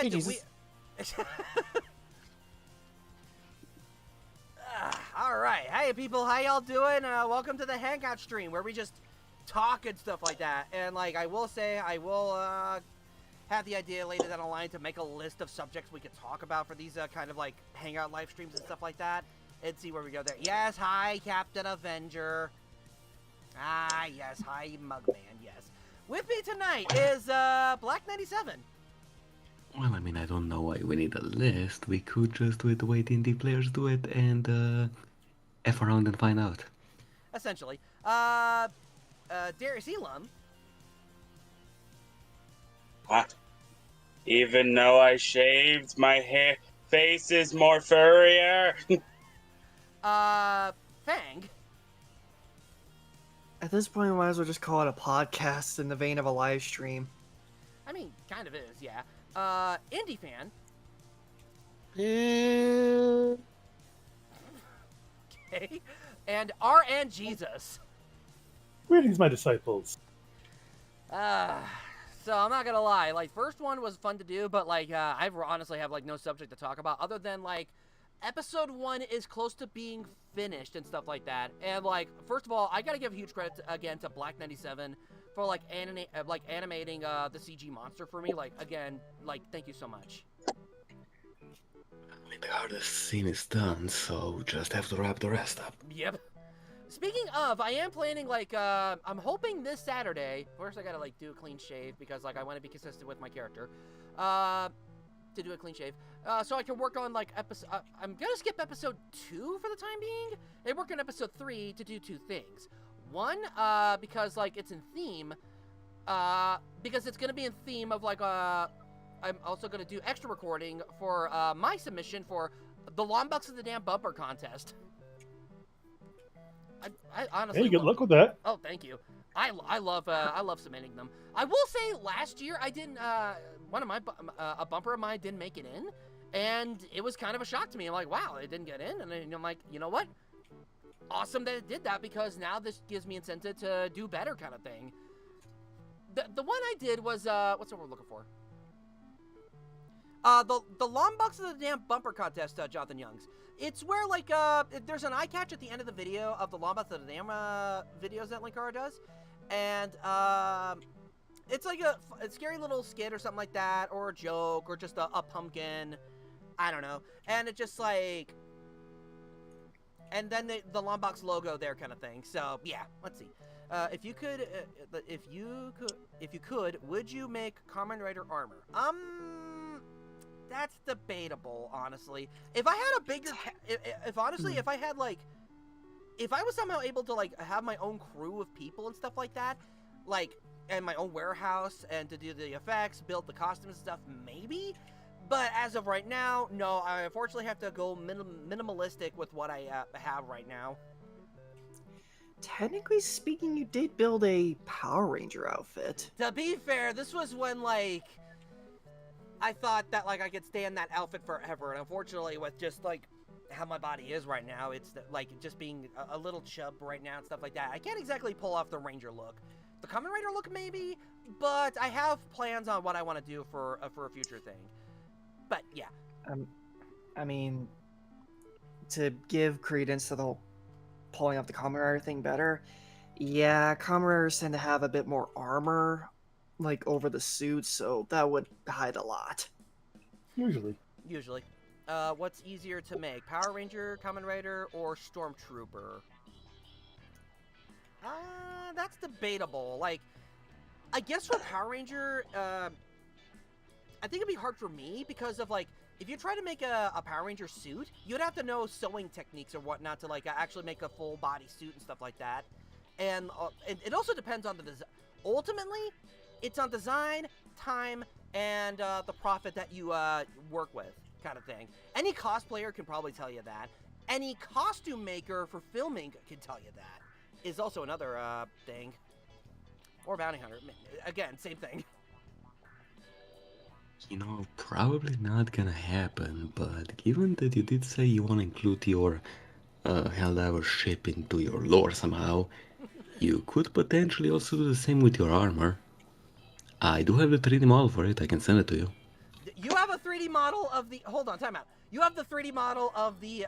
Hey, Jesus. All right, hey people, how y'all doing? Welcome to the Hangout stream where we just talk and stuff like that. And like I will say, I will have the idea later down the line to make a list of subjects we could talk about for these kind of like Hangout live streams and stuff like that, and see where we go there. Yes, hi Captain Avenger. Ah, yes, hi Mugman. Yes, with me tonight is Black 97. Well, I mean, I don't know why we need a list. We could just do it the way D&D players do it and F around and find out. Essentially. Darius Elam. What? Even though I shaved, my face is more furrier. Fang. At this point, we might as well just call it a podcast in the vein of a live stream. I mean, kind of is, yeah. Indie fan. Okay. And RN Jesus. Greetings, my disciples. So I'm not gonna lie, like, first one was fun to do, but like, I honestly have like no subject to talk about other than like, episode 1 is close to being finished and stuff like that. And like, first of all, I gotta give huge credit again to Black 97 for like animating the CG monster for me. Like, again, like, thank you so much. I mean, the hardest scene is done, so just have to wrap the rest up. Yep. Speaking of, I am planning, like, I'm hoping this Saturday, first I gotta, like, do a clean shave, because, like, I want to be consistent with my character, to do a clean shave, so I can work on, like, I'm gonna skip episode 2 for the time being, and work on episode 3 to do 2 things. One, because, like, it's in theme, because it's gonna be in theme of, like, I'm also gonna do extra recording for, my submission for the Longbucks of the Damn Bumper contest. I honestly. Hey, good luck with that. Oh, thank you. I love submitting them. I will say last year I didn't. One of my a bumper of mine didn't make it in, and it was kind of a shock to me. I'm like, wow, it didn't get in, and then I'm like, you know what? Awesome that it did that, because now this gives me incentive to do better, kind of thing. The one I did was what's the word we're looking for? The Longbucks of the Damn Bumper contest, Jonathan Youngs. It's where, like, there's an eye catch at the end of the video of the Longbucks of the Damn videos that Linkara does. And, it's like a scary little skit or something like that, or a joke, or just a pumpkin. I don't know. And it just, like... And then the Longbox logo there, kind of thing. So, yeah, let's see. If you could, would you make Kamen Rider armor? That's debatable, honestly. If I had a bigger, if I had, like, if I was somehow able to, like, have my own crew of people and stuff like that, like, and my own warehouse, and to do the effects, build the costumes and stuff, maybe? But as of right now, no, I unfortunately have to go minimalistic with what I have right now. Technically speaking, you did build a Power Ranger outfit. To be fair, this was when, like, I thought that, like, I could stay in that outfit forever, and unfortunately, with just, like, how my body is right now, it's, like, just being a little chub right now and stuff like that, I can't exactly pull off the Ranger look. The Kamen Rider look, maybe, but I have plans on what I want to do for a future thing. But, yeah. I mean, to give credence to the whole pulling off the Kamen Rider thing better, yeah, Kamen Riders tend to have a bit more armor, like, over the suit, so that would hide a lot. Usually. What's easier to make? Power Ranger, Kamen Rider, or Stormtrooper? That's debatable. Like, I guess for Power Ranger, I think it'd be hard for me because of, like, if you try to make a Power Ranger suit, you'd have to know sewing techniques or whatnot to, like, actually make a full body suit and stuff like that. And it also depends on the design. Ultimately, it's on design, time, and the profit that you work with, kind of thing. Any cosplayer can probably tell you that. Any costume maker for filming can tell you that. Is also another thing. Or bounty hunter. Again, same thing. You know, probably not gonna happen, but given that you did say you want to include your Helldiver ship into your lore somehow, you could potentially also do the same with your armor. I do have the 3D model for it, I can send it to you. You have a 3D model of the. Hold on, time out. You have the 3D model of the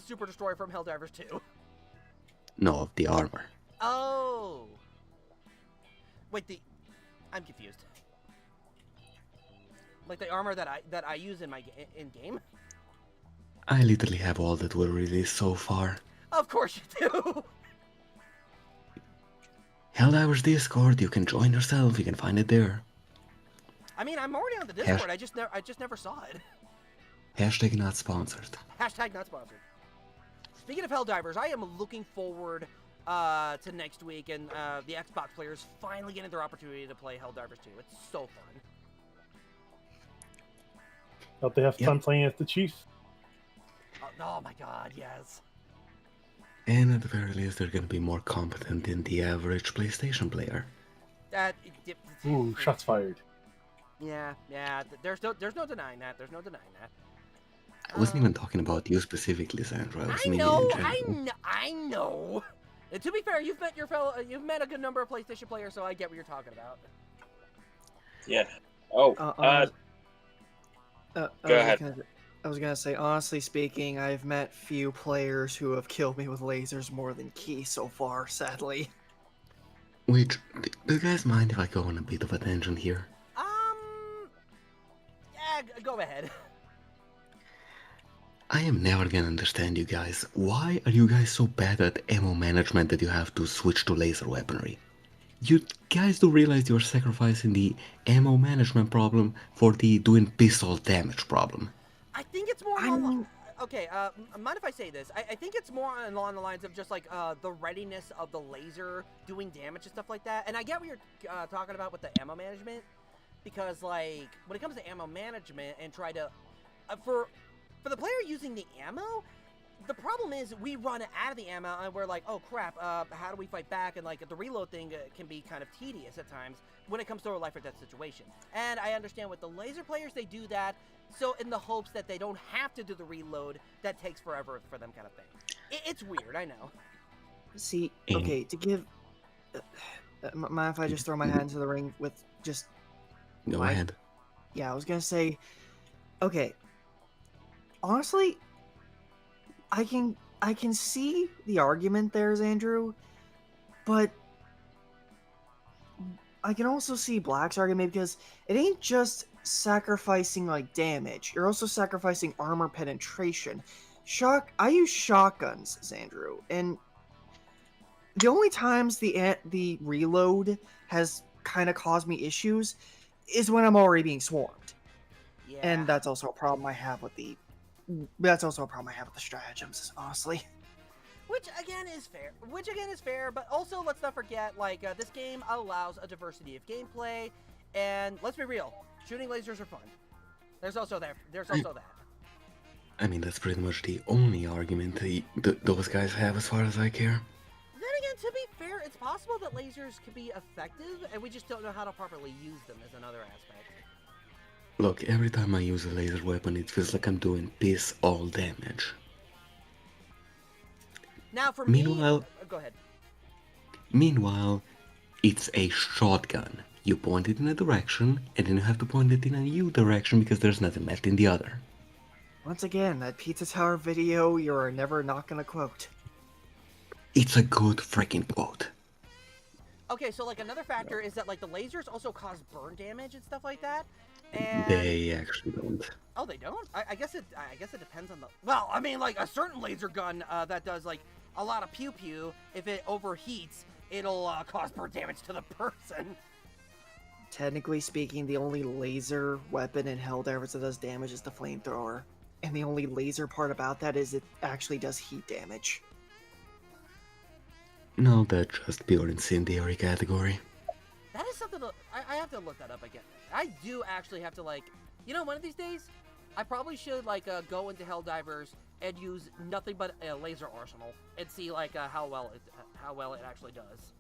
Super Destroyer from Helldivers 2. No, of the armor. Oh. Wait, I'm confused. Like the armor that I use in my in game. I literally have all that were released so far. Of course you do. Helldivers Discord, you can join yourself, you can find it there. I mean, I'm already on the Discord. I just never saw it. Hashtag not sponsored. Hashtag not sponsored. Speaking of Helldivers, I am looking forward to next week and the Xbox players finally getting their opportunity to play Helldivers 2. It's so fun. Hope they have fun playing as the Chief. Oh my god, yes. And at the very least, they're gonna be more competent than the average PlayStation player. Ooh, shots fired. Yeah. There's no denying that. There's no denying that. I wasn't even talking about you specifically, Xandrew. I was meaning in general. I know. And to be fair, you've met a good number of PlayStation players, so I get what you're talking about. Yeah. Oh. Go ahead. I was gonna say, honestly speaking, I've met few players who have killed me with lasers more than 𝐃𝐎𝐋𝐋𝐑 so far, sadly. Which, do you guys mind if I go on a bit of a tangent here? Yeah, go ahead. I am never gonna understand you guys. Why are you guys so bad at ammo management that you have to switch to laser weaponry? You guys do realize you're sacrificing the ammo management problem for the doing pistol damage problem. I think it's more along. Okay, mind if I say this? I think it's more along the lines of just like the readiness of the laser doing damage and stuff like that. And I get what you're talking about with the ammo management, because like when it comes to ammo management and try to for the player using the ammo, the problem is we run out of the ammo and we're like, oh crap, how do we fight back? And like the reload thing can be kind of tedious at times when it comes to a life or death situation. And I understand with the laser players, they do that so in the hopes that they don't have to do the reload that takes forever for them, kind of thing. It's weird, I know. See, okay, to give... mind if I just throw my hat into the ring with just... Go ahead. Yeah, I was gonna say... Okay. Honestly, I can see the argument there, Xandrew, but I can also see Black's argument because it ain't just sacrificing like damage. You're also sacrificing armor penetration. I use shotguns, Xandrew, and the only times the reload has kind of caused me issues is when I'm already being swarmed. Yeah. And that's also a problem I have with the stratagems, honestly. Which again is fair, but also let's not forget, like, this game allows a diversity of gameplay, and let's be real, shooting lasers are fun. There's also that. I mean, that's pretty much the only argument those guys have as far as I care. Then again, to be fair, it's possible that lasers can be effective, and we just don't know how to properly use them as another aspect. Look, every time I use a laser weapon, it feels like I'm doing piss all damage. Now, for Meanwhile, me... Go ahead. Meanwhile, it's a shotgun. You point it in a direction, and then you have to point it in a new direction because there's nothing left in the other. Once again, that Pizza Tower video you're never not gonna quote. It's a good freaking quote. Okay, so like another factor is that like the lasers also cause burn damage and stuff like that. And... They actually don't. Oh, they don't? I guess it depends on the... Well, I mean, like, a certain laser gun that does, like, a lot of pew-pew, if it overheats, it'll cause burn damage to the person. Technically speaking, the only laser weapon in Helldivers that does damage is the flamethrower. And the only laser part about that is it actually does heat damage. No, that's just pure incendiary category. That is something that... I have to look that up again. I do actually have to, like... You know, one of these days, I probably should, like, go into Helldivers and use nothing but a laser arsenal and see, like, how well it actually does.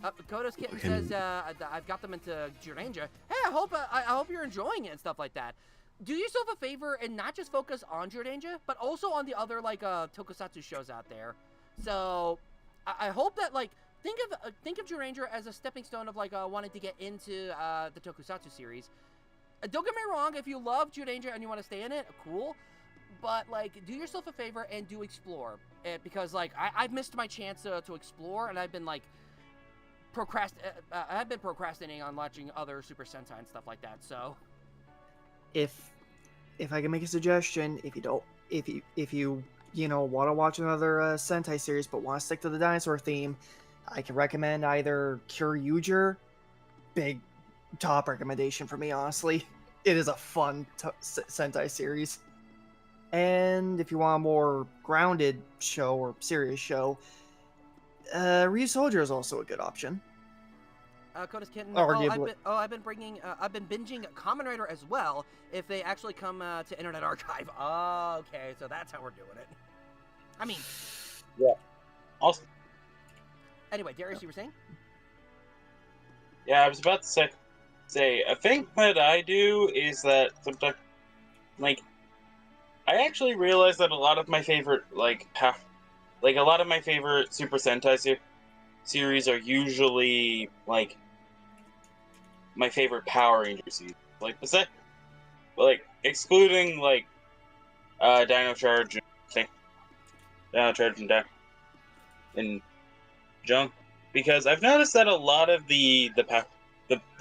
𝐃𝐎𝐋𝐋𝐑 says, I've got them into Jiranger. Hey, I hope you're enjoying it and stuff like that. Do yourself a favor and not just focus on Jiranger, but also on the other, like, tokusatsu shows out there. So, I hope that, like... Think of Jiranger as a stepping stone of like wanting to get into the tokusatsu series. Don't get me wrong, if you love J and you want to stay in it, cool. But, like, do yourself a favor and do explore. Because, like, I've missed my chance to explore, and I've been, like, I've been procrastinating on watching other Super Sentai and stuff like that, so... If I can make a suggestion, if you want to watch another Sentai series but want to stick to the dinosaur theme, I can recommend either 𝐃𝐎𝐋𝐋𝐑, big top recommendation for me, honestly. It is a fun Sentai series. And if you want a more grounded show or serious show, Ryu's Soldier is also a good option. 𝐃𝐎𝐋𝐋𝐑. I've been binging Kamen Rider as well. If they actually come to Internet Archive. Okay, so that's how we're doing it. I mean, yeah, awesome. Anyway, Darius, you were saying? Yeah, I was about to say a thing that I do is that sometimes, like, I actually realize that a lot of my favorite a lot of my favorite Super Sentai series are usually like my favorite Power Ranger series. Like excluding like Dino Charge and Junk, because I've noticed that a lot of the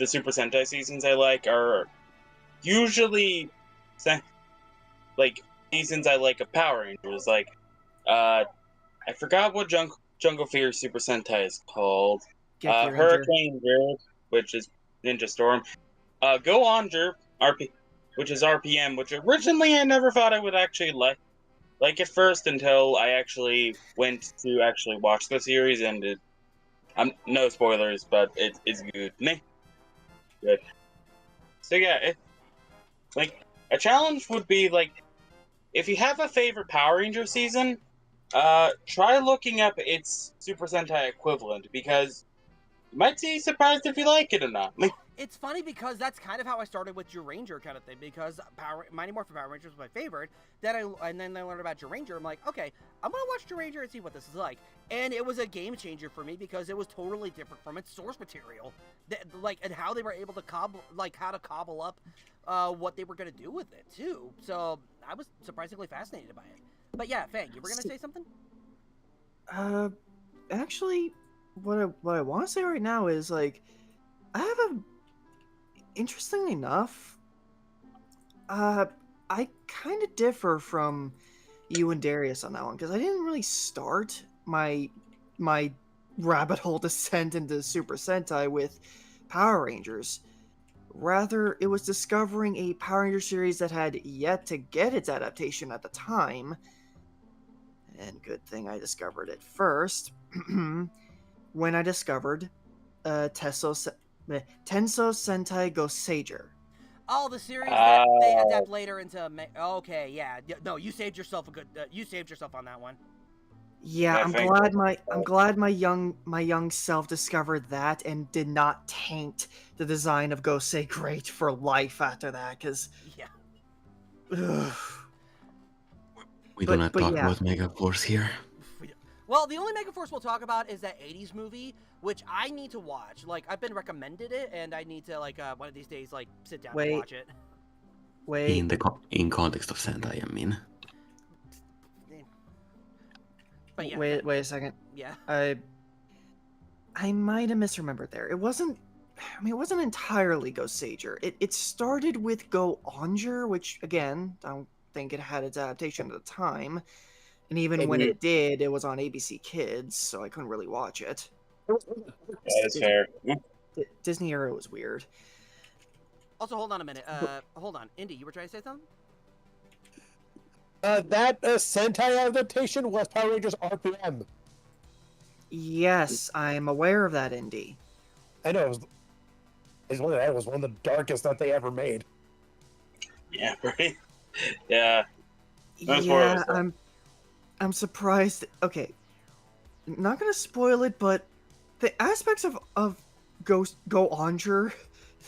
Super Sentai seasons I like are usually like seasons I like of Power Rangers. Like I forgot what Jungle Fear Super Sentai is called. Hurricane Ranger, which is Ninja Storm. Go Onger which is RPM, which originally I never thought I would actually like at first until I actually went to actually watch the series, and no spoilers, but it's good. Good. So yeah, like a challenge would be like, if you have a favorite Power Ranger season, try looking up its Super Sentai equivalent, because you might be surprised if you like it or not. It's funny because that's kind of how I started with J-Ranger kind of thing, because Mighty Morphin Power Rangers was my favorite. And then I learned about J-Ranger. I'm like, okay, I'm gonna watch J-Ranger and see what this is like. And it was a game changer for me because it was totally different from its source material, and how they were able to cobble up what they were gonna do with it too. So I was surprisingly fascinated by it. But yeah, Fang, you were gonna say something? Actually, what I want to say right now is, like, I have interestingly enough, I kind of differ from you and Darius on that one, because I didn't really start my rabbit hole descent into Super Sentai with Power Rangers. Rather, it was discovering a Power Ranger series that had yet to get its adaptation at the time. And good thing I discovered it first. When I discovered Tensou Sentai 𝐃𝐎𝐋𝐋𝐑. Oh, the series that they adapt later into. Okay, yeah. No, you saved yourself you saved yourself on that one. Yeah, I'm glad my young self discovered that and did not taint the design of 𝐃𝐎𝐋𝐋𝐑 great for life after that, because yeah. We do not talk about Megaforce here. Well, the only Megaforce we'll talk about is that 80s movie, which I need to watch. Like, I've been recommended it, and I need to, like, one of these days, like, sit down and watch it. In context of Sentai, I mean. But yeah. Wait a second. Yeah. I might have misremembered there. It wasn't entirely 𝐃𝐎𝐋𝐋𝐑. It started with 𝐃𝐿, which, again, I don't think it had its adaptation at the time. And even when it did, it was on ABC Kids, so I couldn't really watch it. That's fair. Disney era was weird. Also, hold on a minute. Hold on. Indy, you were trying to say something? That Sentai adaptation was Power Rangers RPM. Yes, I'm aware of that, Indy. I know. It was one of the darkest that they ever made. Yeah, right? Yeah. Yeah, I'm surprised. Okay, not gonna spoil it, but the aspects of 𝐃𝐎𝐋𝐋𝐑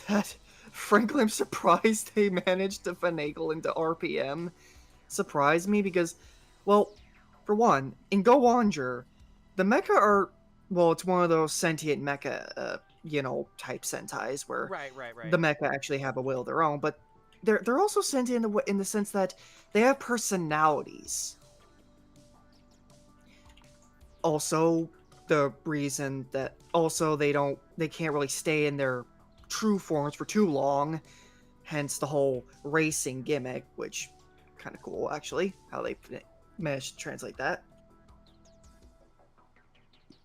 that, frankly, I'm surprised they managed to finagle into RPM surprised me, because, well, for one, in 𝐃𝐎𝐋𝐋𝐑, the mecha are, well, it's one of those sentient mecha, type Sentais where right. the mecha actually have a will of their own, but they're also sentient in the sense that they have personalities. Also, the reason that they can't really stay in their true forms for too long, hence the whole racing gimmick, which kind of cool actually how they managed to translate that.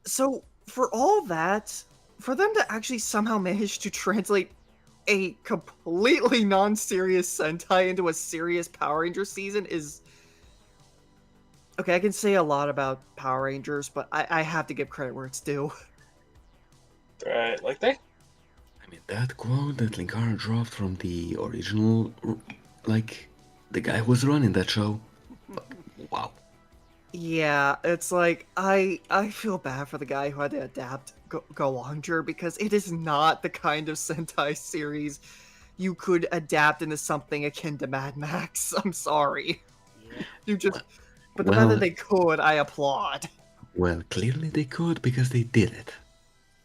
So for all that, for them to actually somehow manage to translate a completely non-serious Sentai into a serious Power Ranger season is... Okay, I can say a lot about Power Rangers, but I have to give credit where it's due. Right, like they. I mean, that quote that Linkara dropped from the original, like, the guy who was running that show. Wow. Yeah, it's like, I feel bad for the guy who had to adapt 𝐃𝐎𝐋𝐋𝐑 because it is not the kind of Sentai series you could adapt into something akin to Mad Max. I'm sorry. Yeah. But the fact that they could, I applaud. Well, clearly they could because they did it.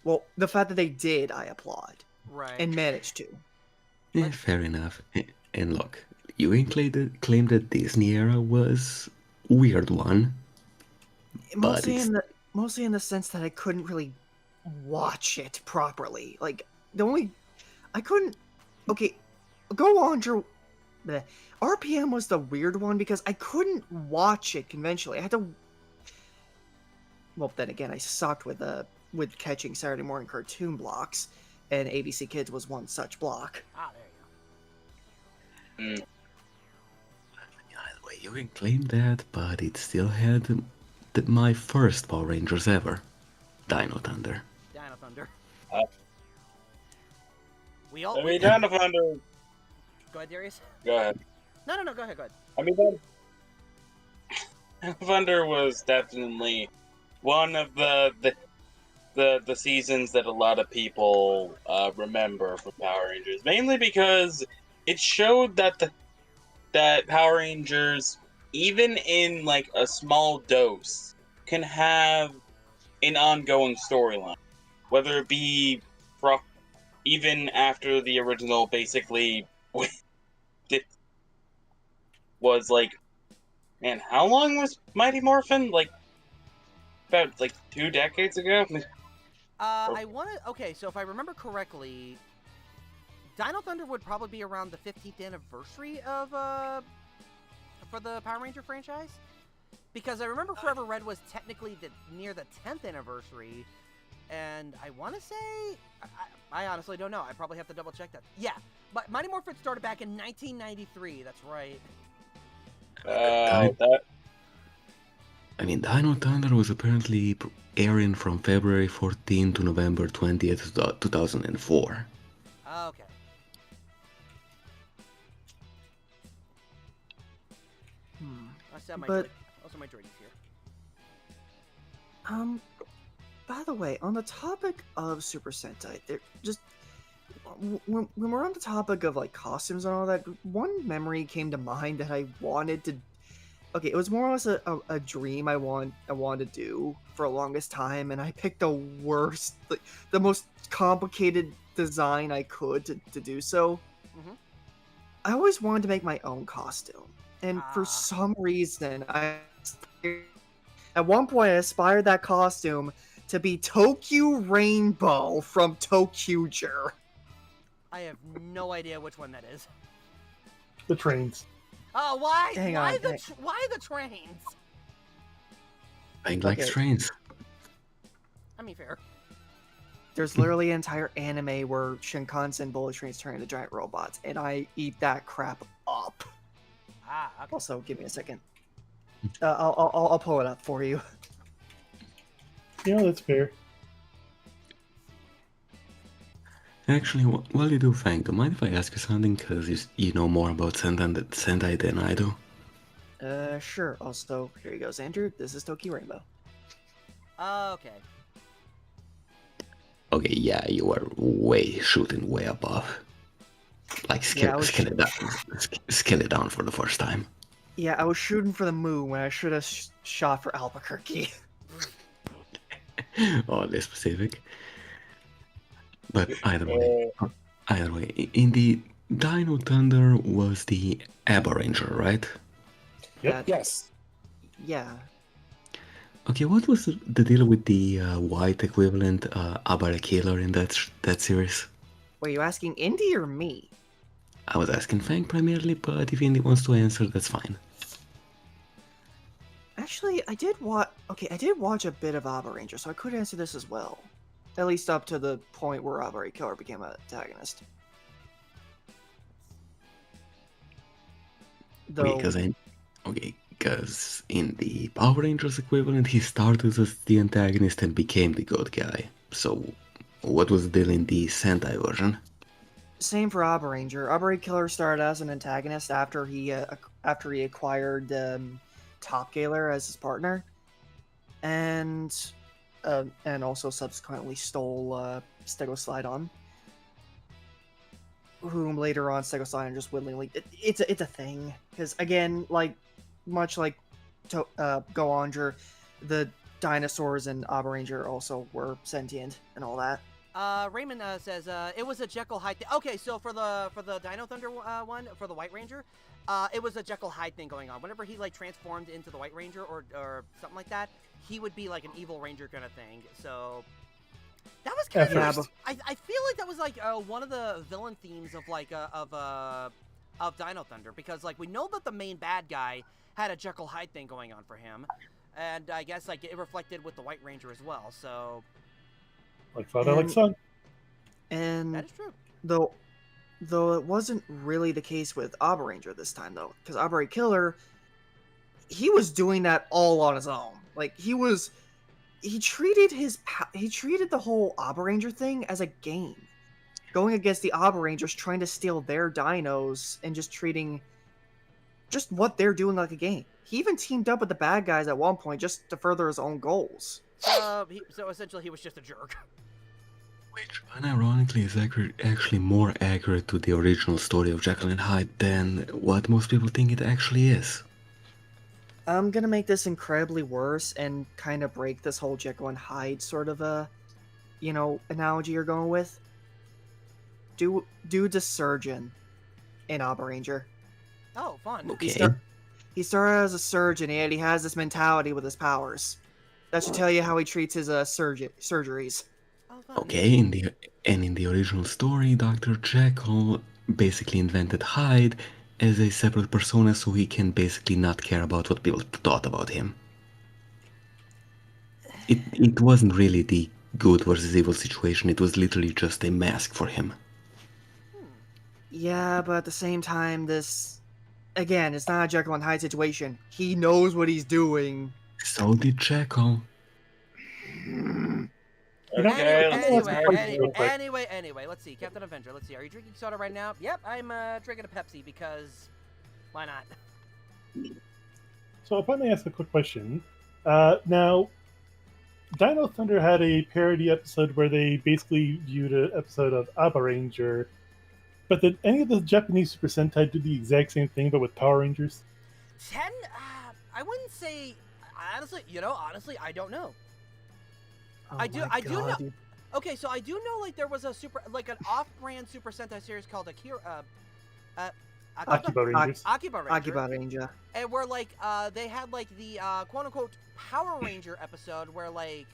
Well, the fact that they did, I applaud. Right. And managed to. Yeah, fair enough. And look, you claimed that Disney era was a weird one. Mostly in the sense that I couldn't really watch it properly. Like, I couldn't... Okay, go on, Drew. RPM was the weird one because I couldn't watch it conventionally. I had to... Well, then again, I sucked with catching Saturday morning cartoon blocks, and ABC Kids was one such block. Ah, there you go. Either way, you can claim that, but it still had my first Power Rangers ever. Dino Thunder. Dino Thunder. I We all. mean, Dino Thunder. Go ahead, Darius. Go ahead. No, go ahead. I mean, Dino Thunder was definitely one of the seasons that a lot of people remember from Power Rangers, mainly because it showed that Power Rangers, even in like a small dose, can have an ongoing storyline, whether it be even after the original basically was like, man, how long was Mighty Morphin? Like about 2 decades ago. I want to. Okay, so if I remember correctly, Dino Thunder would probably be around the 15th anniversary of for the Power Ranger franchise, because I remember Forever Red was technically near the 10th anniversary, and I want to say I honestly don't know. I probably have to double check that. Yeah, but Mighty Morphin started back in 1993. That's right. I mean, Dino Thunder was apparently airing from February 14 to November 20th, 2004. Okay. Also my Jordy's here. By the way, on the topic of Super Sentai, when we're on the topic of like costumes and all that, one memory came to mind that I wanted to. Okay, it was more or less a dream I wanted to do for the longest time, and I picked the worst, the most complicated design I could to do so. Mm-hmm. I always wanted to make my own costume, and for some reason, at one point I aspired that costume to be Tokyo Rainbow from 𝐃𝐎𝐋𝐋𝐑. I have no idea which one that is. The trains. Oh, why? Why the trains? I like trains. I mean, fair. There's literally an entire anime where Shinkansen bullet trains turn into giant robots, and I eat that crap up. Ah, okay. Also, give me a second. I'll pull it up for you. Yeah, that's fair. Actually, while you do, Fang, do you mind if I ask you something? Because you know more about Sentai than I do. Sure. Also, here you go, Xandrew. This is Tokyo Rainbow. Okay. Okay, yeah, you are shooting way above. Like, scale it down for the first time. Yeah, I was shooting for the moon when I should have shot for Albuquerque. Oddly specific. But either way, in the Dino Thunder was the Abba Ranger, right? Yep. Yes. Yeah. Okay, what was the deal with the white equivalent Abba Killer in that series? Were you asking Indy or me? I was asking Fang primarily, but if Indy wants to answer, that's fine. Actually, I did watch a bit of Abba Ranger, so I could answer this as well. At least up to the point where Abba Killer became an antagonist. Though, Because in the Power Rangers equivalent, he started as the antagonist and became the good guy. So, what was the deal in the Sentai version? same for Abba Ranger. Abba Killer started as an antagonist after he acquired Top Galer as his partner, and also subsequently stole Stegoslydon, whom later on Stegoslydon just willingly. It's a thing because again, much like Goanger, the dinosaurs in Abba Ranger also were sentient and all that. Raymond says it was a Jekyll Hyde thing. Okay, so for the Dino Thunder one, for the White Ranger, it was a Jekyll Hyde thing going on. Whenever he like transformed into the White Ranger or something like that, he would be like an evil ranger kind of thing. So that was kind of I feel like that was like one of the villain themes of like of Dino Thunder, because like we know that the main bad guy had a Jekyll Hyde thing going on for him, and I guess like it reflected with the White Ranger as well. So. Like father, like son. And that is true. Though it wasn't really the case with Abba Ranger this time, though, because Abba Killer, he was doing that all on his own. Like he treated the whole Abba Ranger thing as a game, going against the Abba Rangers, trying to steal their dinos and just treating just what they're doing like a game. He even teamed up with the bad guys at one point just to further his own goals. So essentially, he was just a jerk. Which, unironically, is actually more accurate to the original story of Jekyll and Hyde than what most people think it actually is. I'm gonna make this incredibly worse and kind of break this whole Jekyll and Hyde sort of analogy you're going with. Dude's a surgeon in Abba Ranger. Oh, fun. Okay. He started as a surgeon, and he has this mentality with his powers. That should tell you how he treats his surgeries. Oh, fun. Okay, in the original story, Dr. Jekyll basically invented Hyde as a separate persona so he can basically not care about what people thought about him. It wasn't really the good versus evil situation, it was literally just a mask for him. Yeah, but at the same time, this... Again, it's not a Jekyll and Hyde situation. He knows what he's doing. So did Jekyll. Anyway, let's see. Captain Avenger, let's see. Are you drinking soda right now? Yep, I'm drinking a Pepsi because why not? So if I may ask a quick question. Now, Dino Thunder had a parody episode where they basically viewed an episode of Abba Ranger. But did any of the Japanese Super Sentai do the exact same thing, but with Power Rangers? I wouldn't say. Honestly, I don't know. Oh I do know. Okay, so I do know like there was a an off-brand Super Sentai series called Akiba Rangers. Akiba Ranger. Akiba Ranger. And where like they had like the quote-unquote Power Ranger episode where like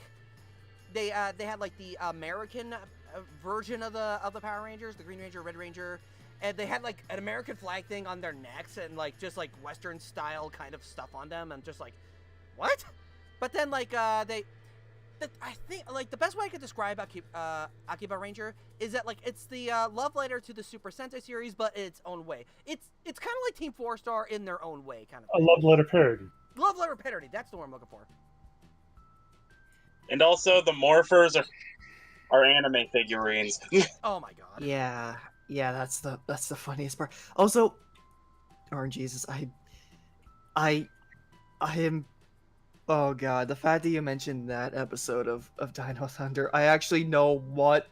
they had like the American version of the Power Rangers, the Green Ranger, Red Ranger, and they had like an American flag thing on their necks and like just like Western style kind of stuff on them, and just like what? But then like I think like the best way I could describe Akiba Ranger is that like it's the love letter to the Super Sentai series, but in its own way. It's kind of like Team 4-Star in their own way, kind of thing. A love letter parody. Love letter parody. That's the word I'm looking for. And also, the morphers are anime figurines. Oh my god. Yeah, that's the funniest part. Also, Orange Jesus, I am. Oh god, the fact that you mentioned that episode of Dino Thunder, I actually know what.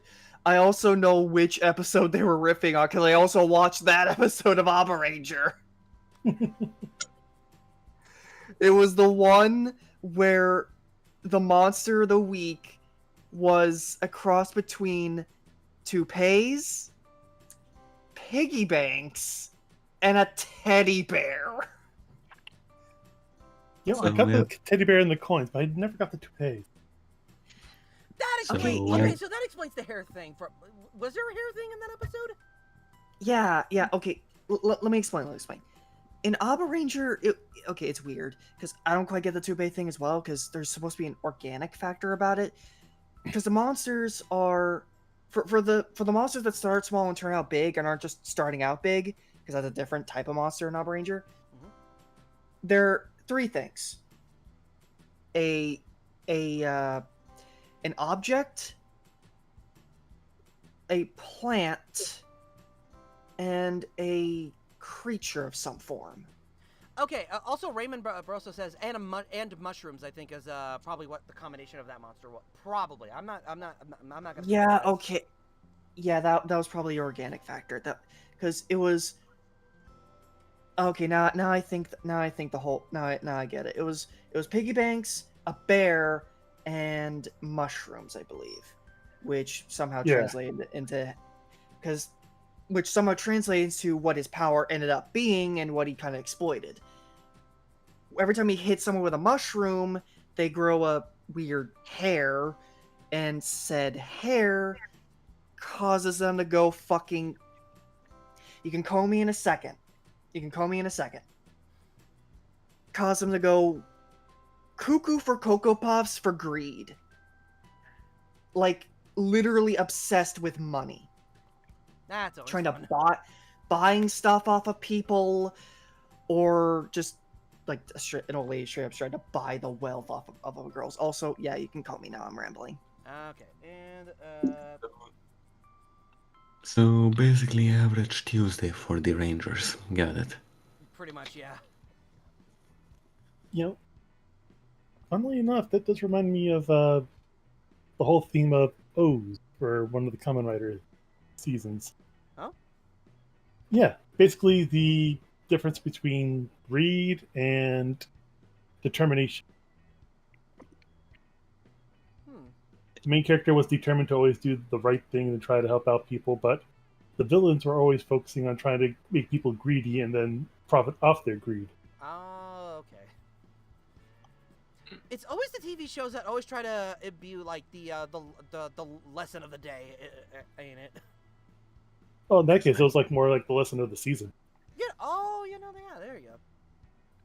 I also know which episode they were riffing on, because I also watched that episode of Abba Ranger. It was the one where the monster of the week was a cross between two piggy banks and a teddy bear. You know, So I got we the have- teddy bear and the coins, but I never got the toupee. That explains. So- Okay, so that explains the hair thing. Was there a hair thing in that episode? Yeah, okay. Let me explain. In Abba Ranger, it's weird because I don't quite get the toupee thing as well because there's supposed to be an organic factor about it. Because the monsters are for the monsters that start small and turn out big and aren't just starting out big, because that's a different type of monster in Abba Ranger. There are three things: an object, a plant, and a creature of some form. Okay. Also, Raymond Broso says, and mushrooms. I think is probably what the combination of that monster was. Probably. I'm not gonna. Yeah. Okay. Yeah. That was probably the organic factor. That because it was. Okay. Now I think the whole. Now I get it. It was piggy banks, a bear, and mushrooms, I believe, which somehow translated into which somehow translates to what his power ended up being and what he kind of exploited. Every time he hits someone with a mushroom, they grow a weird hair, and said hair causes them to go fucking... You can call me in a second. Cause them to go cuckoo for Cocoa Puffs for greed. Like, literally obsessed with money. That's always Trying fun. to buying stuff off of people, or just like an old lady straight up trying to buy the wealth off of girls. Also, yeah, you can call me now. I'm rambling. Okay, and So basically average Tuesday for the Rangers. Got it. pretty much, yeah. You know, funnily enough, that does remind me of the whole theme of O's for one of the Kamen Rider seasons. Oh? Yeah, basically the difference between greed and determination. The main character was determined to always do the right thing and try to help out people, but the villains were always focusing on trying to make people greedy and then profit off their greed. Oh, okay. It's always the TV shows that always try to imbue like the lesson of the day, ain't it? Oh, in that case, it was like more like the lesson of the season. Yeah. Oh, yeah. There you go.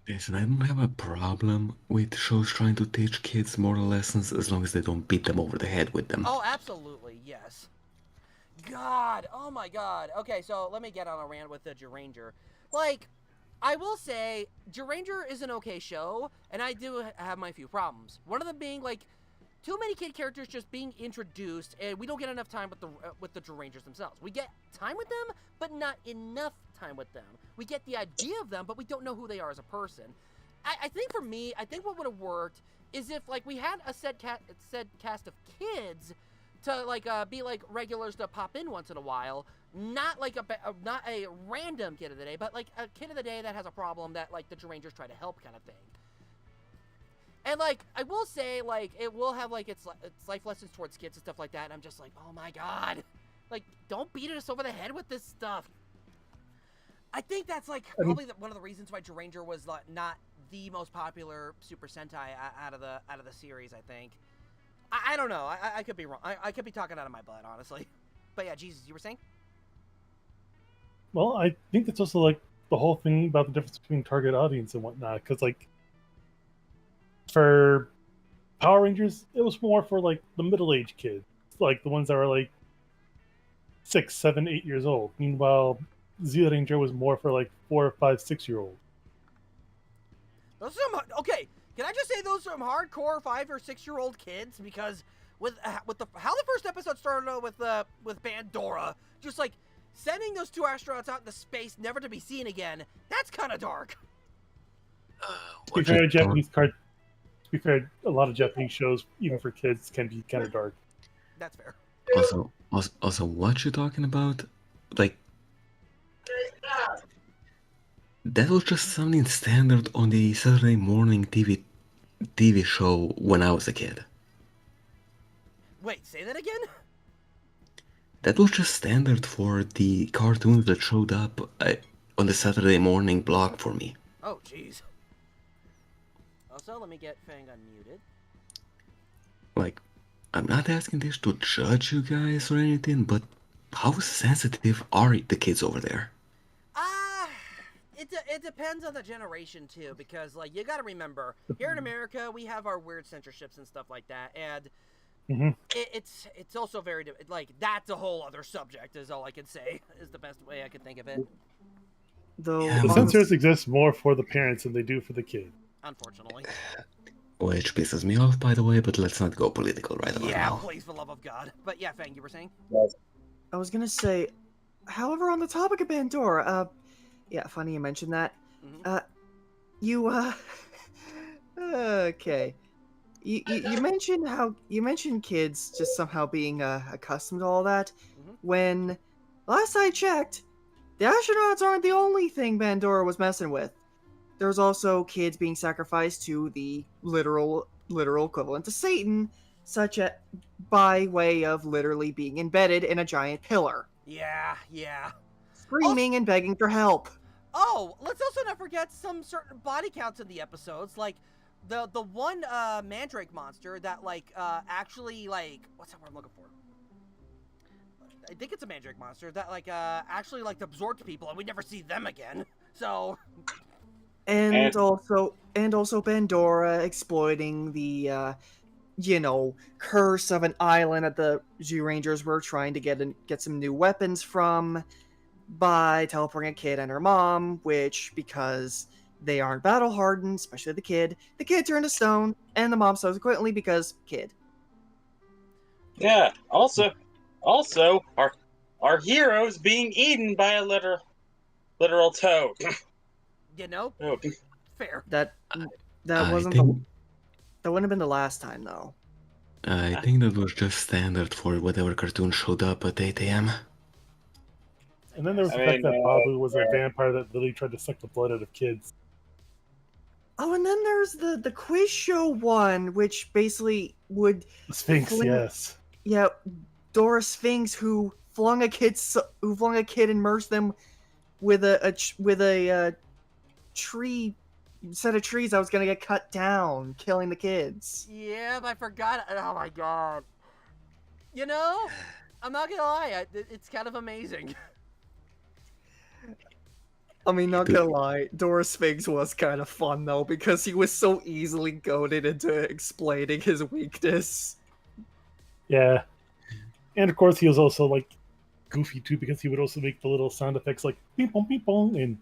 Listen, I don't have a problem with shows trying to teach kids moral lessons as long as they don't beat them over the head with them. Oh, absolutely, yes. God, oh my God. Okay, so let me get on a rant with the J-Ranger. Like, I will say, J-Ranger is an okay show, and I do have my few problems. One of them being, like, too many kid characters just being introduced, and we don't get enough time with the J-Rangers themselves. We get time with them, but not enough time with them. We get the idea of them, but we don't know who they are as a person. I think for me, I think what would have worked is if, like, we had a said cast of kids to, like, be, like, regulars to pop in once in a while, not, like, not a random kid of the day, but, like, a kid of the day that has a problem that, like, the J-Rangers try to help kind of thing. And, like, I will say, like, it will have, like, its life lessons towards kids and stuff like that, and I'm just like, oh my God. Like, don't beat us over the head with this stuff. I think that's, like, probably one of the reasons why J-Ranger was, like, not the most popular Super Sentai out of the series, I think. I don't know. I could be wrong. I could be talking out of my butt, honestly. But yeah, Jesus, you were saying? Well, I think that's also, like, the whole thing about the difference between target audience and whatnot, because, like, for Power Rangers, it was more for, like, the middle-aged kids, like the ones that were, like, 6, 7, 8 years old. Meanwhile, Z Ranger was more for, like, 4, 5, 6-year-olds. Those are some, okay, can I just say those are some hardcore 5 or 6-year-old kids? Because with how the first episode started out with Pandora, just like sending those two astronauts out into space, never to be seen again. That's kind of dark. To be fair, a lot of Japanese shows, even for kids, can be kind of dark. That's fair. Also, what you talking about? Like, that was just something standard on the Saturday morning TV show when I was a kid. Wait, say that again? That was just standard for the cartoons that showed up on the Saturday morning block for me. Oh, jeez. Also, let me get Fang unmuted. Like, I'm not asking this to judge you guys or anything, but how sensitive are the kids over there? It depends on the generation too, because like you got to remember, here in America we have our weird censorships and stuff like that, and it's also very like that's a whole other subject. Is all I can say is the best way I can think of it. Though Yeah, The well, censors exist more for the parents than they do for the kid. Unfortunately. Which pisses me off, by the way, but let's not go political right about Yeah, now. please, for the love of God. But yeah, Fang, you were saying? I was gonna say, however, on the topic of Pandora, yeah, funny you mentioned that. Okay. You mentioned kids just somehow being accustomed to all that. When last I checked, the astronauts aren't the only thing Pandora was messing with. There's also kids being sacrificed to the literal equivalent to Satan, such as by way of literally being embedded in a giant pillar, Yeah. screaming and begging for help. Oh, let's also not forget some certain body counts in the episodes, like the one mandrake monster that actually what's that word I'm looking for? I think it's a mandrake monster that actually absorbed people and we never see them again. So And also Pandora exploiting the curse of an island that the Zoo Rangers were trying to get some new weapons from by teleporting a kid and her mom, which, because they aren't battle hardened, especially the kid turned to stone, and the mom subsequently because kid. Yeah. Also, our heroes being eaten by a literal toad. Oh, fair. That I wasn't think, that wouldn't have been the last time though. I think that was just standard for whatever cartoon showed up at 8 a.m. And then there was the fact that Babu was a vampire that literally tried to suck the blood out of kids. Oh, and then there's the quiz show one, which basically would Sphinx, yes. Yeah, Dora Sphinx, who flung a kid and immersed them with a tree set of trees that was gonna get cut down, killing the kids. Yeah, I forgot. Oh my god. I'm not gonna lie, it's kind of amazing. I mean, not gonna lie, Dora Sphinx was kind of fun though, because he was so easily goaded into explaining his weakness. Yeah. And of course he was also goofy too, because he would also make the little sound effects like ping pong and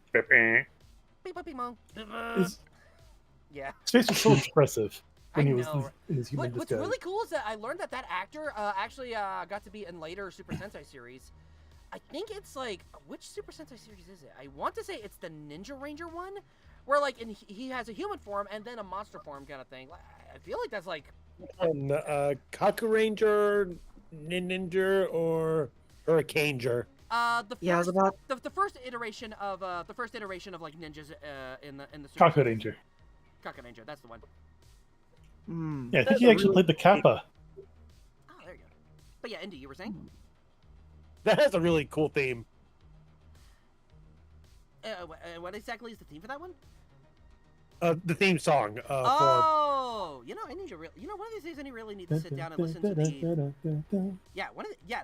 Ping pong. Yeah. His face was so expressive when I he was know. in his human What's disguise. really cool is that I learned that actor actually got to be in later Super Sentai series. I think it's which Super Sentai series is it? I want to say it's the Ninja Ranger one, where he has a human form and then a monster form kind of thing. I feel like that's Kaku Ranger, Ninja, or Hurricaneger. The first iteration of ninjas in the Super Kaku Ranger. Kaku Ranger, that's the one. Yeah, I think he actually played the Kappa. Oh, there you go. But yeah, Indy, you were saying? That has a really cool theme. What exactly is the theme for that one? The theme song. I need to one of these days I really need to sit down and listen to the.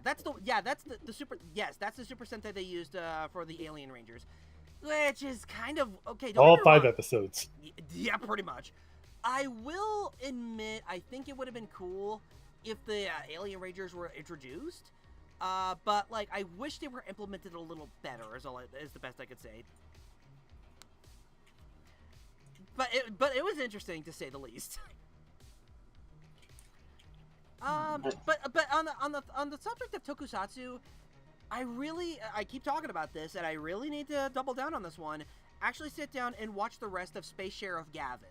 That's the super. Yes, that's the Super Sentai they used for the Alien Rangers, which is kind of okay. All 5 episodes. Yeah, pretty much. I will admit, I think it would have been cool if the Alien Rangers were introduced. But I wish they were implemented a little better. Is the best I could say. But it was interesting to say the least. But on the subject of tokusatsu, I keep talking about this, and I really need to double down on this one. Actually, sit down and watch the rest of Space Sheriff Gavin.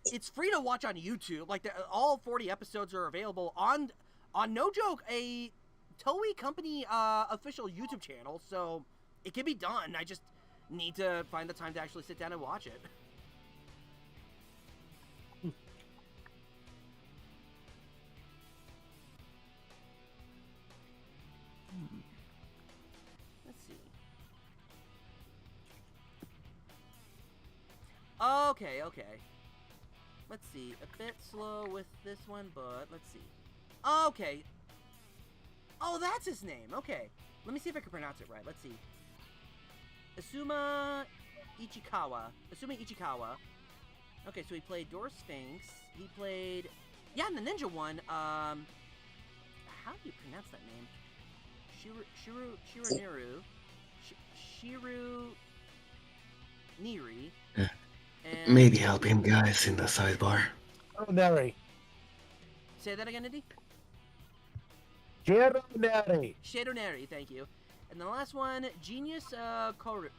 It's free to watch on YouTube. All 40 episodes are available on no joke a Toei Company official YouTube channel, so it can be done. I just need to find the time to actually sit down and watch it. Let's see. Okay, okay. Let's see. A bit slow with this one, but let's see. Okay. Oh, that's his name. Okay. Let me see if I can pronounce it right. Let's see. Asuma Ichikawa. Okay, so he played Door Sphinx. He played... Yeah, in the ninja one, how do you pronounce that name? Shiru Niri. And... Maybe help him, guys, in the sidebar. Oh, Neri. Say that again, Indy? Neri. Shadoneri, thank you. And the last one, Genius Koroda.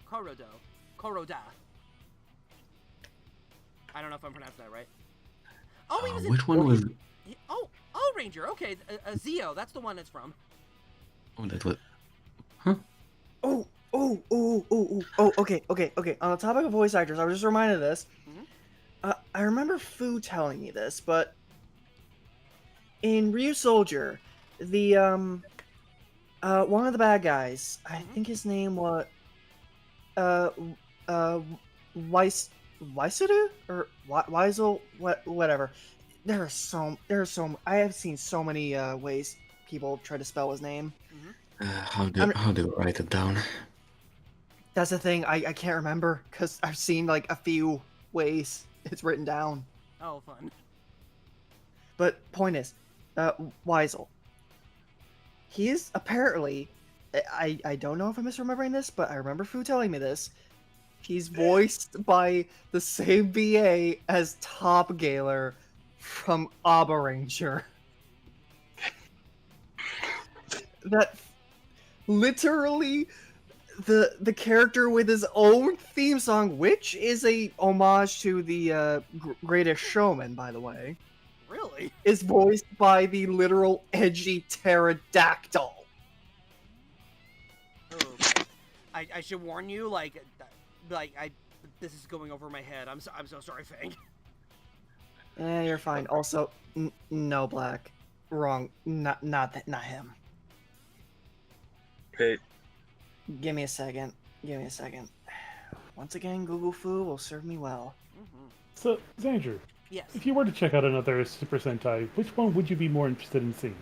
I don't know if I'm pronouncing that right. Oh, he was in... Which one was... Oh, Ranger. Okay, Zio. That's the one it's from. Oh, that was... Huh? Oh, okay. On the topic of voice actors, I was just reminded of this. I remember Fu telling me this, but in Ryu Soldier, the one of the bad guys, I think his name was Waisuru or Weisel, whatever. There are so I have seen so many ways people try to spell his name. How do I write it down? That's the thing, I can't remember because I've seen like a few ways it's written down. Oh, fun. But point is, Weisel. He is apparently, I don't know if I'm misremembering this, but I remember Fu telling me this. He's voiced by the same VA as Top Galer from Abba Ranger. That literally the character with his own theme song, which is a homage to the Greatest Showman, by the way. Really? Is voiced by the literal edgy pterodactyl. Oh, I should warn you, this is going over my head. I'm so sorry, Fang. You're fine. Also, no Black. Wrong. Not him. Okay. Give me a second. Once again, Google Fu will serve me well. So, Xandrew, Yes. if you were to check out another Super Sentai, which one would you be more interested in seeing?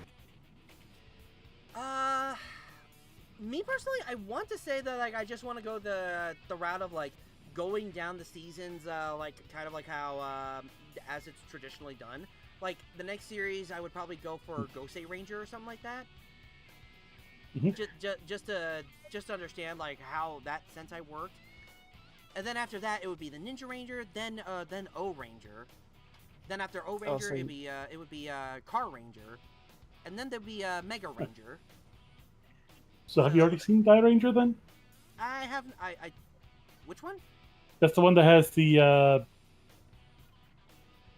Me personally, I want to say that I just want to go the route of going down the seasons, kind of like how as it's traditionally done. Like the next series, I would probably go for Gosei Ranger or something like that. Just to understand how that Sentai worked, and then after that it would be the Ninja Ranger, then O Ranger, then after O Ranger it would be Car Ranger, and then there'd be Mega Ranger. So have you already seen Die Ranger then? I haven't. Which one? That's the one that has the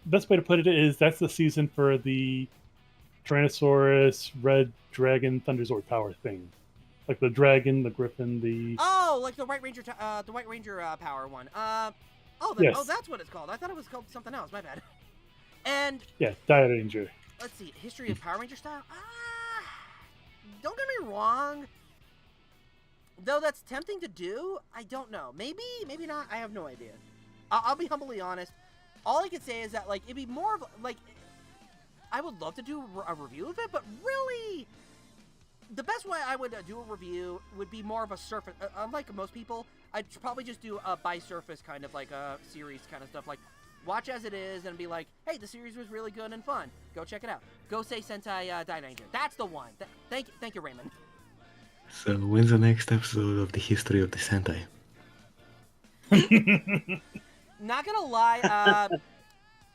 best way to put it is that's the season for the Tyrannosaurus, Red Dragon, Thunderzord power thing. Like the dragon, the griffin, the... Oh, like the White Ranger power one. Yes. Oh, that's what it's called. I thought it was called something else. My bad. And... Yeah, Die Ranger. Let's see. History of Power Ranger style? Don't get me wrong. Though that's tempting to do, I don't know. Maybe not. I have no idea. I'll be humbly honest. All I can say is that, it'd be more of, I would love to do a review of it, but really, the best way I would do a review would be more of a surface. Unlike most people, I'd probably just do a by surface kind of a series kind of stuff. Watch as it is and be like, hey, the series was really good and fun. Go check it out. Go say Sentai Die Ranger. That's the one. Thank you, Raymond. So when's the next episode of the history of the Sentai? Not gonna lie,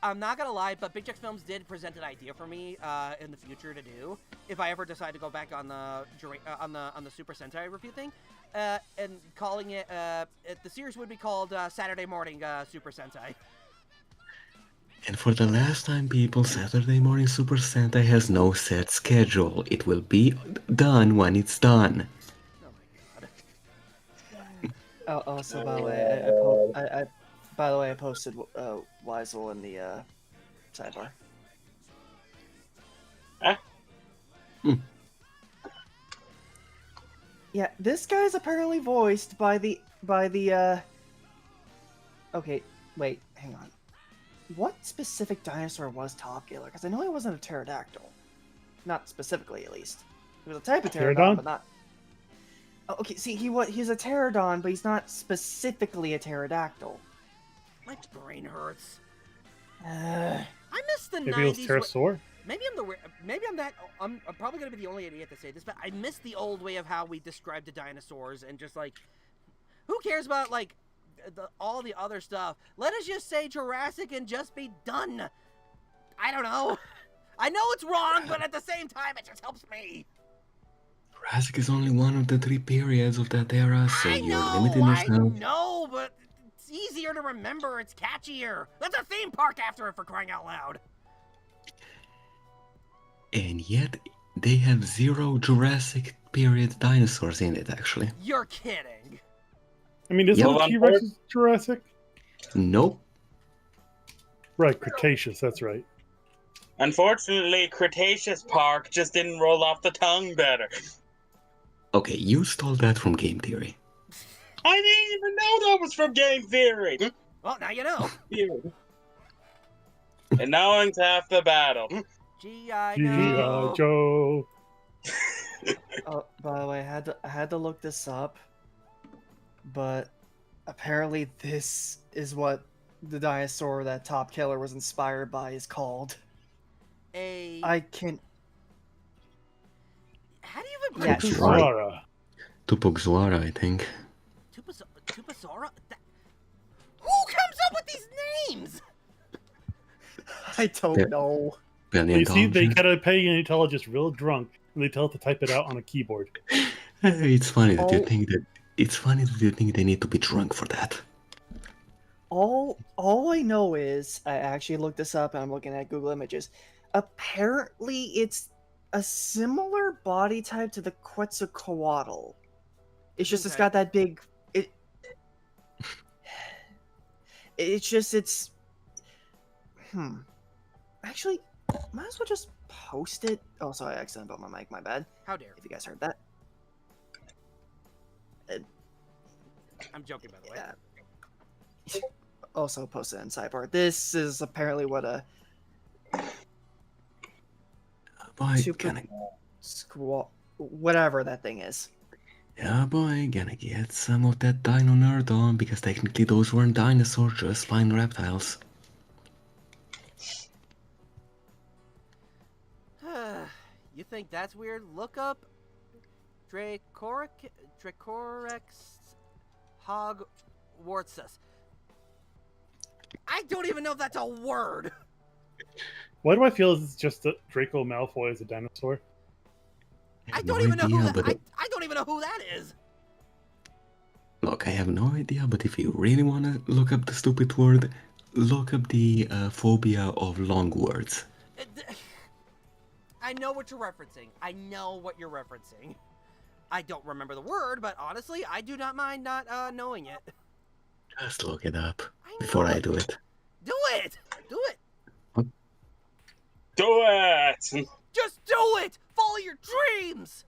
I'm not gonna lie, but Big Jack Films did present an idea for me in the future to do if I ever decide to go back on the Super Sentai review thing, and calling it the series would be called Saturday Morning Super Sentai. And for the last time, people, Saturday Morning Super Sentai has no set schedule. It will be done when it's done. Oh my god. Also, by the way, I posted Weisel in the sidebar. Yeah, this guy's apparently voiced by the Okay, wait, hang on. What specific dinosaur was 𝐃𝐎𝐋𝐋𝐑? Because I know he wasn't a pterodactyl. Not specifically, at least. He was a type of pterodon, Pterodon? but not... Oh, okay, see, he's a pterodon, but he's not specifically a pterodactyl. My brain hurts. Uh, I miss the Maybe it was 90s. pterosaur? I'm probably gonna be the only idiot to say this, but I miss the old way of how we described the dinosaurs and just like, who cares about like all the other stuff? Let us just say Jurassic and just be done. I don't know. I know it's wrong, but at the same time, it just helps me. Jurassic is only one of the 3 periods of that era, so you're limiting I yourself. know, but it's easier to remember. It's catchier. There's a theme park after it, for crying out loud. And yet, they have 0 Jurassic period dinosaurs in it, actually. You're kidding. I mean, isn't Yep. the T-Rex Jurassic? Nope. Right, Cretaceous, that's right. Unfortunately, Cretaceous Park just didn't roll off the tongue better. Okay, you stole that from game theory. I didn't even know that was from Game Theory. Well, now you know. And knowing's half the battle. G.I. G.I. know. Joe. oh, by the way, I had to look this up, but apparently this is what the dinosaur that 𝐃𝐿 was inspired by is called. I can... How do you even Yeah, pronounce right. Tupuara. Tupuxuara, I think. Tupasaura? Who comes up with these names? I don't Yeah. know. You see, they Paleontology. gotta pay an intelligence real drunk, and they tell it to type it out on a keyboard. It's funny that you Oh. think that. It's funny that you think they need to be drunk for that. All I know is I actually looked this up and I'm looking at Google Images. Apparently, it's a similar body type to the 𝐃𝐄H𝐑. It's just it's Okay. got that big. It's. Actually, might as well just post it. Oh, sorry, I accidentally bumped my mic. My bad. How dare. If you guys heard that. I'm joking, by the way. Yeah. Also posted in Sidebar. This is apparently what a Boy, super gonna. whatever that thing is. Yeah, boy, gonna get some of that dino nerd on because technically those weren't dinosaurs, just flying reptiles. You think that's weird? Look up 𝐃𝐿𝐋𝐋𝐑 Hogwarts. I don't even know if that's a word. Why do I feel it's just that Draco Malfoy is a dinosaur? I have don't no even know who idea, that. but I don't even know who that is. look, I have no idea, but if you really wanna look up the stupid word, look up the phobia of long words. I know what you're referencing. I don't remember the word, but honestly, I do not mind not knowing it. Just look it up I before know I it. do it. Do it. Do it. Do it! Just do it. Follow your dreams.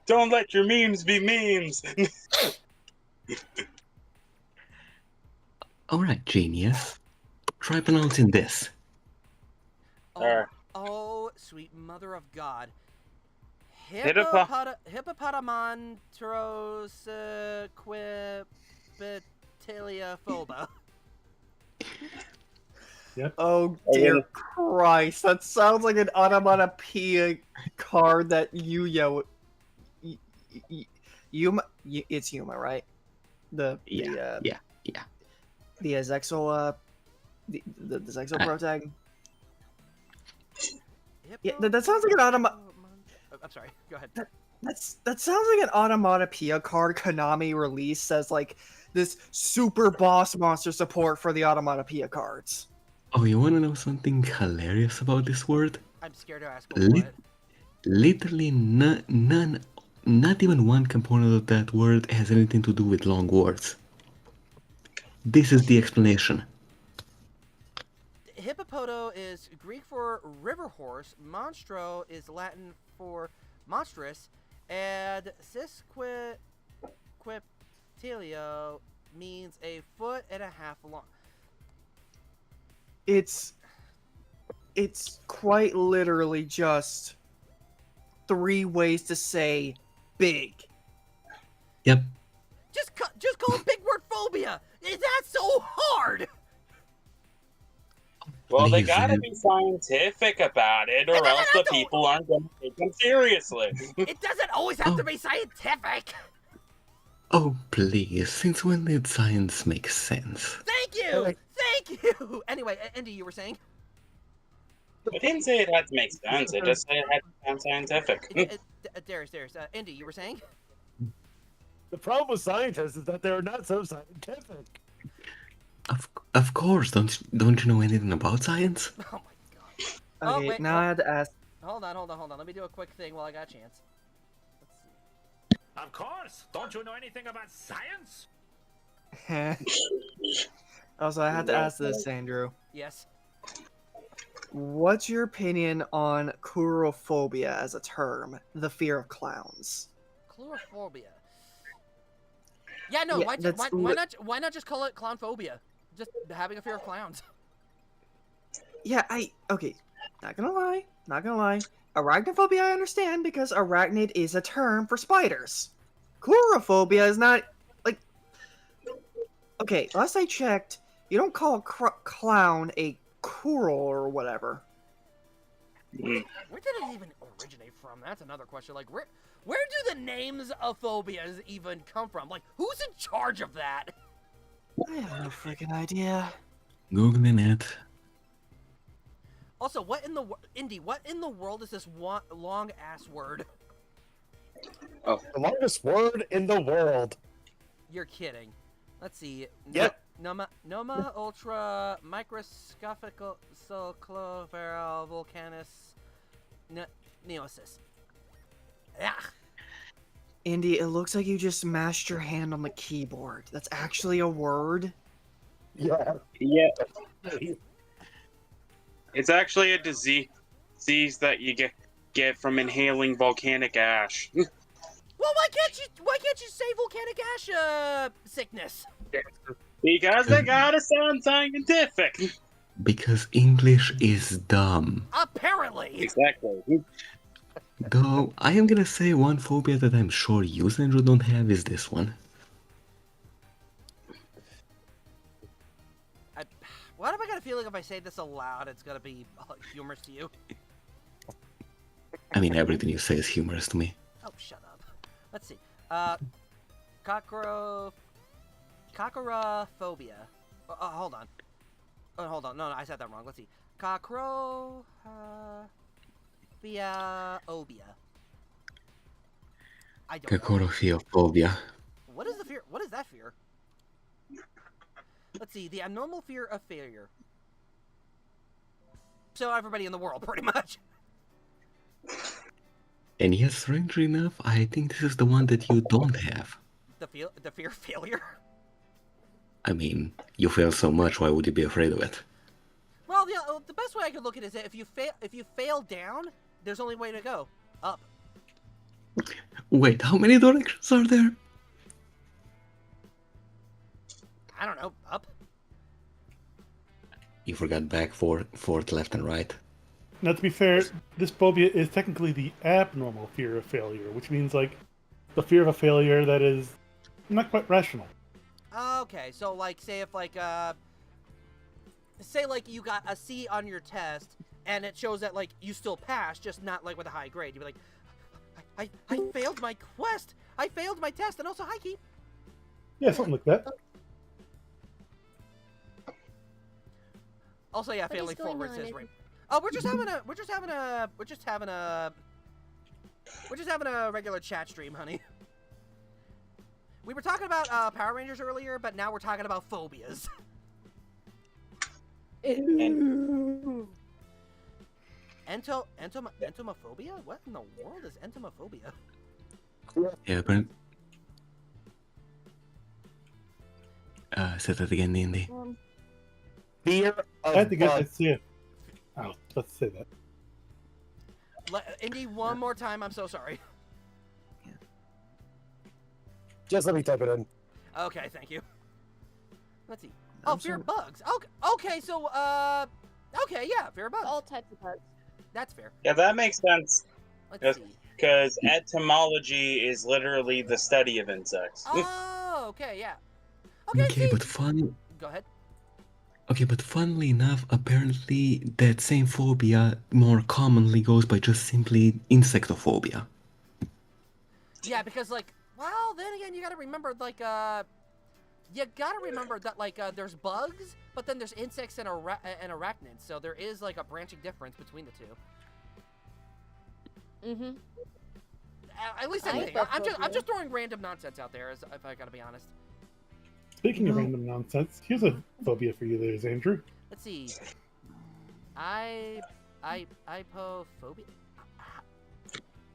Don't let your memes be memes. Alright, genius. Try pronouncing this. Oh, sweet mother of God. Hippopotamus. Hippopotamontrosequipitaliaphoba. Oh dear Christ! That sounds like an onomatopoeia card that Yuma. It's Yuma, right? The Zexal the Zexal protag. Yeah, that sounds like an I'm sorry. Go ahead. that sounds like an onomatopoeia card Konami released as like this super boss monster support for the onomatopoeia cards. Oh, you wanna know something hilarious about this word? I'm scared to ask what. Literally not even one component of that word has anything to do with long words. This is the explanation. Hippopoto is Greek for river horse. Monstro is Latin for monstrous. And 𝐃𝐎𝐋𝐋𝐑 means a foot and a half long. It's quite literally just 3 ways to say big. Yep. Just call it big word phobia. Is that so hard? Well, they Please, gotta be scientific about it, or else the people aren't gonna take them seriously. It doesn't always have to be scientific. Oh, please. Since when did science make sense? Thank you. Thank you. Anyway, Indy, you were saying? I didn't say it had to make sense. I just said it had to sound scientific. Darius, Indy, you were saying? The problem with scientists is that they're not so scientific. Of course. Don't you know anything about science? Oh my god. Okay, wait, now I had to ask. Hold on. Let me do a quick thing while I got a chance. Let's see. Of course! Don't you know anything about science? Also, I had to ask this, Xandrew. Yes. What's your opinion on coulrophobia as a term? The fear of clowns. Coulrophobia. Yeah, no. Yeah, Why not just call it clown phobia? Just having a fear of clowns. Yeah, okay. Not gonna lie. Arachnophobia I understand because arachnid is a term for spiders. Coulrophobia is not like. Okay, last I checked, you don't call a clown a coral or whatever. Where did it even originate from? That's another question. Like, where do the names of phobias even come from? Like, who's in charge of that? I have no freaking idea. Googling it. Also, what in the world is this long ass word? The longest word in the world. You're kidding. Let's see. Yep. Noma ultra microscopical cloveral volcanus neosis. Yeah. Indy, it looks like you just mashed your hand on the keyboard. That's actually a word? Yeah. Yeah. It's actually a disease that you get from inhaling volcanic ash. Well, why can't you say volcanic ash sickness? Because they gotta sound scientific. Because English is dumb. Apparently. Exactly. Though, I am gonna say one phobia that I'm sure you, Xandrew, don't have is this one. Why do I got a feeling if I say this aloud, it's gonna be humorous to you? I mean, everything you say is humorous to me. Oh, shut up. Let's see. Cockrophobia. Hold on. Oh, hold on. No, I said that wrong. Let's see. Cockrophobia. I don't know. Cacorophobia. What is the fear? What is that fear? Let's see. The abnormal fear of failure. So everybody in the world, pretty much. And yes, strangely enough, I think this is the one that you don't have. The fear of failure. I mean, you fail so much, why would you be afraid of it? Well, yeah, the best way I could look at it is that if you fail down, there's only way to go up. Wait, how many directions are there? I don't know, up. You forgot back, forth, left, and right. Now, to be fair, this phobia is technically the abnormal fear of failure, which means, like, the fear of a failure that is not quite rational. Okay, so, like, say if, like, say, like, you got a C on your test, and it shows that, like, you still passed, just not, like, with a high grade. You'd be like, I failed my quest! I failed my test, and also, hi, Keith! Yeah, something like that. Also, yeah, What failing is going forward on? says right. Oh, we're just having a regular chat stream, honey. We were talking about Power Rangers earlier, but now we're talking about phobias. Entomophobia? What in the world is entomophobia? Yeah, but... say that again, Indy. Fear of I had to get bugs. to see it. Oh, let's say that. Indy, one more time. I'm so sorry. Just let me type it in. Okay, thank you. Let's see. I'm Oh, fear sorry. of bugs. Okay, so, okay, yeah, fear of bugs. All types of bugs. That's fair. Yeah, that makes sense. Let's Yes. see. Because etymology is literally the study of insects. Oh, okay, yeah. Okay, Okay, see? but fun. Go ahead. Okay, but funnily enough, apparently that same phobia more commonly goes by just simply insectophobia. Yeah, because, like, well, then again, you gotta remember, like, you gotta remember that, like, there's bugs, but then there's insects and arachnids, so there is, like, a branching difference between the two. Mm-hmm. At least I think. I'm just throwing random nonsense out there, if I gotta be honest. Speaking of random nonsense, here's a phobia for you there, Xandrew. Let's see. Aipophobia?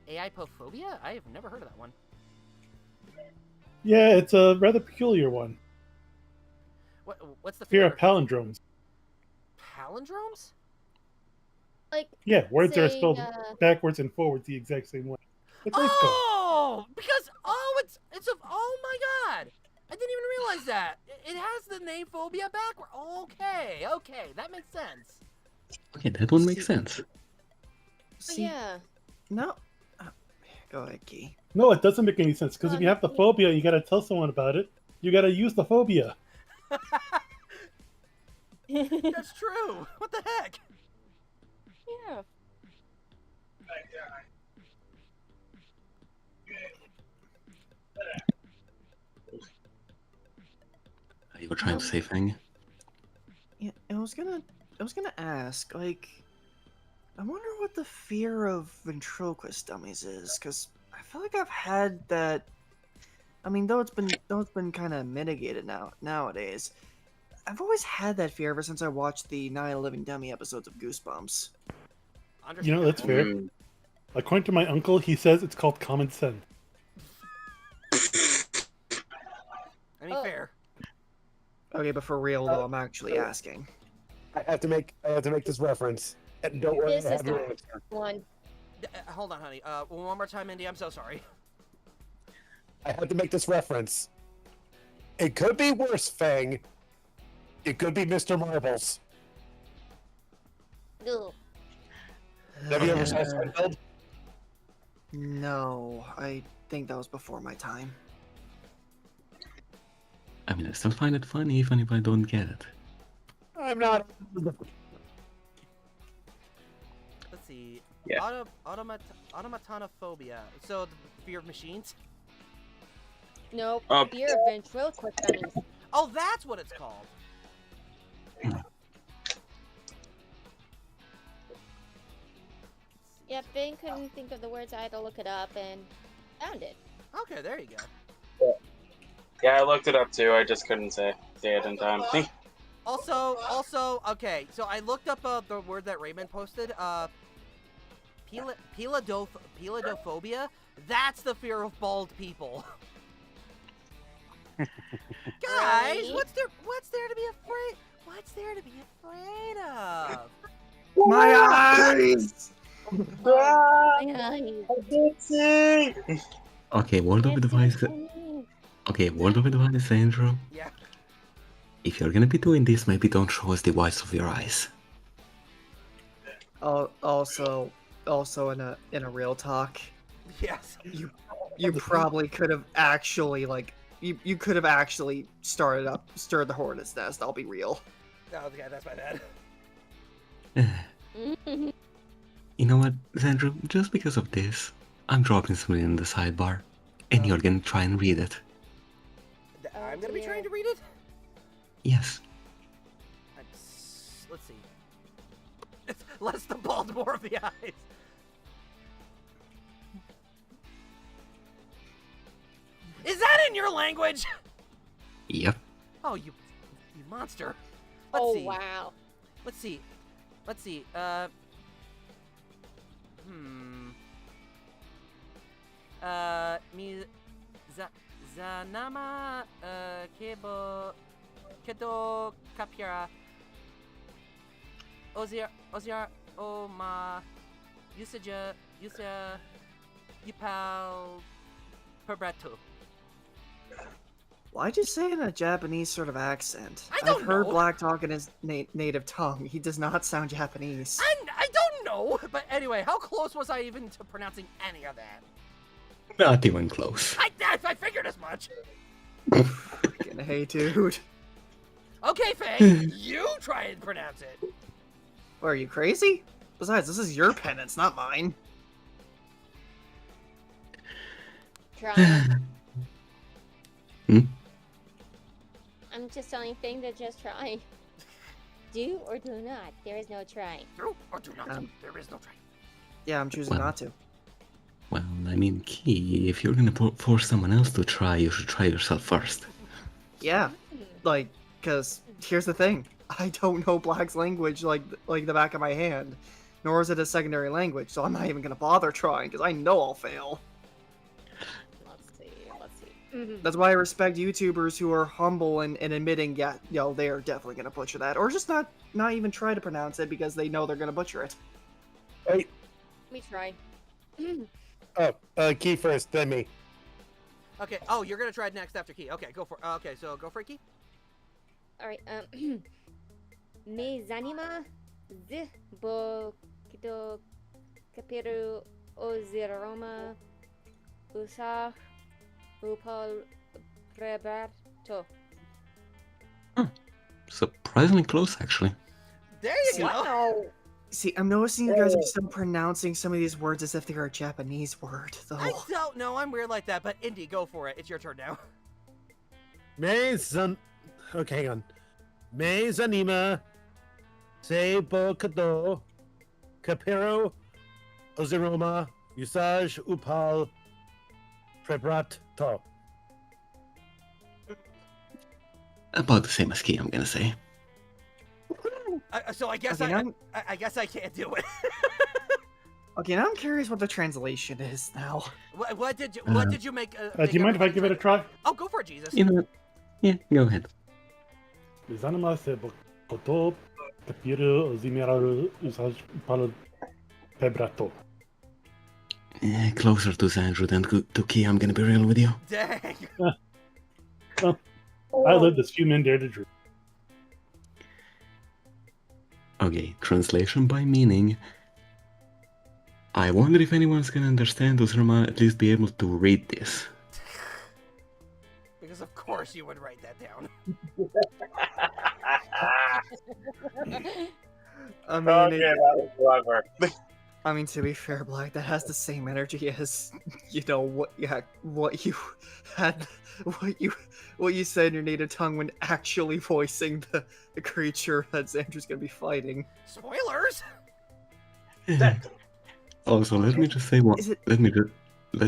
Aipophobia? I have never heard of that one. Yeah, it's a rather peculiar one. What's the Fear of palindromes. Palindromes? Like, Yeah, words are saying, spelled backwards and forwards the exact same way. It's nice though. Oh! Because, oh my god! I didn't even realize that. It has the name phobia backward. Okay, that makes sense. Okay, that one makes sense. See, yeah. no. Go ahead, Key. No, it doesn't make any sense, because if you have the phobia, you gotta tell someone about it. You gotta use the phobia. That's true. What the heck? Yeah. You were trying to say Fang? Yeah, I was gonna ask, like, I wonder what the fear of ventriloquist dummies is, because I feel like I've had that. I mean, though it's been kind of mitigated nowadays. I've always had that fear ever since I watched the Night of the Living Dummy episodes of Goosebumps. You know, that's fair. According to my uncle, he says it's called common sense. I mean, fair. Okay, but for real though, I'm actually asking. I have to make this reference. And don't worry, This I is have your the answer. one. Hold on, honey. One more time, Indy. I'm so sorry. I have to make this reference. It could be worse, Fang. It could be Mr. Marbles. Ugh. Have you ever saw Seinfeld? No, I think that was before my time. I mean, I still find it funny even if I don't get it. I'm not. Let's see. Yeah. Automatonophobia. So, the fear of machines? Nope. Um, Fear of ventriloquist dummies. Oh, that's what it's called. Yeah, Finn couldn't think of the words. I had to look it up and found it. Okay, there you go. Yeah, I looked it up too. I just couldn't say it in time. Also, okay, so I looked up the word that Raymond posted. Peladophobia. That's the fear of bald people. Guys, Really? what's there to be afraid? What's there to be afraid of? My eyes! Okay, word of advice. Okay, word of advice, Andrew. Yeah. If you're gonna be doing this, maybe don't show us the whites of your eyes. Also in a real talk, Yes. you probably could have actually you could have actually stirred the hornet's nest. I'll be real. Oh, okay, that's my bad. You know what, Xandrew? Just because of this, I'm dropping something in the sidebar, and you're gonna try and read it. I'm gonna be dear. trying to read it. Yes. Let's see. It's less the bald, more of the eyes. Is that in your language? Yep. Oh, you monster. Let's Oh see. wow. Let's see. Zanama 𝐏𝐀𝐓𝐑𝐄𝐎𝐍 Ozir Oma Usaja Yupal Perbeto. Why'd you say it in a Japanese sort of accent? I don't I've heard know. Black talk in his native tongue. He does not sound Japanese. I don't know. But anyway, how close was I even to pronouncing any of that? Not even close. I figured as much. Freaking hey, dude. Okay, Faye, you try and pronounce it. What, are you crazy? Besides, this is your penance, not mine. Try. Hmm? I'm just telling Fang to just try. Do or do not. There is no try. Do or do not. There is no try. Yeah, I'm choosing Well. not to. Well, I mean, Key, if you're gonna force someone else to try, you should try yourself first. Yeah, like, cause here's the thing. I don't know Black's language like the back of my hand, nor is it a secondary language, so I'm not even gonna bother trying, because I know I'll fail. Let's see. That's why I respect YouTubers who are humble and admitting, yeah, they are definitely gonna butcher that, or just not even try to pronounce it because they know they're gonna butcher it. Wait. Let me try. Key first, then me. Okay. Oh, you're gonna try it next after Key. Okay, go for. Okay, so go for it, Key. All right. Me zanima z bo kido kapiru oziroma usah upal preberto. Surprisingly close, actually. There you See, go. Wow. See, I'm noticing you guys are still pronouncing some of these words as if they're a Japanese word, though. I don't know. I'm weird like that, but Indy, go for it. It's your turn now. Okay, hang on. Me zanima se bo kado kapiro oziroma usage upal prebrat to. About the same as Key, I'm gonna say. So I guess Okay, now, I guess I can't do it. okay, now I'm curious what the translation is now. What did you make? Do you mind if I give it a try? Oh, go for it, Jesus. You know what? Yeah, go ahead. Zanima se bo kado kapiro oziroma usage upal prebrato. Closer to Xandrew than to Key, I'm gonna be real with you. Dang. I lived as few men dare to dream. Okay, translation by meaning. I wonder if anyone's gonna understand or at least be able to read this. Because of course you would write that down. I mean, Okay, that was clever. I mean, to be fair, Black, that has the same energy as, what you had, what you said in your native tongue when actually voicing the creature that Xandrew's gonna be fighting. Spoilers. Also, let me just say one. Is it- Let me is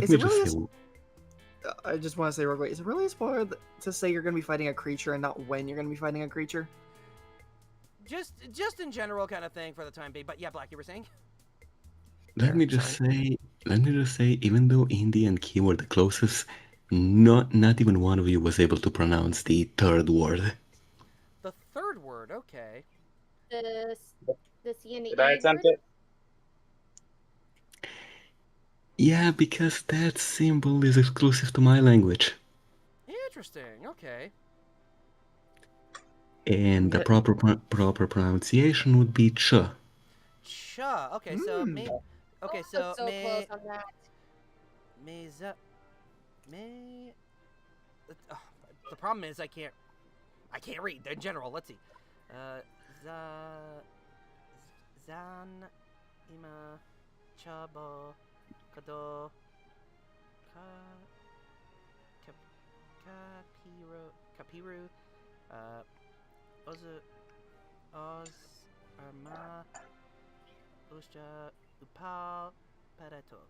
just it really say. I just want to say real quick, is it really a spoiler to say you're gonna be fighting a creature and not when you're gonna be fighting a creature? Just in general kind of thing for the time being. But yeah, Black, you were saying? Let me just say, even though Indy and Key were the closest, not even one of you was able to pronounce the third word. The third word, okay. The C and the Did I E attempt word? it? Yeah, because that symbol is exclusive to my language. Interesting, okay. And the proper pronunciation would be ch. Cha. Okay, so me. Okay, so so me. close on that. Me. The problem is I can't read in general. Let's see. Zan ima chabo kado kapiru oz arma usja upal pareto.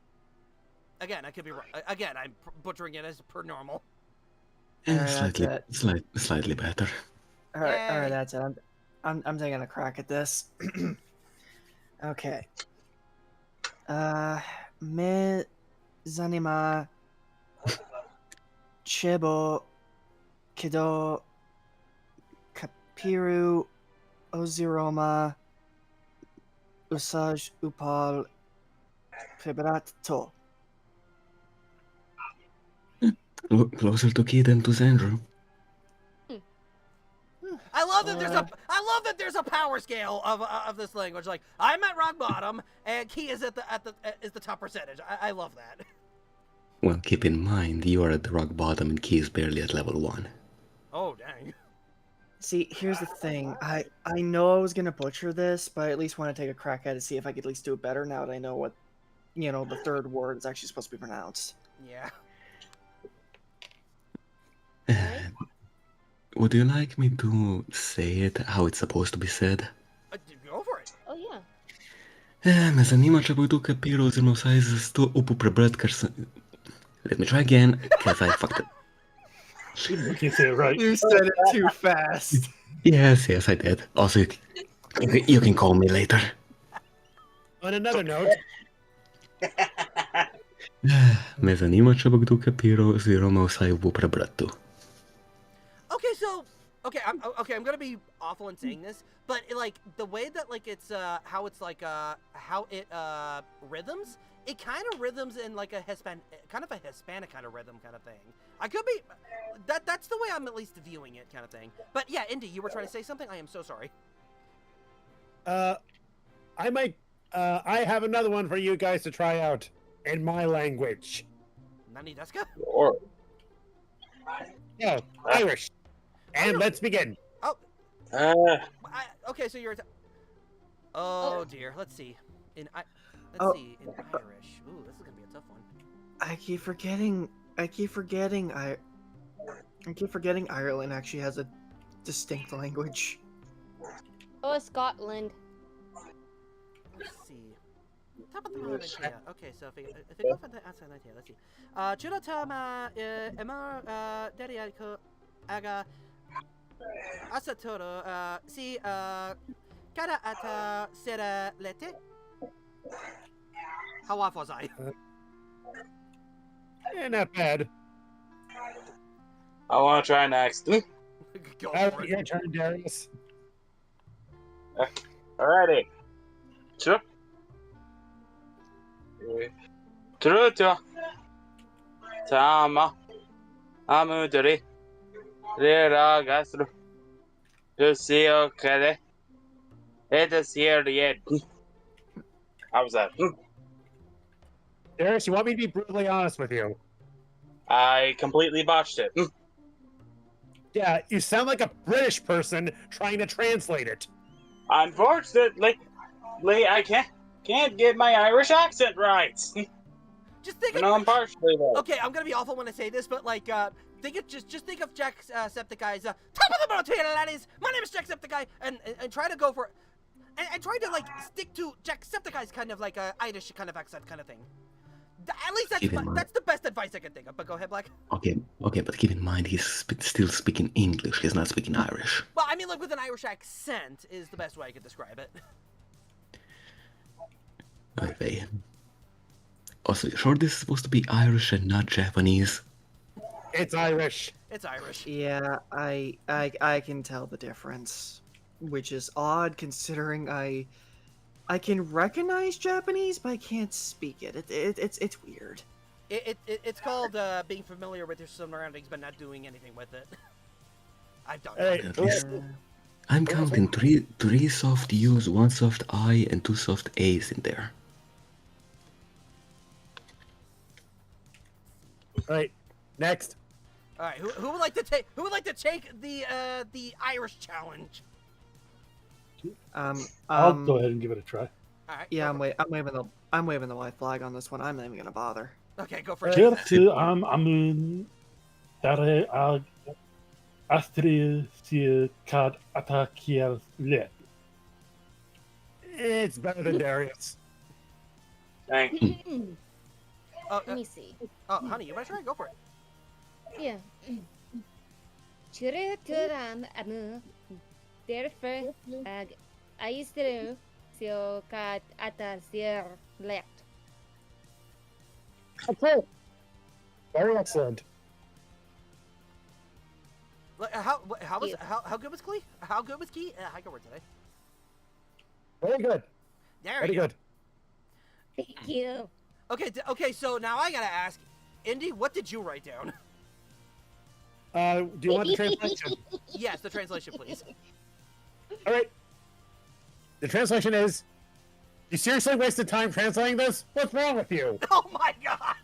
Again, I could be wrong. Again, I'm butchering it as per normal. Alright, Slightly better. Alright, that's it. I'm taking a crack at this. Okay. Me zanima chebo kido kapiru oziroma usaj upal prebrato. Closer to Key than to Xandrew. I love that there's a power scale of this language. Like, I'm at rock bottom, and Key is at the top percentage. I love that. Well, keep in mind, you are at the rock bottom and Key is barely at level 1. Oh dang. See, here's the thing. I know I was gonna butcher this, but I at least want to take a crack at it, see if I could at least do it better now that I know what, the third word is actually supposed to be pronounced. Yeah. Would you like me to say it how it's supposed to be said? Go for it. Oh yeah. Me zanima, če bo tu kapiral, oziroma vsaj za to upal prebrati, ker sem... Let me try again, because I fucked it. You can't say it right. You said it too fast. Yes, I did. Also, you can call me later. On another note, Me zanima, če bo kdo kapiral, oziroma vsaj upal prebrati tu. I'm gonna be awful in saying this, but like the way that like it's how it's like how it rhythms, it kind of rhythms in like a Hispanic kind of rhythm kind of thing. I could be that's the way I'm at least viewing it kind of thing. But yeah, Indy, you were trying to say something? I am so sorry. I have another one for you guys to try out in my language. Nani deska? Or Yeah, Irish. And let's begin. Okay, so you're. Oh dear. Let's see. In Irish. Ooh, this is gonna be a tough one. I keep forgetting Ireland actually has a distinct language. Oh, Scotland. Let's see. Top of the morning here. Okay, so if we go for the outside line here, let's see. Churotama emar deriaco aga asatoro si cara ata sera lete. How off was I? Not bad. I want to try next. Go for it. Your turn, Darius. Alrighty. Sure. Truto. Tama. Amudri. Rera gastro. Lucio Kade. It is here yet. How was that? Darius, you want me to be brutally honest with you? I completely botched it. Yeah, you sound like a British person trying to translate it. Unfortunately, I can't get my Irish accent right. Just think of. No, I'm partially there. Okay, I'm gonna be awful when I say this, but like, think of just think of Jacksepticeye's top of the mountain, laddies. My name is Jacksepticeye, and try to go for, and try to like stick to Jacksepticeye's kind of like Irish kind of accent kind of thing. At least that's the best advice I can think of. But go ahead, Black. Okay, but keep in mind he's still speaking English. He's not speaking Irish. Well, I mean, like with an Irish accent is the best way I could describe it. Okay. Also, you sure this is supposed to be Irish and not Japanese? It's Irish. It's Irish. Yeah, I can tell the difference, which is odd considering I can recognize Japanese, but I can't speak it. It's weird. It's called being familiar with your surroundings but not doing anything with it. I've done Hey, that. I'm counting three soft U's, 1 soft I, and 2 soft A's in there. Right. Next. All right, who would like to take the Irish challenge? I'll go ahead and give it a try. All right. Yeah, I'm waving the white flag on this one. I'm not even gonna bother. Okay, go for it. Certo, amun dare ag astri si kad atakiel let. It's better than Darius. Thank you. Oh, Let me see. oh, honey, you want to try? Go for it. Yeah. Churaturam amu derfer ag aistru sio kad atasir left. Okay. Very excellent. How good was Klee? How good was Key? I got word today. Very good. There Very you go. good. Thank you. Okay, so now I gotta ask, Indy, what did you write down? Do you want the translation? Yes, the translation, please. All right. The translation is, you seriously wasted time translating this? What's wrong with you? Oh my god!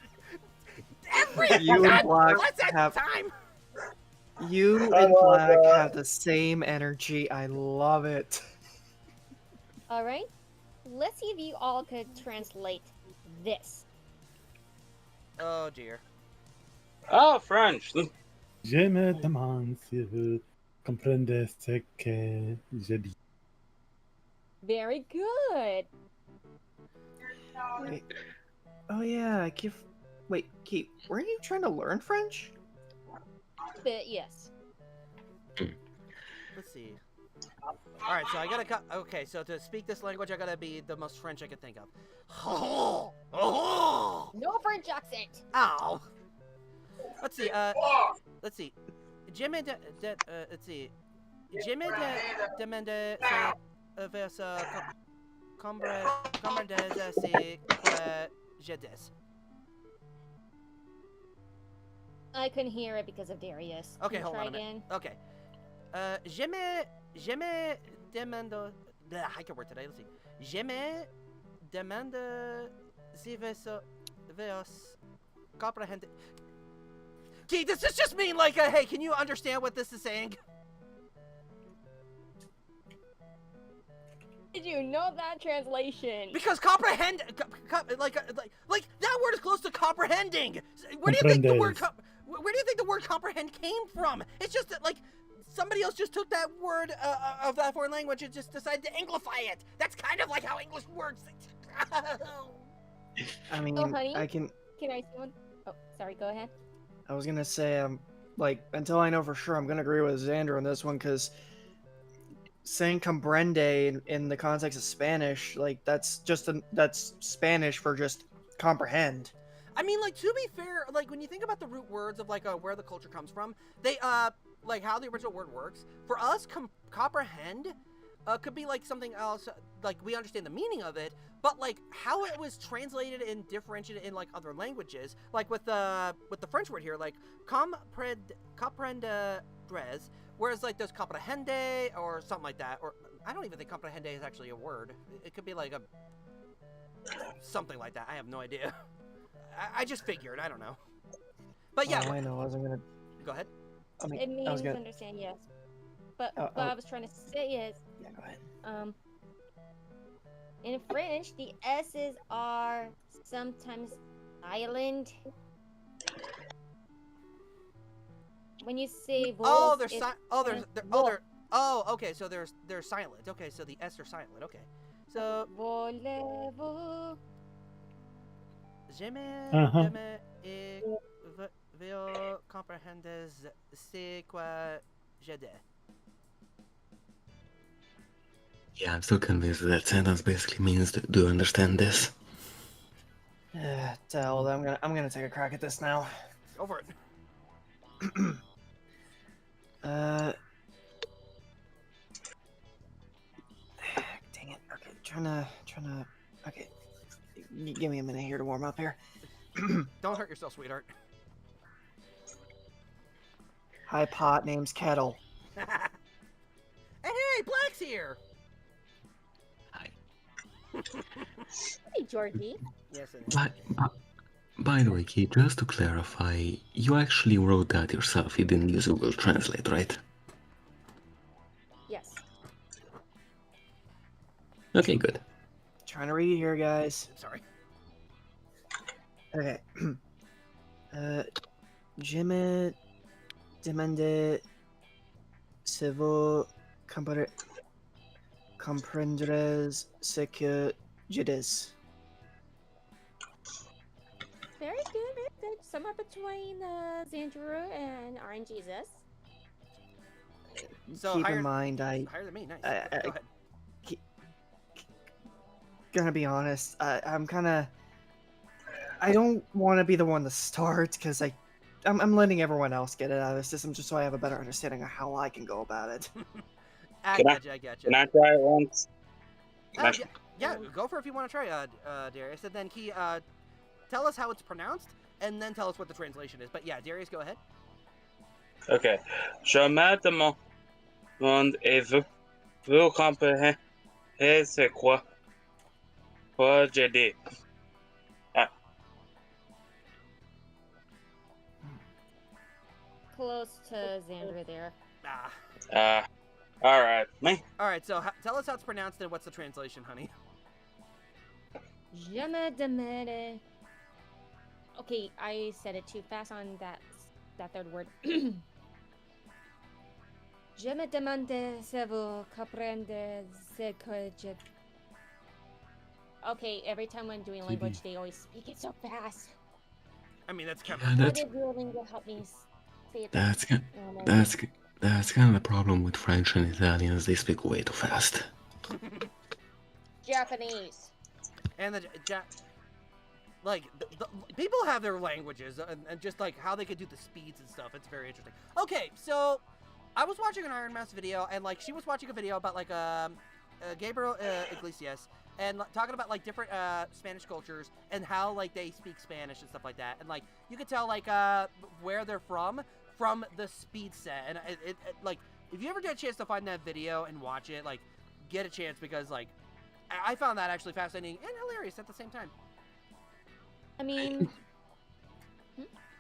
You and Black What's that have time? you I and love Black that. have the same energy. I love it. All right. Let's see if you all could translate this. Oh dear. Oh, French. Je me demande si vous comprenez ce que je dis. Very good. Wait. Oh yeah, Wait, Keith, weren't you trying to learn French? But yes. Let's see. Alright, so I gotta okay, so to speak this language, I gotta be the most French I can think of. Oh! Oh! No French accent. Ow! Let's see, let's see. Jimmy let's see. Jimmy demande vers comprendre c'est quoi je dis. I couldn't hear it because of Darius. Okay, Can you hold try on a minute. again? Okay. Je me demande... I can work today, let's see. Je me demande si vos comprehend... Gee, does this just mean like, hey, can you understand what this is saying? Did you know that translation? Because comprehend... like that word is close to comprehending! Where do you think the word... Where do you think the word comprehend came from? It's just that, like, somebody else just took that word of that foreign language and just decided to Anglify it. That's kind of like how English works. I mean, Oh, honey? I can. Can I see one? Oh, sorry. Go ahead. I was gonna say, like, until I know for sure, I'm gonna agree with Xandrew on this one, because saying comprende in the context of Spanish, like, that's Spanish for just comprehend. I mean, like, to be fair, like, when you think about the root words of, like, where the culture comes from, they, like, how the original word works, for us, comprehend, could be, like, something else, like, we understand the meaning of it, but, like, how it was translated and differentiated in, like, other languages, like, with the French word here, like, comprendre, whereas, like, there's comprehende, or something like that, or, I don't even think comprehende is actually a word. It could be, like, something like that. I have no idea. I just figured. I don't know. But yeah. Oh, I know. I wasn't gonna. Go ahead. I mean, It means I was gonna. understand, yes. But what I was trying to say is, Yeah, go ahead. in French, the S's are sometimes silent. When you say voice, Oh, they're it's okay. So they're silent. Okay, so the S are silent. Okay, so voulez-vous? je me et vous comprenez c'est quoi je dis. Yeah, I'm still convinced that sentence basically means, do you understand this? Tell, I'm gonna take a crack at this now. Go for it. Dang it. Okay, trying to. Okay, give me a minute here to warm up here. Don't hurt yourself, sweetheart. Hi, pot. Name's Kettle. Hey, Black's here. Hi. Hey, Georgie. Yes, it is. By the way, Keith, just to clarify, you actually wrote that yourself. You didn't use Google Translate, right? Yes. Okay, good. Trying to read it here, guys. Sorry. Okay. Je me demande si vous comprendrez ce que je dis. Very good, very good. Somewhere between Xandrew and RNGesus. So Keep higher, in mind, higher than me. Nice. Go ahead. Gonna be honest, I'm kind of. I don't want to be the one to start because I'm letting everyone else get it out of the system just so I have a better understanding of how I can go about it. I Can I- gotcha. Can I try it once? Yeah, go for it if you want to try, Darius. And then tell us how it's pronounced, and then tell us what the translation is. But yeah, Darius, go ahead. Okay. Je me demande et vous comprenez c'est quoi j'ai dit. Close to Xandrew there. All right. Me. All right, so tell us how it's pronounced and what's the translation, honey. Je me demande. Okay, I said it too fast on that third word. Je me demande si vous comprenez ce que je... Okay, every time I'm doing language, they always speak it so fast. I mean, that's kind Yeah, of... How that's did Duolingo help me say it? that's kind of the problem with French and Italians. They speak way too fast. Japanese. And like, the people have their languages, and just, like, how they could do the speeds and stuff. It's very interesting. Okay, so, I was watching an Iron Mask video, and, like, she was watching a video about, like, 𝐃𝐎𝐋𝐋𝐑, and talking about, like, different, Spanish cultures, and how, like, they speak Spanish and stuff like that. And, like, you could tell, like, where they're from the speed set. And, it like, if you ever get a chance to find that video and watch it, like, get a chance, because, like, I found that actually fascinating and hilarious at the same time. I mean...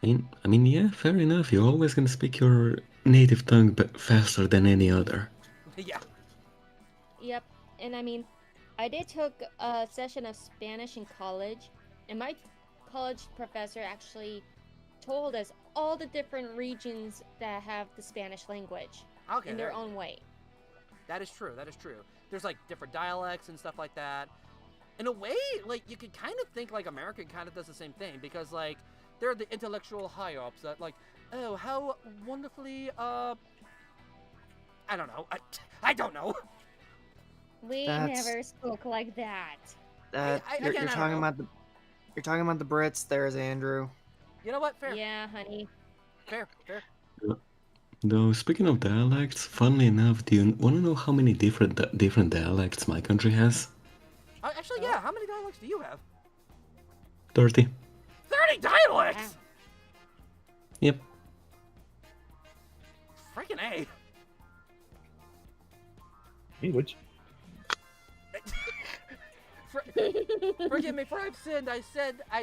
I mean, yeah, fair enough. You're always gonna speak your native tongue faster than any other. Yeah. Yep, and I mean, I did took a session of Spanish in college, and my college professor actually told us all the different regions that have the Spanish language Okay. in their own way. That is true. That is true. There's like different dialects and stuff like that. In a way, like you could kind of think like America kind of does the same thing, because like they're the intellectual high-ups that like, oh, how wonderfully I don't know. I don't know. We never spoke like that. You're talking about the Brits. There's Andrew. You know what? Fair. Yeah, honey. Fair. Though, speaking of dialects, funnily enough, do you want to know how many different dialects my country has? Actually, yeah. How many dialects do you have? 30. 30 dialects? Wow. Yep. Freaking A. Language. Forgive me, for I've sinned. I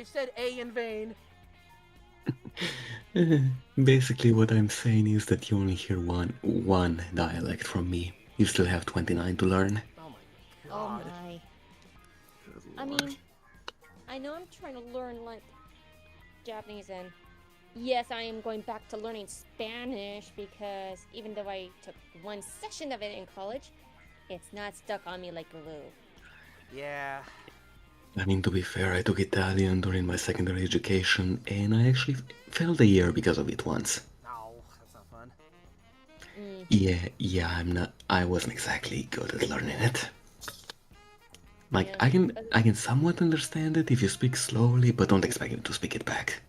said A in vain. Basically, what I'm saying is that you only hear one dialect from me. You still have 29 to learn. Oh my Oh god. my. I mean, I know I'm trying to learn like Japanese, and yes, I am going back to learning Spanish, because even though I took one session of it in college, it's not stuck on me like glue. Yeah. I mean, to be fair, I took Italian during my secondary education, and I actually failed a year because of it once. No, that's not fun. Yeah, I wasn't exactly good at learning it. Like, Yeah. I can somewhat understand it if you speak slowly, but don't expect me to speak it back.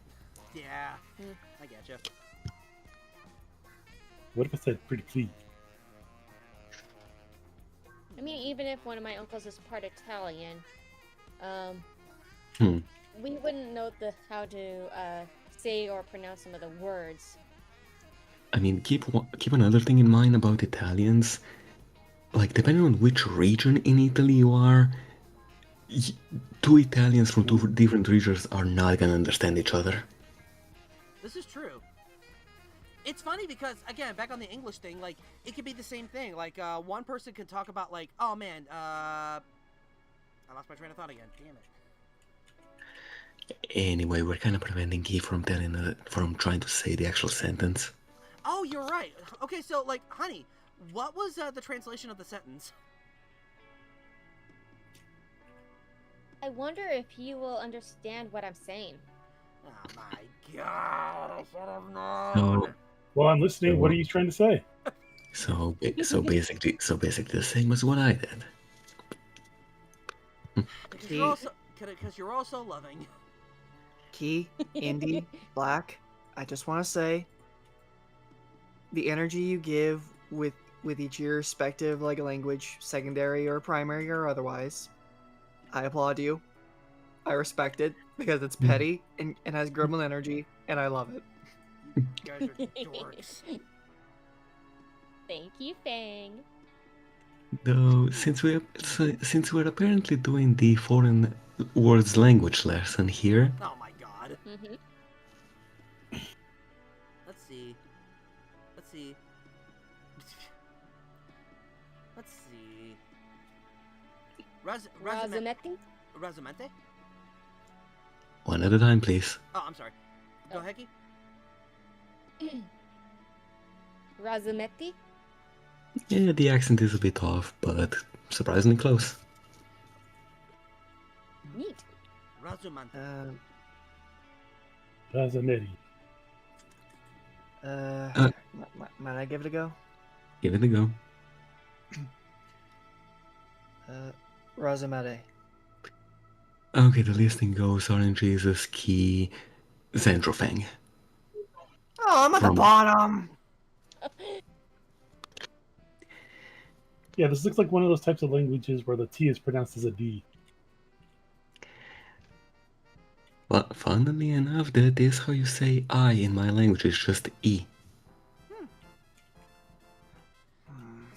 Yeah. I getcha. What if I said pretty clean? I mean, even if one of my uncles is part Italian, Hmm. we wouldn't know how to say or pronounce some of the words. I mean, keep another thing in mind about Italians. Like, depending on which region in Italy you are, two Italians from two different regions are not gonna understand each other. This is true. It's funny because, again, back on the English thing, like, it could be the same thing. Like, one person could talk about, like, oh man, I lost my train of thought again. Damn it. Anyway, we're kind of preventing Key from from trying to say the actual sentence. Oh, you're right. Okay, so, like, honey, what was the translation of the sentence? I wonder if you will understand what I'm saying. Oh my god, I should have known. So, Well, I'm listening. What are you trying to say? so basically the same as what I did. Because you're also loving. Key, Indy, Black, I just want to say, the energy you give with each of your respective like language, secondary or primary or otherwise, I applaud you. I respect it because it's petty and has gremlin energy, and I love it. You You guys are dorks. Thank you, Fang. Though, since we're apparently doing the foreign words language lesson here, Oh my god. Mm-hmm. Let's see. Let's see. Let's see. Razumetti? Razumente? one at a time, please. Oh, I'm sorry. Go, Heki. Razumetti? Yeah, the accent is a bit off, but surprisingly close. Neat. Razumante. Razametti. Might I give it a go? Give it a go. Razumete. Okay, the listing goes Orange Jesus, Key, Xandrew. Oh, I'm at the From- bottom. Yeah, this looks like one of those types of languages where the T is pronounced as a D. Well, funnily enough, that is how you say I in my language, it's just E. Let's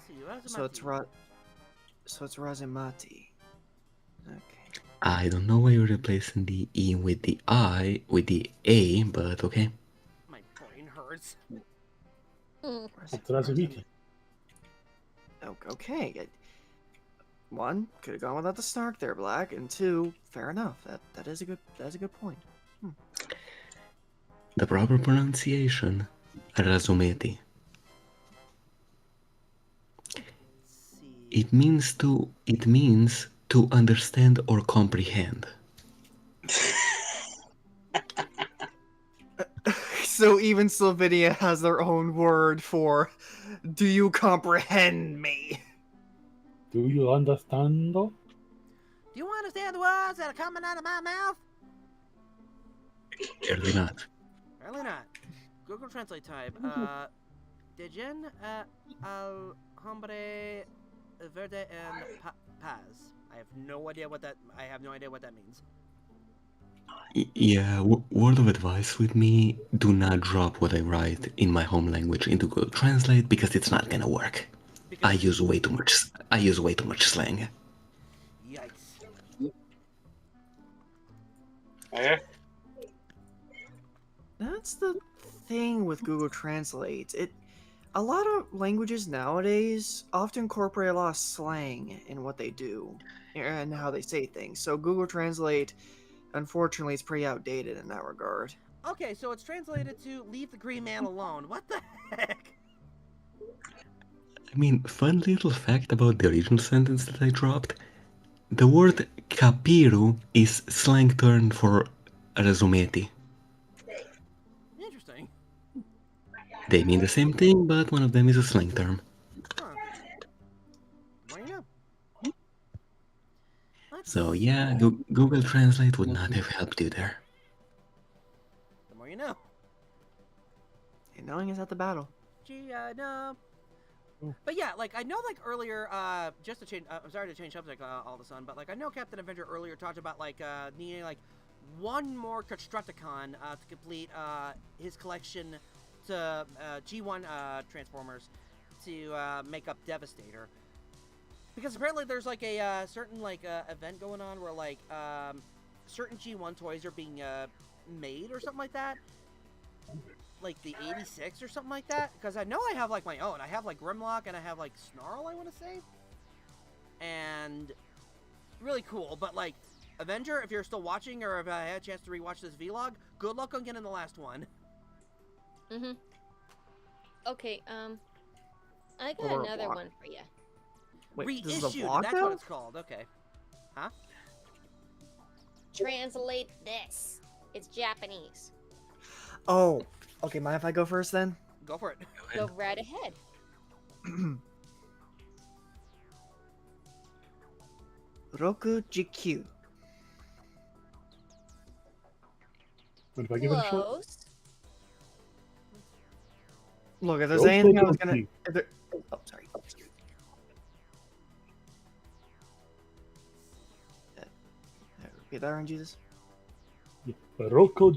see. Razumante. So it's Razumati. Okay. I don't know why you're replacing the E with the I, with the A, but okay. My brain hurts. It's Razumiti. Okay. One, could have gone without the snark there, Black, and two, fair enough. That is a good point. The proper pronunciation, Razumeti. Let's see. It means to understand or comprehend. So even Slovenia has their own word for, do you comprehend me? Do you understand? Do you understand the words that are coming out of my mouth? Clearly not. Apparently not. Google Translate type. Dejen al hombre verde and paz. I have no idea what that means. Yeah, word of advice with me, do not drop what I write in my home language into Google Translate because it's not gonna work. I use way too much slang. Yikes. Okay. That's the thing with Google Translate. A lot of languages nowadays often incorporate a lot of slang in what they do and how they say things. So Google Translate, unfortunately, is pretty outdated in that regard. Okay, so it's translated to leave the green man alone. What the heck? I mean, fun little fact about the original sentence that I dropped. The word kapiru is slang term for razumeti. Interesting. They mean the same thing, but one of them is a slang term. Huh. Well, you know. Let's So see. yeah, Google Translate would not have helped you there. The more you know. And knowing is at the battle. Gee, I know. But yeah, like I know, like earlier, just to change. I'm sorry to change subject all of a sudden, but like I know Captain Avenger earlier talked about like needing like one more Constructicon to complete his collection to G1 Transformers to make up Devastator. Because apparently there's like a certain like event going on where like certain G1 toys are being made or something like that. Like the 86 or something like that, because I know I have like my own. I have like Grimlock and I have like Snarl, I want to say, and really cool. But like Avenger, if you're still watching or if I had a chance to rewatch this vlog, good luck on getting the last one. Okay, I got Or a another block. one for you. Wait, this is a Reissued, vlog that's now? what it's called. Okay. Huh? Translate this. It's Japanese. Oh, okay. Mind if I go first then? Go for it. Go right ahead. Roku GQ. What if I give it a shot? Close. Look, if there's Roku anything I was GQ. gonna. If there, oh, sorry. Repeat that, Aaron Jesus. Roku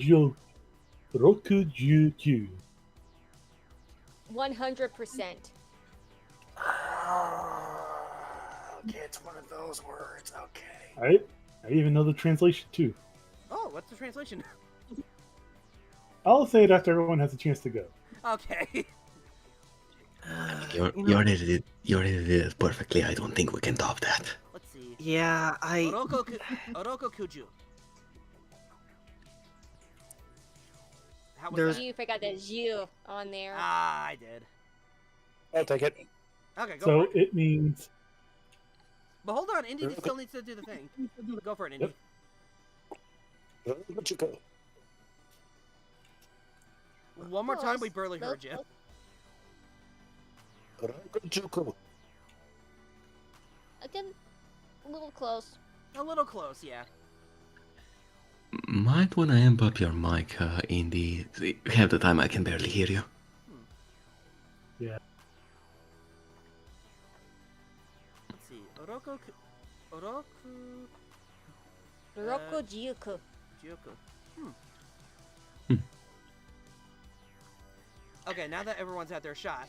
GQ. 100%. Okay, it's one of those words. Okay. I even know the translation too. Oh, what's the translation? I'll say it after everyone has a chance to go. Okay. You know- already did it perfectly. I don't think we can top that. Let's see. Yeah, Oroko Kuju. How was There's- that? You forgot the Jiu on there. Ah, I did. I'll take it. Okay, go So for it. it means But hold on, Indy still needs to do the thing. Go for it, Indy. Yep. Where'd you go? One more time, we barely heard you. Where'd you go? Again, a little close. A little close, yeah. Might wanna amp up your mic, Indy. Half the time I can barely hear you. yeah. Let's see. Oroku. Roku Jiuku. Jyoku. Okay, now that everyone's had their shot,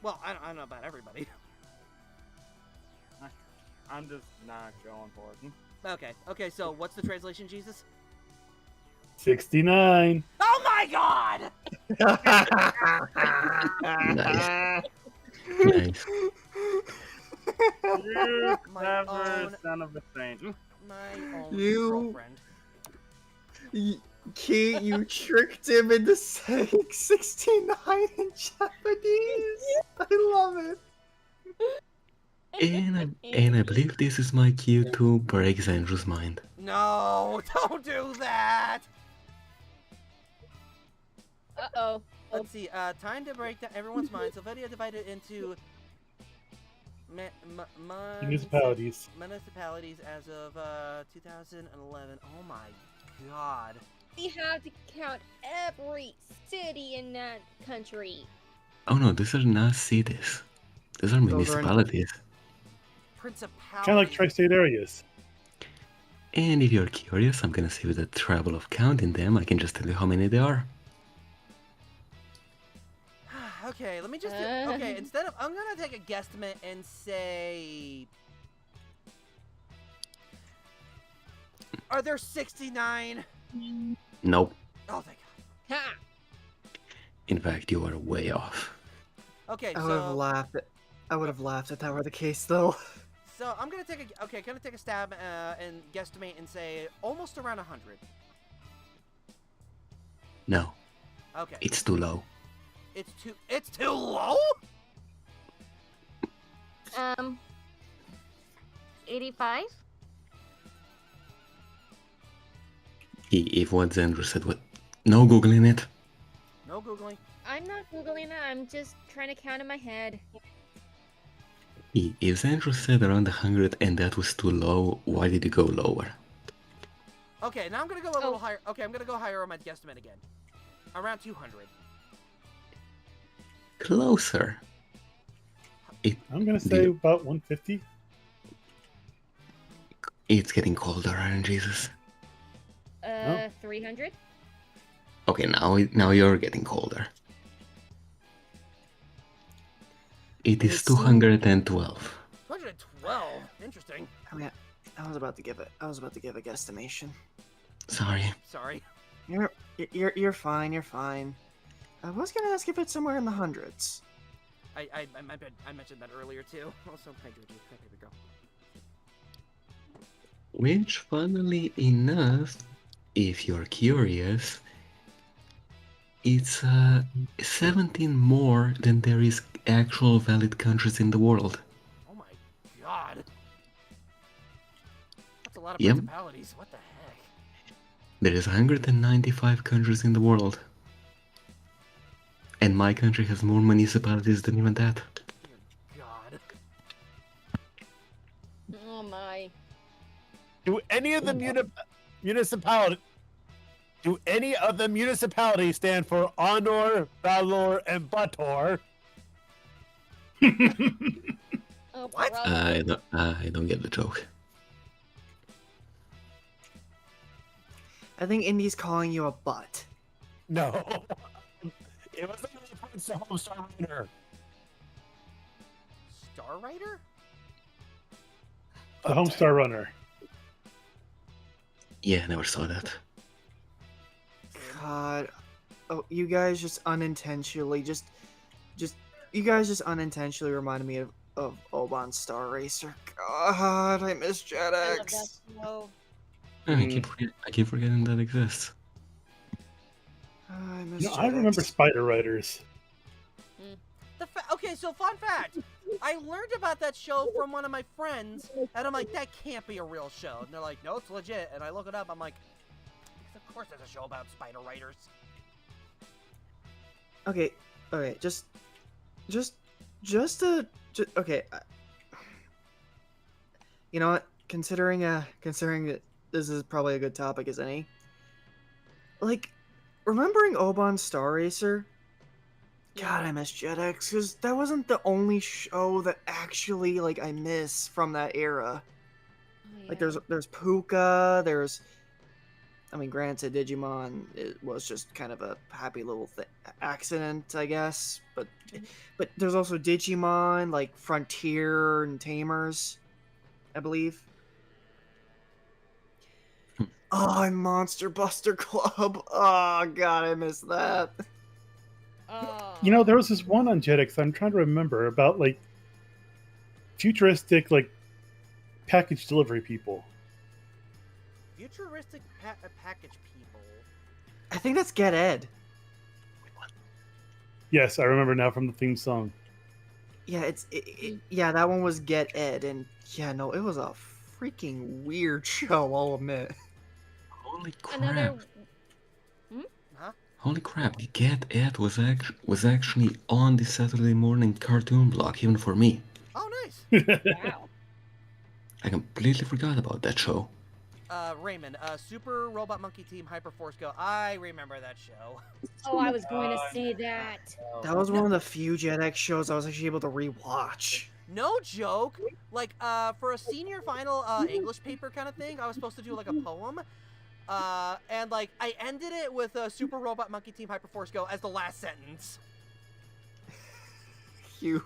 well, I don't know about everybody. I'm just not going for it. Okay, so what's the translation, Jesus? 69. Oh my god! Nice. Nice. You My clever own- son of a saint. My own You- girlfriend. Kate, you tricked him into saying 69 in Japanese. I love it. And I believe this is my cue to break Xandrew's mind. No, don't do that! Uh-oh. Let's see, time to break down everyone's mind. Sylvadia divided into Municipalities. municipalities as of 2011. Oh my god. We have to count every city in that country. Oh no, these are not cities. These are municipalities. Principalities. Kind of like tri-state areas. And if you're curious, I'm gonna save the trouble of counting them. I can just tell you how many there are. Okay, let me just okay, instead of I'm gonna take a guesstimate and say, are there 69? Nope. Oh thank god. Ha! In fact, you are way off. Okay, I would have so laughed. I would have laughed if that were the case, though. so I'm gonna take a stab and guesstimate and say almost around 100. No, Okay. it's too low. It's too low? 85? If what Xandrew said, what? No googling it. No googling. I'm not Googling that, I'm just trying to count in my head. If Xandrew said around 100 and that was too low, why did you go lower? Okay, now I'm gonna go a little higher. Okay, I'm gonna go higher on my guesstimate again. Around 200. Closer. I'm going to say The- about 150. It's getting colder, Iron Jesus. 300? Okay, now you're getting colder. It is It's 212. 212. Interesting. I mean, I was about to give a guesstimation. Sorry. Sorry. You're fine. You're fine. I was gonna ask if it's somewhere in the hundreds. I mentioned that earlier too. Also, hi Georgie. Hi baby girl. Which, funnily enough, if you're curious, it's 17 more than there is actual valid countries in the world. Oh my god. That's a lot of Yep. principalities. What the heck? There is 195 countries in the world. And my country has more municipalities than even that. Dear god. Oh my. Do any of the municipalities stand for honor, valor, and bator? Oh, What? brother. I don't get the joke. I think Indy's calling you a butt. No. It was It's the Homestar Runner. Star Rider? The Homestar Runner. Yeah, I never saw that. God. Oh, you guys just unintentionally you guys just unintentionally reminded me of Oban Star Racer. God, I miss Jet I love that X. show. I keep forgetting that exists. I miss You know, Jet I remember X. Spider Riders. Okay, so fun fact. I learned about that show from one of my friends, and I'm like, that can't be a real show. And they're like, no, it's legit. And I look it up, I'm like, of course there's a show about Spider Riders. Okay, okay. You know what? Considering that this is probably a good topic as any. Like, remembering Oban Star Racer. God, I miss Jet X, because that wasn't the only show that actually, like, I miss from that era. Oh, Like, yeah. there's Puka, I mean, granted, Digimon was just kind of a happy little accident, I guess. But there's also Digimon, like Frontier and Tamers, I believe. Oh, and Monster Buster Club. Oh, God, I miss that. You know, there was this one on Jetix I'm trying to remember about, like, futuristic, like, package delivery people. Futuristic package people. I think that's Get Ed. Yes, I remember now from the theme song. Yeah, yeah, that one was Get Ed, and yeah, no, it was a freaking weird show, I'll admit. Holy crap! Another. Holy crap! Get Ed was actually on the Saturday morning cartoon block, even for me. Oh, nice. Wow. I completely forgot about that show. Raymond, Super Robot Monkey Team Hyperforce Go. I remember that show. Oh, I was going to say that. That was one of the few Gen X shows I was actually able to rewatch. No joke. Like, for a senior final English paper kind of thing, I was supposed to do, like, a poem. And, like, I ended it with Super Robot Monkey Team Hyperforce Go as the last sentence. Cute.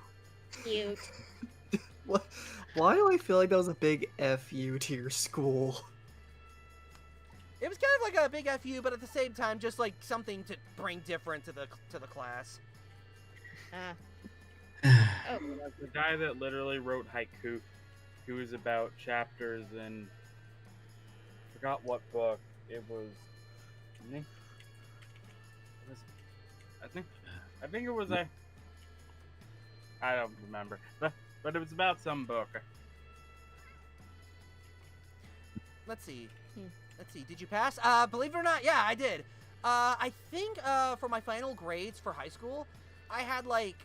Why do I feel like that was a big FU to your school? It was kind of like a big FU, but at the same time, just like something to bring different to the class. Oh. The guy that literally wrote haiku, who was about chapters in, I forgot what book it was. I think it was a. I don't remember, but it was about some book. Let's see. Did you pass? Believe it or not, yeah, I did. I think for my final grades for high school, I had like,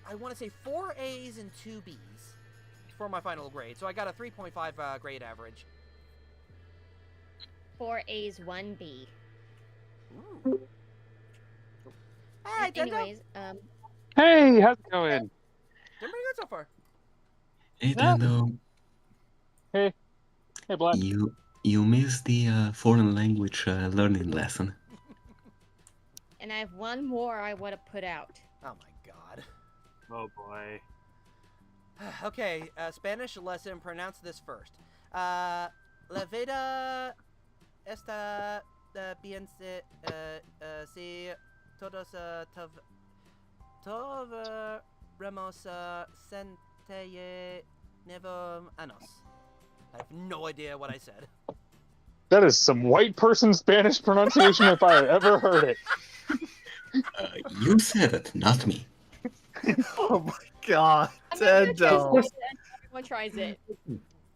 I want to say 4 A's and 2 B's for my final grade. So I got a 3.5 grade average. 4 A's, 1 B. Ooh. Hey, Anyways, Hey, how's it going? Doing pretty good so far. Hey, Dando. Hey, Black. You missed the foreign language learning lesson. and I have one more I want to put out. Oh my god. Oh boy. Okay, Spanish lesson. Pronounce this first. La vida está bien si todos toveremos sentaye nevo anos. I have no idea what I said. That is some white person Spanish pronunciation if I ever heard it. You said it, not me. Oh my god, Everyone tries it.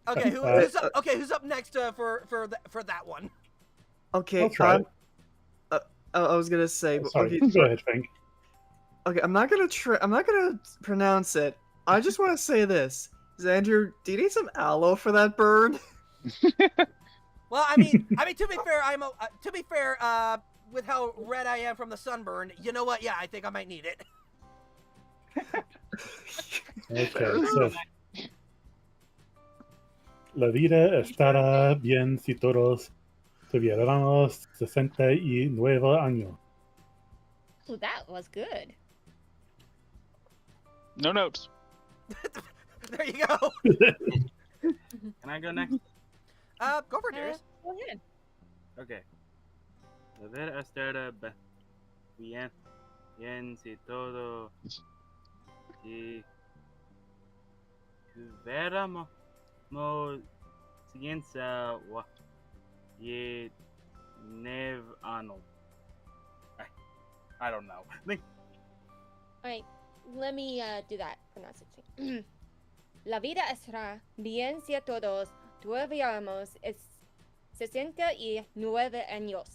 Okay, who's up next for that one? Okay, I was gonna say. Sorry, okay, go ahead, Frank. Okay, I'm not gonna pronounce it. I just want to say this, Xandrew. Do you need some aloe for that burn? Well, I mean, to be fair, with how red I am from the sunburn, you know what? Yeah, I think I might need it. Okay, so la vida estará bien si todos tuviéramos 69 años. Oh, that was good. No notes. There you go. Can I go next? Go for it, Darius. Go ahead. Okay. A ver hasta bien, bien si todo si tuviéramos ciencia y nevano. I don't know. Alright, let me do that pronunciation. La vida estará bien si todos tuviéramos 69 años.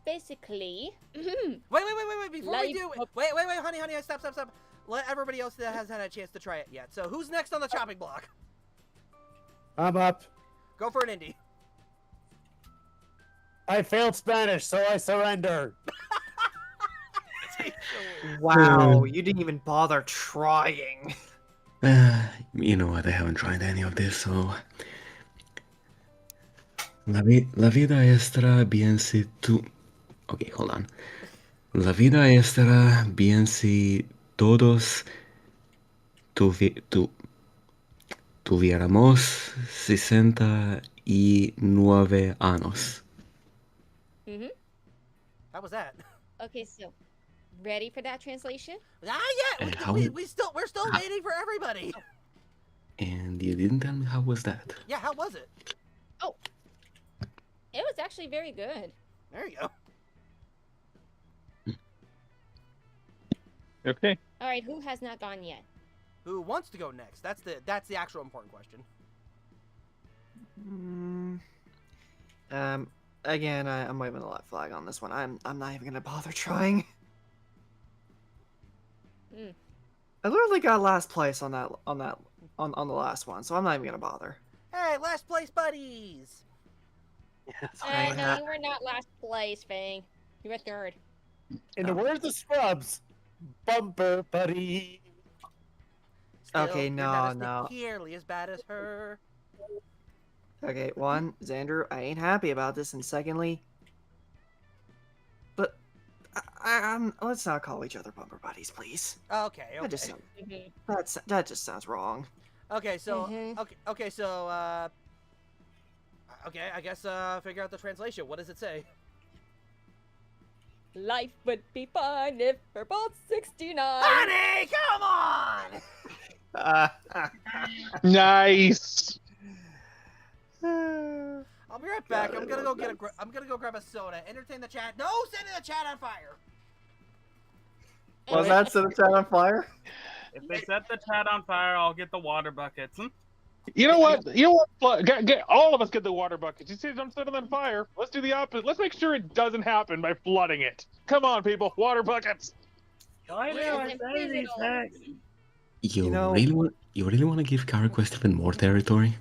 Basically, Wait. Before we do, wait, honey, stop. Let everybody else that hasn't had a chance to try it yet. So who's next on the chopping block? I'm up. Go for an indie. I failed Spanish, so I surrender. Wow, you didn't even bother trying. You know what? I haven't tried any of this, so. La vida estará bien si tú. Okay, hold on. La vida estará bien si todos tuviéramos 69 años. How was that? Okay, so ready for that translation? Not yet. We're still waiting for everybody. And you didn't tell me how was that? Yeah, how was it? Oh, it was actually very good. There you go. Okay. All right, who has not gone yet? Who wants to go next? That's the actual important question. Again, I'm waving the left flag on this one. I'm not even gonna bother trying. I literally got last place on the last one, so I'm not even gonna bother. Hey, last place buddies. No, you were not last place, Fang. You were third. In the words of Scrubs, bumper buddy. Still, Okay, you're no. not nearly as bad as her. Okay, one, Xandrew, I ain't happy about this, and secondly, but let's not call each other bumper buddies, please. Okay. That just sounds wrong. Okay, so okay, I guess figure out the translation. What does it say? Life would be fun if we're both 69. Honey, come on! Nice. I'll be right back. I'm gonna go grab a soda. Entertain the chat. No, setting the chat on fire. Was that set the chat on fire? If they set the chat on fire, I'll get the water buckets. You know what? Get all of us get the water buckets. You see them set them on fire. Let's do the opposite. Let's make sure it doesn't happen by flooding it. Come on, people. Water buckets. You really want to give CarQuest even more territory?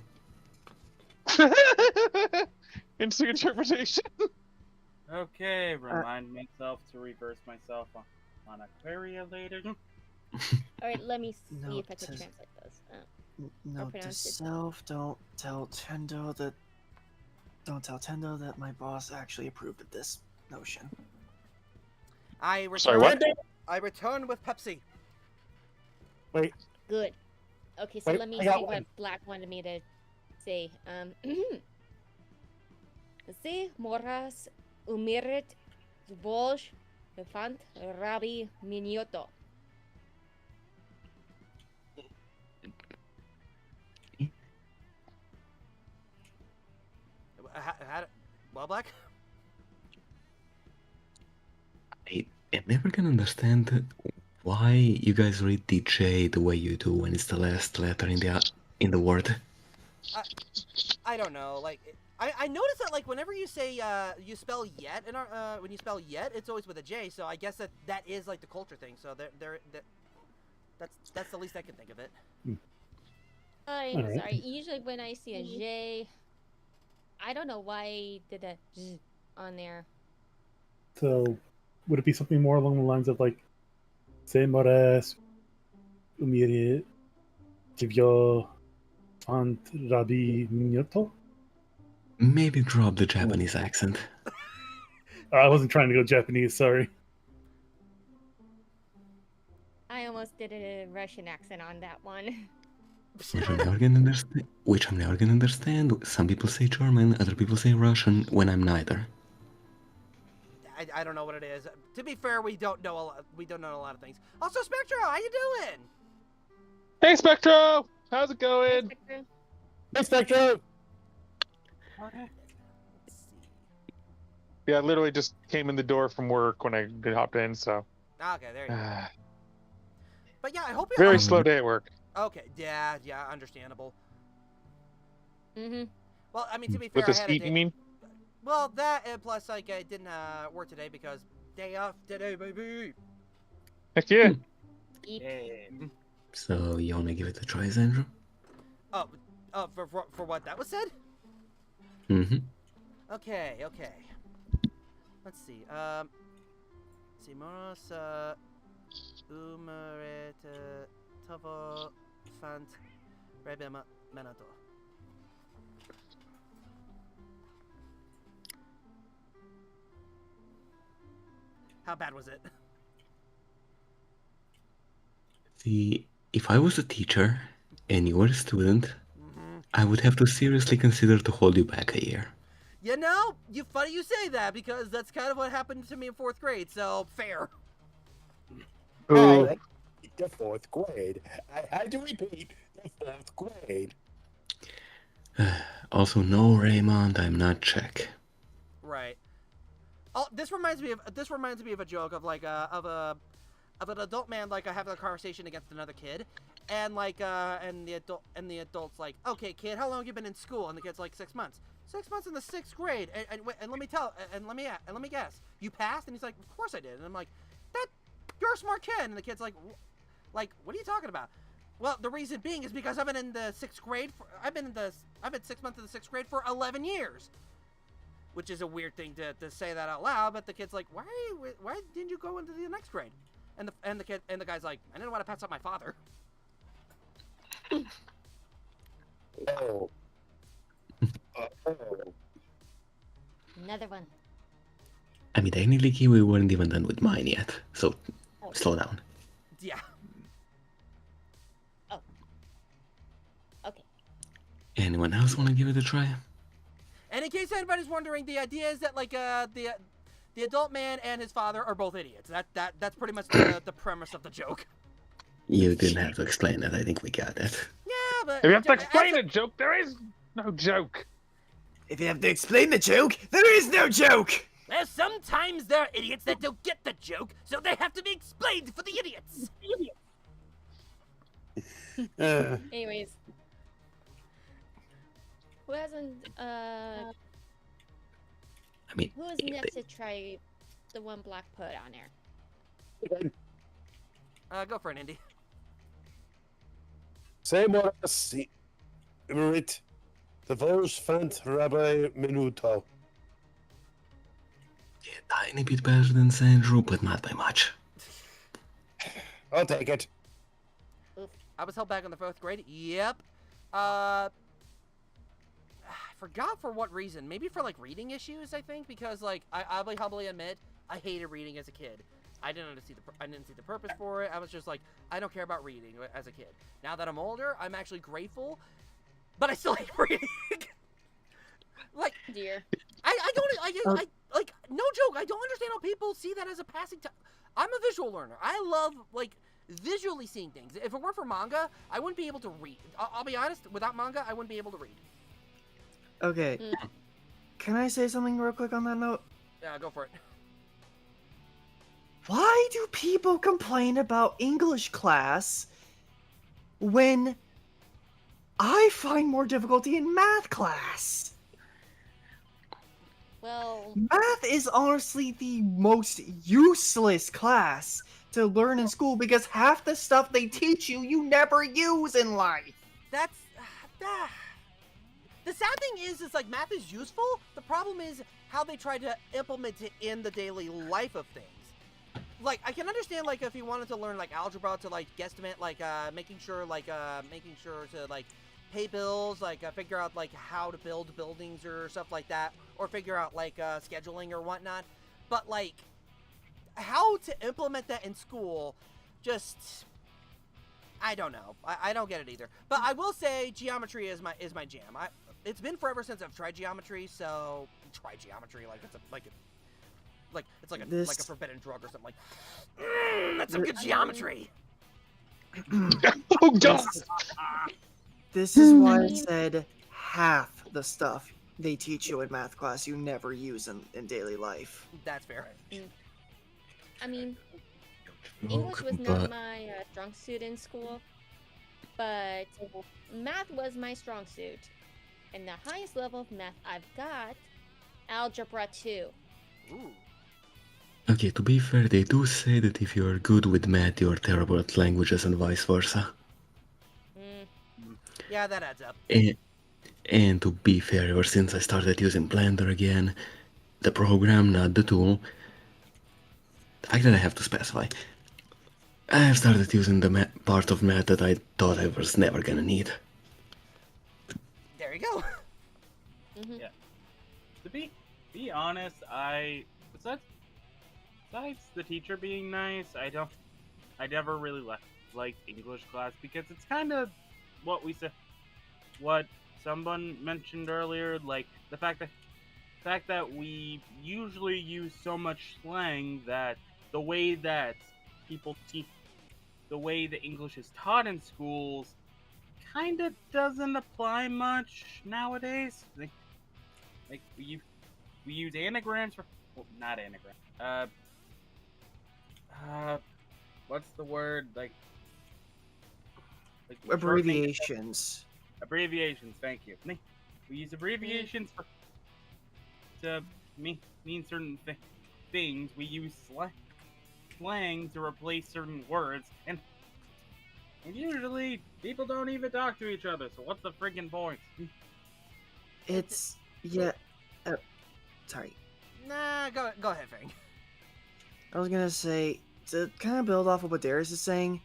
Instant interpretation. Okay, remind myself to reverse myself on Aquaria later. Alright, let me see No, if I can to- translate this. Note to pronounce it. self: Don't tell Tendo that my boss actually approved of this notion. I return. Sorry, what? I return with Pepsi. Wait, Good. Okay, so Wait, let me I see got what one. Black wanted me to say. Se moras umirit zbolj befant rabi minioto. Well, Black? I'm never gonna understand why you guys read DJ the way you do when it's the last letter in the word. I don't know. Like, I noticed that like whenever you say you spell yet in our when you spell yet, it's always with a J. So I guess that is like the culture thing. So that's the least I can think of it. I'm Alright. sorry. Usually when I see a J, I don't know why I did a Z on there. So, would it be something more along the lines of like, Se moras umire divyo ant rabi minioto? Maybe drop the Japanese accent. I wasn't trying to go Japanese, sorry. almost did a Russian accent on that one. Which I'm never gonna understand. Which I'm never gonna understand. Some people say German, other people say Russian, when I'm neither. I don't know what it is. To be fair, we don't know a lot. We don't know a lot of things. Also, Spectro, how you doing? Hey, Spectro! How's it going? Hey, Spectro! Okay. Yeah, I literally just came in the door from work when I hopped in, so. Okay, there you go. But yeah, I hope you. Very slow day at work. Okay, yeah, understandable. Mm-hmm. Well, I mean, to be fair, With the I had a heat, day. you mean? Well, that and plus, like, I didn't work today because day off today, baby. Heck yeah. So, you wanna give it a try, Xandrew? Oh, for what that was said? Mm-hmm. Okay. Let's see. Simonos umaret tavo fant rebema menato. How bad was it? See, if I was a teacher and you were a student, I would have to seriously consider to hold you back a year. You know, funny you say that because that's kind of what happened to me in 4th grade, so fair. Ooh. The 4th grade. I had to repeat, the 4th grade. Also, no, Raymond, I'm not Czech. Right. Oh, this reminds me of a joke of like of an adult man like having a conversation against another kid, and like and the adult's like, okay, kid, how long have you been in school? And the kid's like, 6 months. 6 months in the 6th grade, and let me guess, you passed? And he's like, of course I did. And I'm like, you're a smart kid. And the kid's like, what are you talking about? Well, the reason being is because I've been in the 6th grade. I've been 6 months in the 6th grade for 11 years. Which is a weird thing to say that out loud, but the kid's like, why didn't you go into the next grade? And the guy's like, I didn't want to pass up my father. Oh. Another one. I mean, technically, we weren't even done with mine yet, so slow down. Yeah. Oh. Okay. Anyone else want to give it a try? And in case anybody's wondering, the idea is that like the adult man and his father are both idiots. That's pretty much the premise of the joke. You didn't have to explain that. I think we got it. Yeah, but If you have to explain a joke, there is no joke. If you have to explain the joke, there is no joke! Well, sometimes there are idiots that don't get the joke, so they have to be explained for the idiots. Anyways. Who hasn't, I mean, who is next to try the one black put on there? Go for it, Indy. Simonos umaret tavo fant rabbi menuto. yeah, tiny bit better than Xandrew, but not by much. I'll take it. I was held back in the 4th grade. Yep. I forgot for what reason. Maybe for like reading issues, I think, because like I'll humbly admit I hated reading as a kid. I didn't see the purpose for it. I was just like, I don't care about reading as a kid. Now that I'm older, I'm actually grateful, but I still hate reading. Like, Dear. I don't like no joke. I don't understand how people see that as a passing time. I'm a visual learner. I love like visually seeing things. If it weren't for manga, I wouldn't be able to read. I'll be honest. Without manga, I wouldn't be able to read. Okay. Can I say something real quick on that note? Yeah, go for it. Why do people complain about English class when I find more difficulty in math class? Well, Math is honestly the most useless class to learn in school because half the stuff they teach you, you never use in life. That's the sad thing is like math is useful. The problem is how they try to implement it in the daily life of things. Like I can understand like if you wanted to learn like algebra to like guesstimate like making sure to like pay bills, like figure out like how to build buildings or stuff like that, or figure out like scheduling or whatnot. But like how to implement that in school, just I don't know. I don't get it either. But I will say geometry is my jam. It's been forever since I've tried geometry, so try geometry like it's like a forbidden drug or something. Like, that's some good geometry. Oh God! This is why I said half the stuff they teach you in math class you never use in daily life. That's fair. I mean, English was not my strong suit in school, but math was my strong suit. And the highest level of math I've got, Algebra 2. Ooh. Okay, to be fair, they do say that if you're good with math, you're terrible at languages and vice versa. Yeah, that adds up. And to be fair, ever since I started using Blender again, the program, not the tool, the fact that I have to specify, I have started using the part of math that I thought I was never gonna need. There you go. Yeah. To be honest, besides the teacher being nice, I never really liked English class because it's kind of what someone mentioned earlier, like the fact that we usually use so much slang that the way that the way the English is taught in schools kind of doesn't apply much nowadays. Like we use anagrams for, well, not anagrams. What's the word? Like Abbreviations. Abbreviations. Thank you. We use abbreviations to mean certain things. We use slang to replace certain words, and usually people don't even talk to each other. So what's the friggin' point? It's yeah. Sorry. Nah, go ahead, Fang. I was gonna say, to kind of build off of what Darius is saying,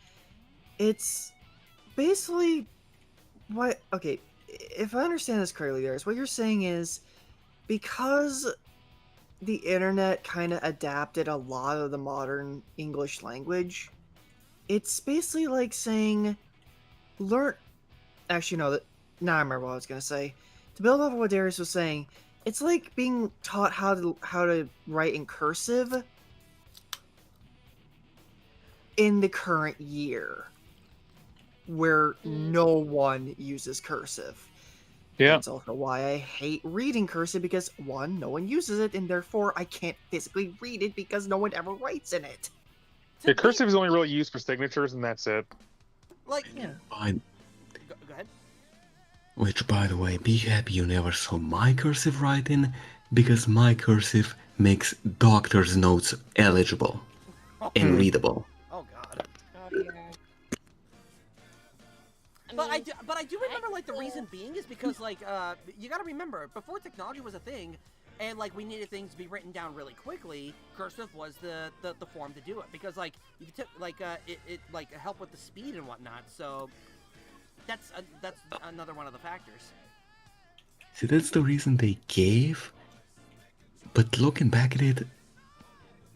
it's basically what. Okay, if I understand this correctly, Darius, what you're saying is because the internet kind of adapted a lot of the modern English language, it's basically like saying, learn. Actually, no. Now I remember what I was gonna say. To build off of what Darius was saying, it's like being taught how to write in cursive in the current year, where no one uses cursive. Yeah. That's also why I hate reading cursive, because one, no one uses it, and therefore I can't physically read it because no one ever writes in it. Yeah, cursive is only really used for signatures, and that's it. Like, yeah. Go ahead. Which, by the way, be happy you never saw my cursive writing, because my cursive makes doctor's notes eligible and readable. Oh God. Oh, dear. But I do remember, like, the reason being is because, like, you gotta remember, before technology was a thing, and, like, we needed things to be written down really quickly, cursive was the form to do it, because, like, you took, like, it like, helped with the speed and whatnot, so that's another one of the factors. See, that's the reason they gave, but looking back at it,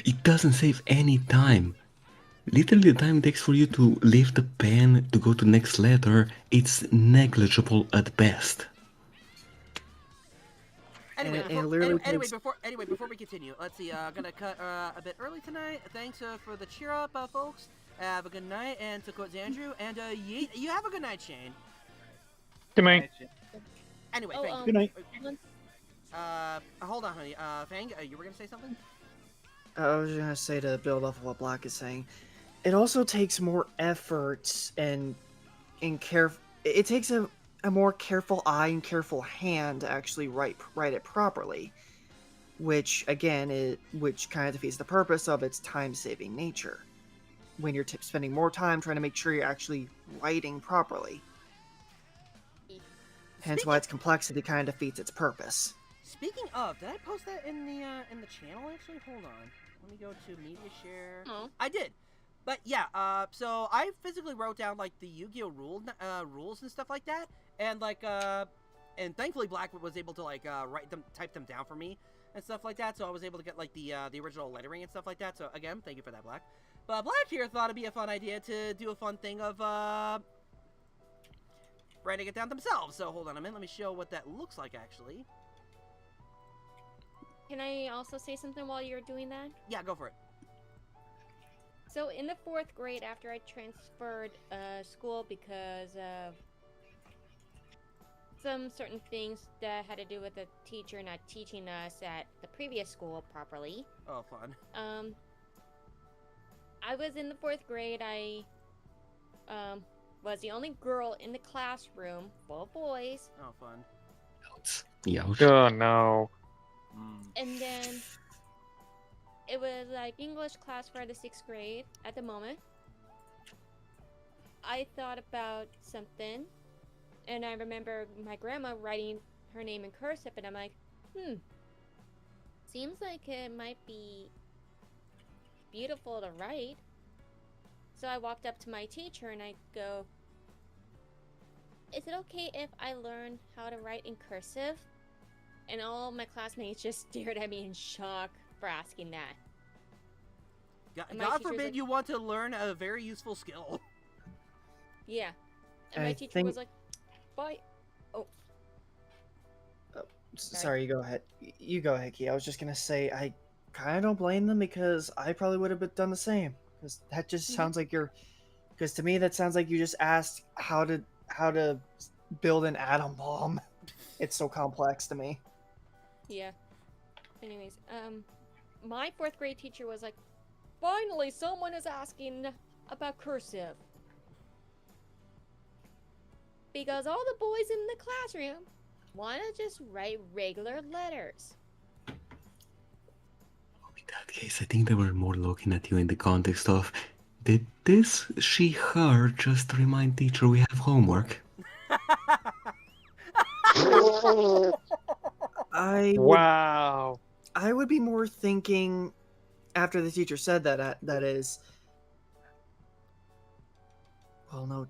it doesn't save any time. Literally the time it takes for you to lift the pen to go to the next letter, it's negligible at best. Anyway, takes... before we continue, let's see. Gonna cut a bit early tonight. Thanks for the cheer up, folks. Have a good night, and to quote Xandrew, and you have a good night, Shane. Good night. Anyway, Fang. Good night. Hold on, honey. Fang, you were gonna say something? I was gonna say, to build off of what Black is saying, it also takes more effort and care. It takes a more careful eye and careful hand to actually write it properly, which again, which kind of defeats the purpose of its time-saving nature. When you're spending more time trying to make sure you're actually writing properly, hence why its complexity kind of defeats its purpose. Speaking of, did I post that in the channel actually? Hold on. Let me go to media share. Oh. I did. But yeah, so I physically wrote down like the Yu-Gi-Oh rules and stuff like that, and like and thankfully Black was able to like type them down for me and stuff like that, so I was able to get like the original lettering and stuff like that. So again, thank you for that, Black. But Black here thought it'd be a fun idea to do a fun thing of writing it down themselves. So hold on a minute, let me show what that looks like actually. Can I also say something while you're doing that? Yeah, go for it. So in the 4th grade, after I transferred school because of some certain things that had to do with the teacher not teaching us at the previous school properly. Oh, fun. I was in the 4th grade. I was the only girl in the classroom full of boys. Oh, fun. Ouch. Oh no. And then it was like English class for the 6th grade at the moment. I thought about something, and I remember my grandma writing her name in cursive, and I'm like, seems like it might be beautiful to write. So I walked up to my teacher and I go, is it okay if I learn how to write in cursive? And all my classmates just stared at me in shock for asking that. God forbid you want to learn a very useful skill. Yeah. And my teacher was like, bye. Oh. Sorry, you go ahead. You go ahead, Key. I was just gonna say, I kind of don't blame them because I probably would have done the same. Because that just sounds like you're... Because to me, that sounds like you just asked how to build an atom bomb. It's so complex to me. Yeah. Anyways, my 4th grade teacher was like, finally, someone is asking about cursive. Because all the boys in the classroom want to just write regular letters. In that case, I think they were more looking at you in the context of, did this, she, her just remind teacher we have homework? Wow. I would be more thinking, after the teacher said that, that is, well,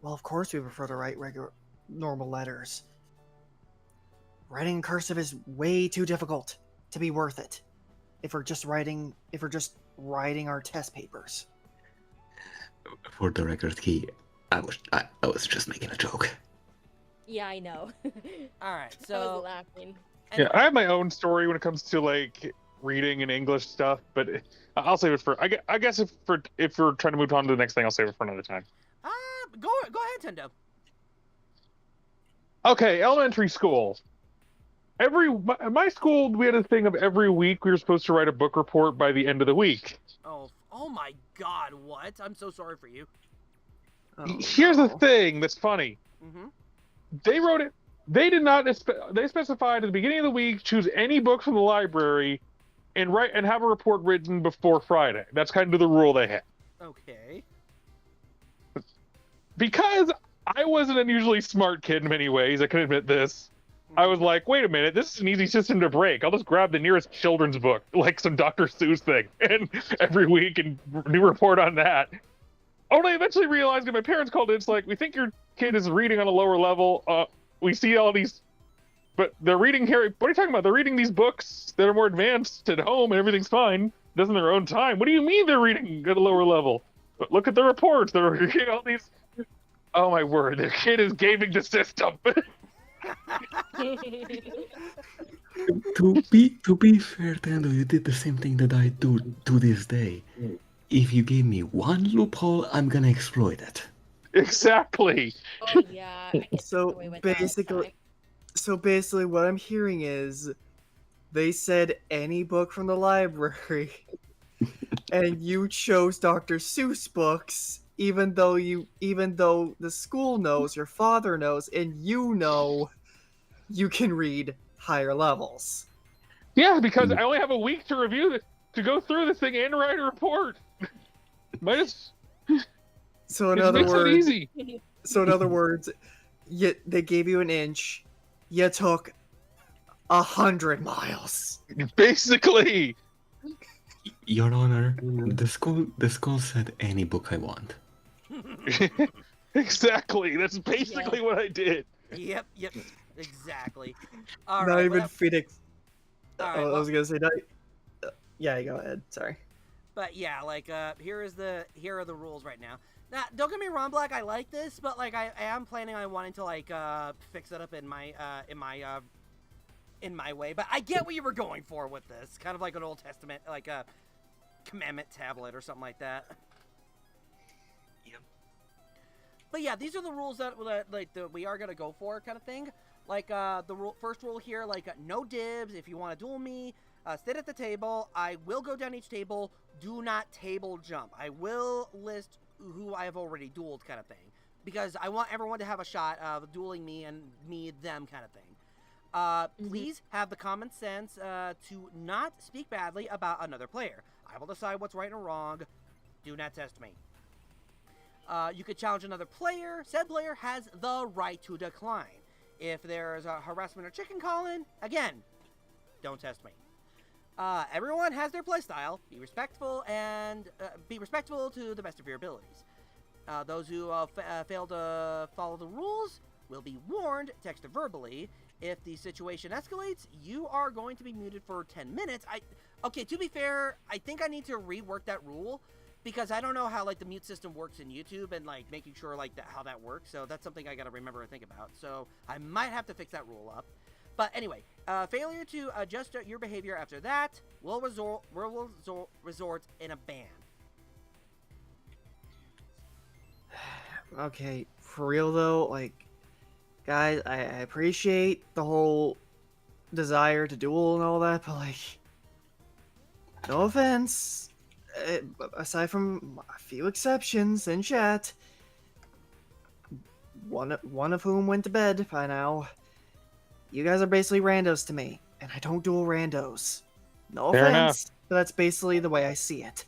of course we prefer to write regular, normal letters. Writing in cursive is way too difficult to be worth it. If we're just writing our test papers. For the record, Key, I was just making a joke. Yeah, I know. Alright, I so... was laughing. Yeah, I have my own story when it comes to like reading and English stuff, but I'll save it for. I guess if we're trying to move on to the next thing, I'll save it for another time. Go ahead, Tendo. Okay, elementary school. My school, we had a thing of every week we were supposed to write a book report by the end of the week. Oh my God! What? I'm so sorry for you. Here's the thing that's funny. Mm-hmm. They wrote it. They did not. They specified at the beginning of the week, choose any book from the library, and have a report written before Friday. That's kind of the rule they had. Okay. Because I was an unusually smart kid in many ways, I can admit this. I was like, wait a minute, this is an easy system to break. I'll just grab the nearest children's book, like some Dr. Seuss thing, and every week and do a report on that. Only eventually realized that my parents called it, it's like, we think your kid is reading on a lower level. We see all these, but they're reading Harry. What are you talking about? They're reading these books that are more advanced at home and everything's fine. Doesn't their own time. What do you mean they're reading at a lower level? But look at the reports. They're reading all these. Oh my word, their kid is gaming the system. To be fair, Tando, you did the same thing that I do to this day. If you give me one loophole, I'm gonna exploit it. Exactly. Oh yeah. So basically, what I'm hearing is, they said any book from the library, and you chose Dr. Seuss books, even though the school knows, your father knows, and you know, you can read higher levels. Yeah, because I only have a week to review this, to go through this thing and write a report. So in other words, they gave you an inch, you took 100 miles. Basically. Your Honor, the school said any book I want. Exactly. That's basically what I did. Yep, exactly. Not right, even Phoenix. All right, I was gonna say that. Yeah, go ahead. Sorry. But yeah, like here are the rules right now. Now, don't get me wrong, Black. I like this, but like I am planning on wanting to like fix it up in my way. But I get what you were going for with this, kind of like an Old Testament, like a commandment tablet or something like that. Yep. But yeah, these are the rules that we are gonna go for, kind of thing. Like the first rule here, like no dibs. If you want to duel me, sit at the table. I will go down each table. Do not table jump. I will list who I have already dueled, kind of thing, because I want everyone to have a shot of dueling me and me them, kind of thing. Please have the common sense to not speak badly about another player. I will decide what's right and wrong. Do not test me. You could challenge another player. Said player has the right to decline. If there's a harassment or chicken calling, again, don't test me. Everyone has their playstyle. Be respectful and be respectful to the best of your abilities. Those who fail to follow the rules will be warned, text or verbally. If the situation escalates, you are going to be muted for 10 minutes. Okay, to be fair, I think I need to rework that rule, because I don't know how like the mute system works in YouTube and like making sure like how that works. So that's something I got to remember and think about. So I might have to fix that rule up. But anyway, failure to adjust your behavior after that will resort in a ban. Okay, for real though, like, guys, I appreciate the whole desire to duel and all that, but like, no offense, aside from a few exceptions in chat, one of whom went to bed by now, you guys are basically randos to me, and I don't duel randos. No Fair offense, but that's basically the way I see it.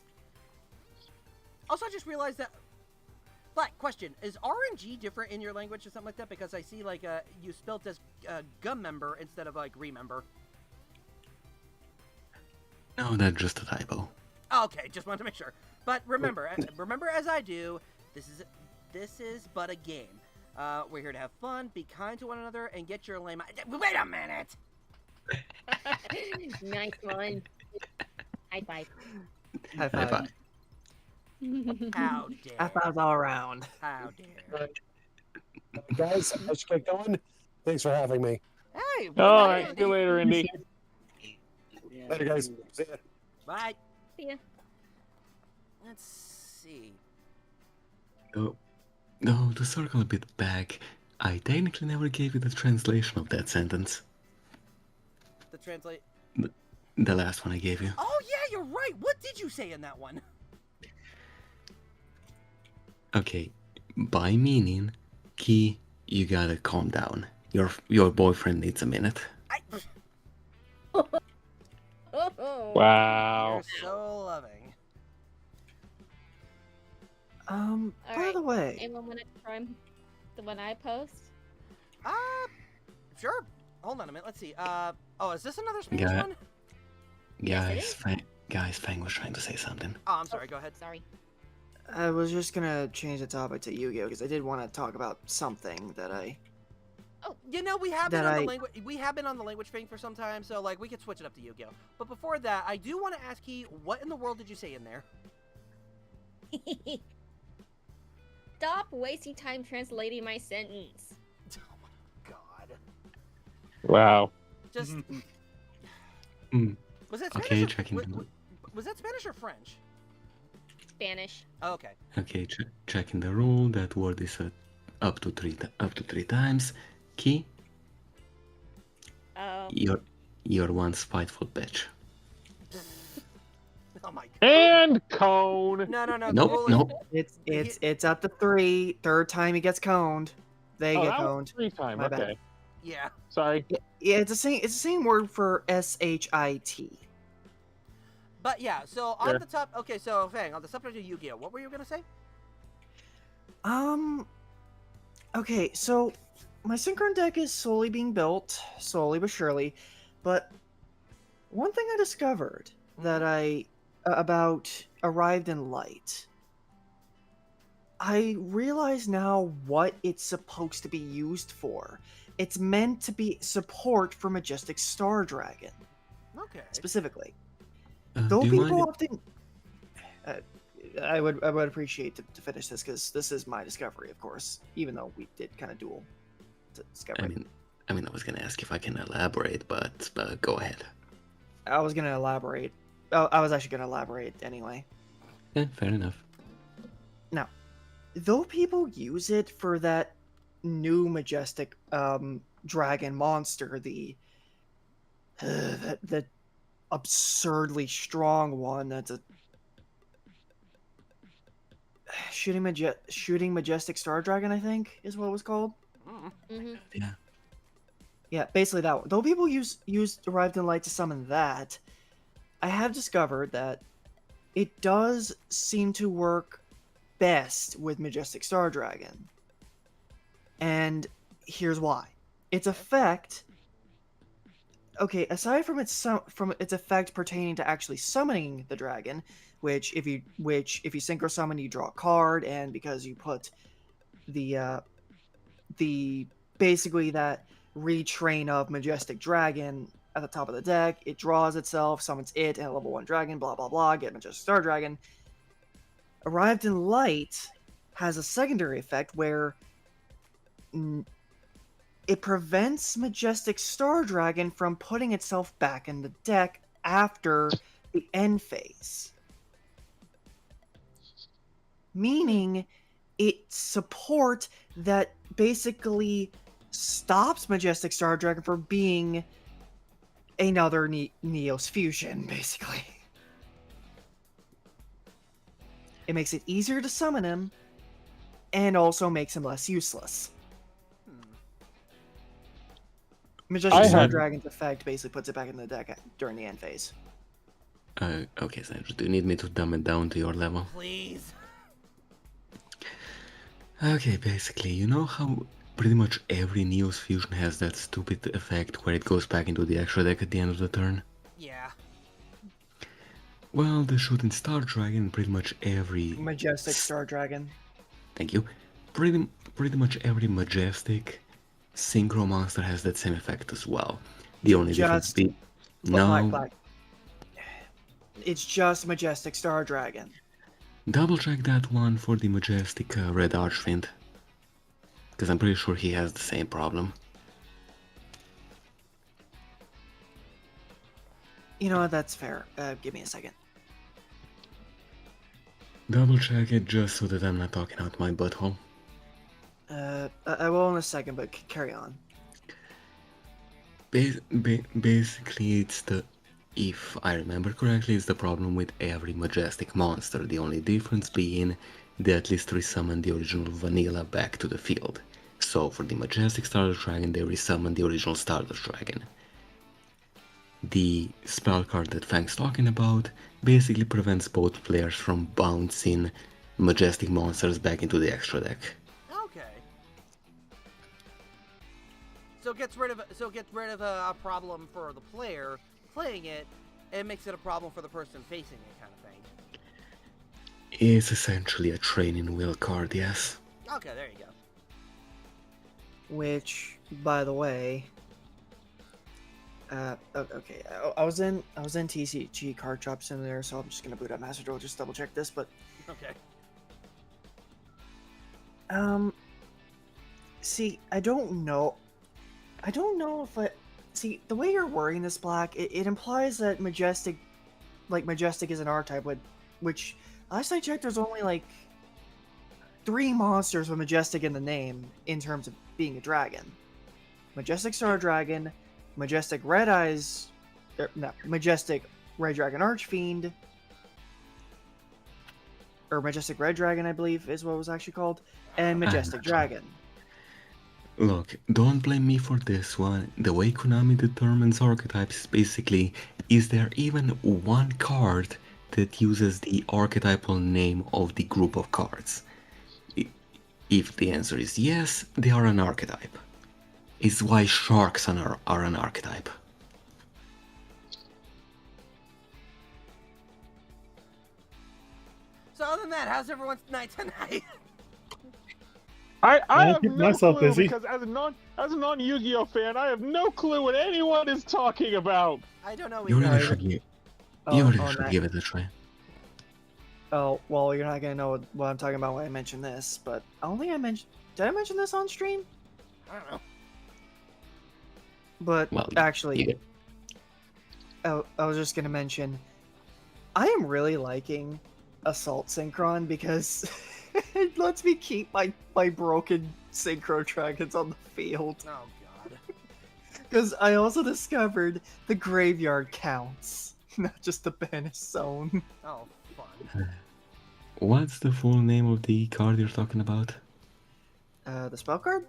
Also, I just realized that. But question: is RNG different in your language or something like that? Because I see like you spelt as gum member instead of like remember. No, that's just a typo. Okay, just wanted to make sure. But remember, remember as I do, this is but a game. We're here to have fun, be kind to one another, and get your lame. Wait a minute. Nice one. High five. High five. High five. How dare? High fives all around. How dare? Guys, I should get going. Thanks for having me. Hey. All right, see you later, Indy. Later, guys. See ya. Bye. See ya. Let's see. Oh, no, to circle a bit back, I technically never gave you the translation of that sentence. The translate. The last one I gave you. Oh yeah, you're right. What did you say in that one? Okay, by meaning, Key, you gotta calm down. Your boyfriend needs a minute. Wow. You're so loving. By the way, Anyone want to try the one I post? Sure. Hold on a minute. Let's see. Oh, is this another Spanish Yeah. one? Yes, it Guys, Fang was trying to say something. Oh, I'm sorry. Go ahead. Sorry. I was just gonna change the topic to Yu-Gi-Oh because I did want to talk about something that I. Oh, you know, we have been That on the I- language. We have been on the language thing for some time, so like we could switch it up to Yu-Gi-Oh. But before that, I do want to ask you, what in the world did you say in there? Stop wasting time translating my sentence. Oh my god. Wow. Just. Mm. Was that Spanish? Okay, or, checking. was that Spanish or French? Spanish. Oh, okay. Okay, checking the rule. That word is up to three times. Key, Oh. you're one spiteful bitch. Oh my god. And cone. No. The Nope, rule is- nope. It's up to 3. Third time he gets coned, they Oh, get that was coned. 3 time. My bad. Okay. Yeah. Sorry. Yeah, it's the same word for shit. But yeah, so on Sure. the top. Okay, so Fang, on the subject of Yu-Gi-Oh, what were you gonna say? Okay, so my Synchron deck is slowly being built, slowly but surely, but one thing I discovered that I about Arrived in Light, I realize now what it's supposed to be used for. It's meant to be support for Majestic Star Dragon, Okay. specifically. Do Though you people mind? often I would appreciate to finish this because this is my discovery, of course. Even though we did kind of duel to discover. I mean, I was gonna ask if I can elaborate, but go ahead. I was gonna elaborate. Oh, I was actually gonna elaborate anyway. Yeah, fair enough. Now, though people use it for that new majestic dragon monster, the absurdly strong one that's a shooting majestic star dragon, I think is what it was called. Mm-hmm. Yeah, basically that one. Though people used Arrived in Light to summon that, I have discovered that it does seem to work best with Majestic Star Dragon. And here's why. Its effect... Okay, aside from its effect pertaining to actually summoning the dragon, which if you synchro summon, you draw a card, and because you put the basically that retrain of Majestic Dragon at the top of the deck, it draws itself, summons it, and a level 1 dragon, blah blah blah, get Majestic Star Dragon. Arrived in Light has a secondary effect where it prevents Majestic Star Dragon from putting itself back in the deck after the end phase. Meaning, it support that basically stops Majestic Star Dragon from being another Neos fusion, basically. It makes it easier to summon him, and also makes him less useless. Majestic Star Dragon's effect basically puts it back in the deck during the end phase. Okay, Xandrew, do you need me to dumb it down to your level? Please. Okay, basically, you know how pretty much every Neos fusion has that stupid effect where it goes back into the extra deck at the end of the turn? Yeah. Well, the Shooting Star Dragon, pretty much every... Majestic Star Dragon. Thank you. Pretty much every Majestic Synchro monster has that same effect as well. The only difference being... No. Black. It's just Majestic Star Dragon. Double check that one for the Majestic Red Archfiend. Because I'm pretty sure he has the same problem. You know what, that's fair. Give me a second. Double check it just so that I'm not talking out my butthole. I will in a second, but carry on. Basically, it's the... If I remember correctly, it's the problem with every Majestic monster, the only difference being they at least resummon the original vanilla back to the field. So for the Majestic Stardust Dragon, they resummon the original Stardust Dragon. The spell card that Fang's talking about basically prevents both players from bouncing Majestic monsters back into the extra deck. Okay. So it gets rid of a problem for the player playing it, and makes it a problem for the person facing it, kind of thing. It's essentially a training wheel card, yes. Okay, there you go. Which, by the way, okay, I was in TCG Card Shop Simulator, so I'm just gonna boot up Master Duel, just double check this, but okay. See, I don't know if see, the way you're wording this, Black, it implies that Majestic is an archetype, which, last I checked, there's only, like, 3 monsters with Majestic in the name, in terms of being a dragon. Majestic Star Dragon, Majestic Red Eyes, Majestic Red Dragon Archfiend, or Majestic Red Dragon, I believe, is what it was actually called, and Majestic Dragon. Look, don't blame me for this one. The way Konami determines archetypes is basically, is there even one card that uses the archetypal name of the group of cards? If the answer is yes, they are an archetype. It's why sharks are an archetype. So other than that, how's everyone's night tonight? I have keep no myself clue busy. because as a non Yu-Gi-Oh fan, I have no clue what anyone is talking about. I don't know You either. really should give it a try. Oh, well, you're not gonna know what I'm talking about when I mention this, but I don't think I mentioned. Did I mention this on stream? I don't know. But Well, actually, I was just gonna mention, I am really liking Assault Synchron because it lets me keep my broken Synchro Dragons on the field. Oh god. Because I also discovered the graveyard counts, not just the banished zone. Oh, fun. What's the full name of the card you're talking about? The spell card?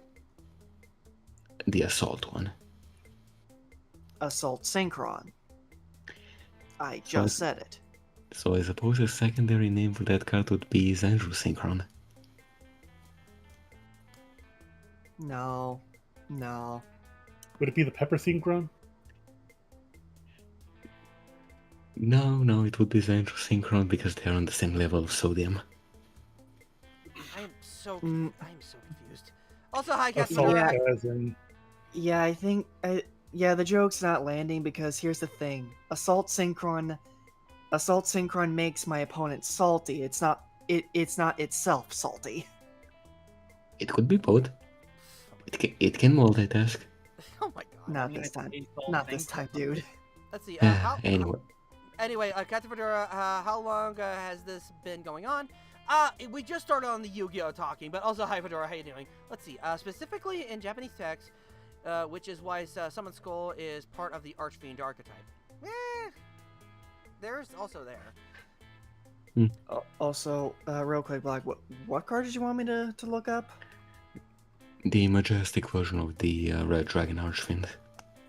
The assault one. Assault Synchron. I just said it. So I suppose a secondary name for that card would be Xandrew Synchron. No. No. Would it be the Pepper Synchron? No, it would be Xandrew Synchron because they're on the same level of sodium. I am so confused. Also, hi, Assault Captain. as in... Yeah, I think... yeah, the joke's not landing because here's the thing. Assault Synchron makes my opponent salty. It's not itself salty. It could be both. It can multitask. Oh my god. Not this time. Not this time, dude. Let's see. Anyway, Captain Fedora, how long has this been going on? We just started on the Yu-Gi-Oh talking, but also, hi Fedora, how you doing? Let's see. Specifically in Japanese text, which is why Summon Skull is part of the Archfiend archetype. There's also there. Also, real quick, Black, what card did you want me to look up? The majestic version of the Red Dragon Archfiend.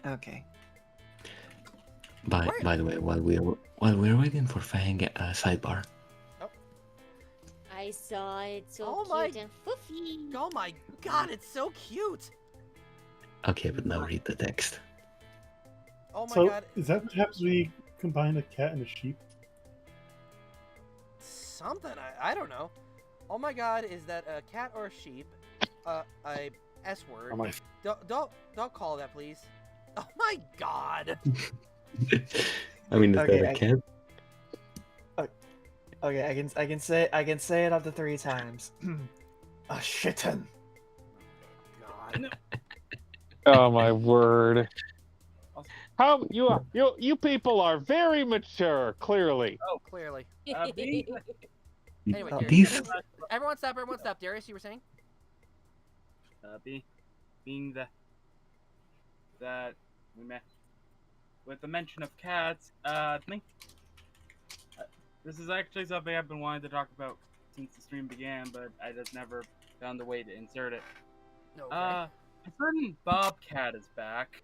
Okay. By the way, while we're waiting for Fang, sidebar. I saw it, so cute and fluffy. Oh my god, it's so cute. Okay, but now read the text. Oh my So, god. is that what happens when you combine a cat and a sheep? Something, I don't know. Oh my god, is that a cat or a sheep? A S word. Oh my... Don't call that, please. Oh my god. I mean, is that a cat? Okay, I can say it up to 3 times. A shitten. God. Oh my word! How you people are very mature, clearly. Oh, clearly. B, Anyway, These... everyone stop. Darius, you were saying? Being that we met with the mention of cats, this is actually something I've been wanting to talk about since the stream began, but I just never found a way to insert it. Okay. A certain Bobcat is back.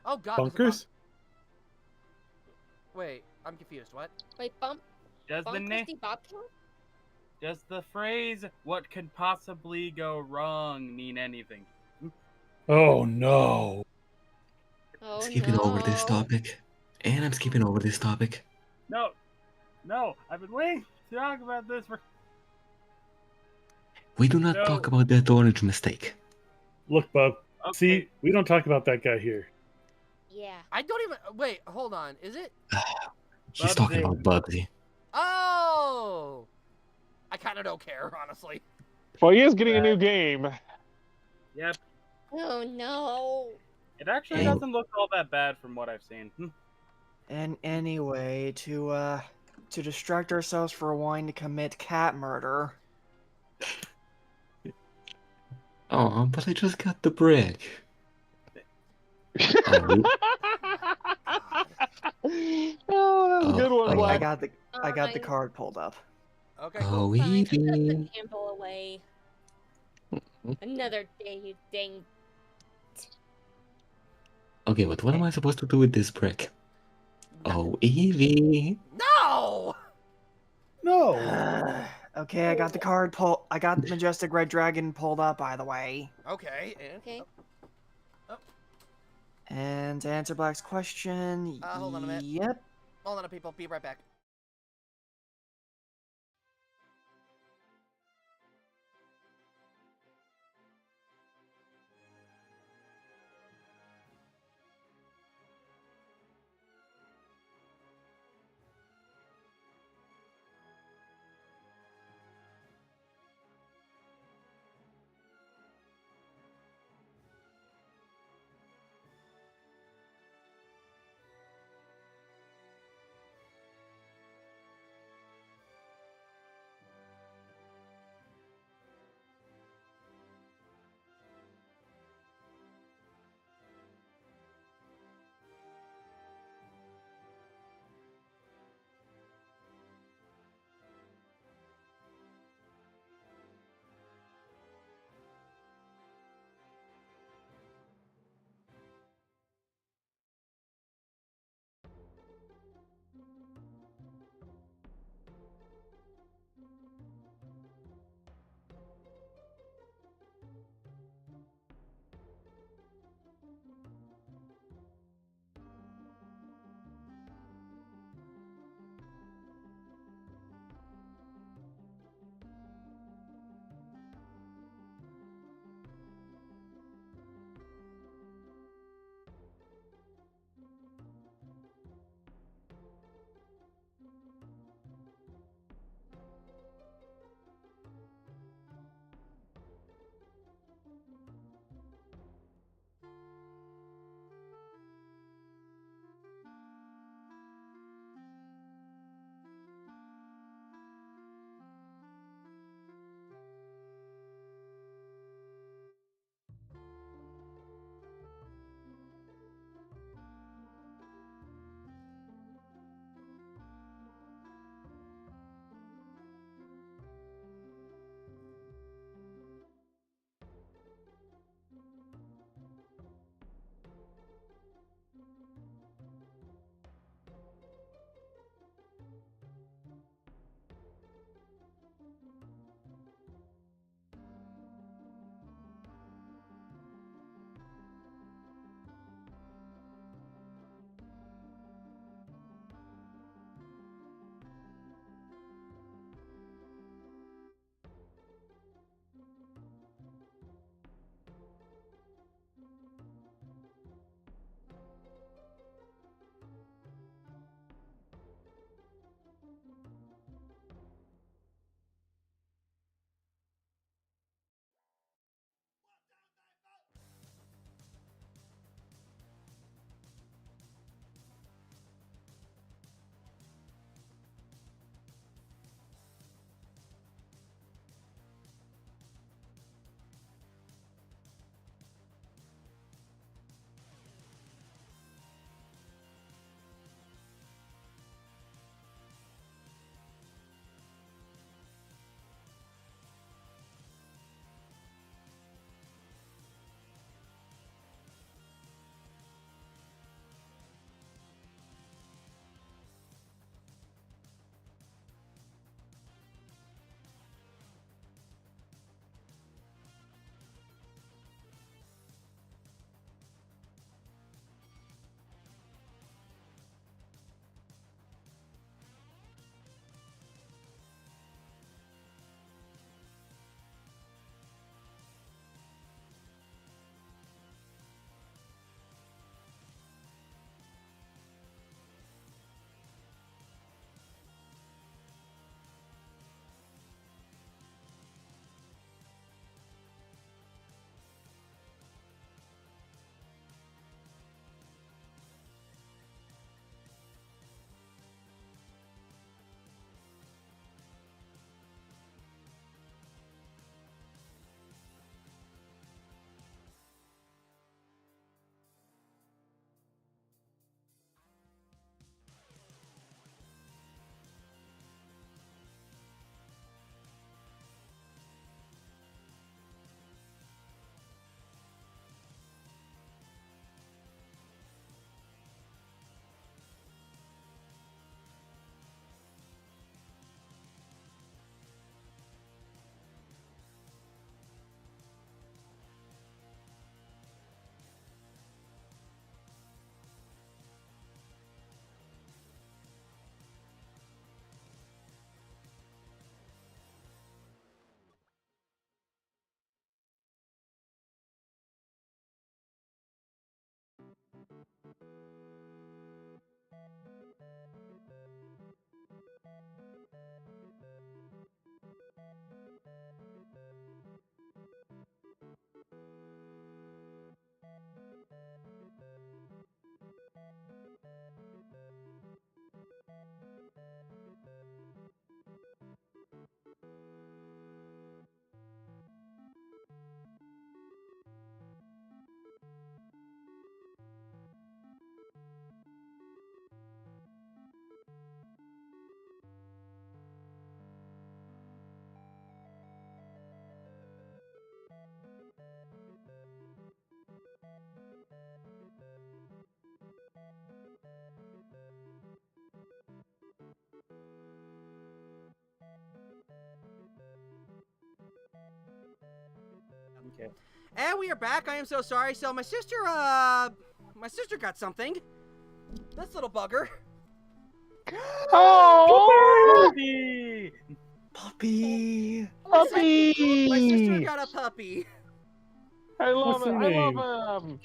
Oh god. Bunkers? Wait, I'm confused. What? Wait, Does the name? Bobcat? Does the phrase "what could possibly go wrong" mean anything? Oh no. Oh, Skipping over this topic. And I'm skipping over this topic. No, I've been waiting to talk about this for... We do not talk about that orange mistake. Look, Bub. Okay. See, we don't talk about that guy here. Yeah. I don't even... Wait, hold on. Is it... He's talking about Bubsy. Oh! I kind of don't care, honestly. Well, he is getting a new game. Yep. Oh no. It actually doesn't look all that bad from what I've seen. And anyway, to distract ourselves for wanting to commit cat murder. Oh, but I just got the brick. Oh, that was a good one, oh, Black. I got the card pulled up. Okay, Oh, Fine, I put the Evie. candle away. Another day, you dang. Okay, but what am I supposed to do with this brick? Oh, Evie. No! No! Okay, I got the card pull. I got the Majestic Red Dragon pulled up, by the way. Okay, and... Okay. And to answer Black's question, hold on a minute. Yep. Hold on, people. Be right back. Okay. And we are back. I am so sorry. So my sister got something. This little bugger. Oh, Puppy! Puppy. puppy! My sister got a puppy. I love What's it. her I name? love him.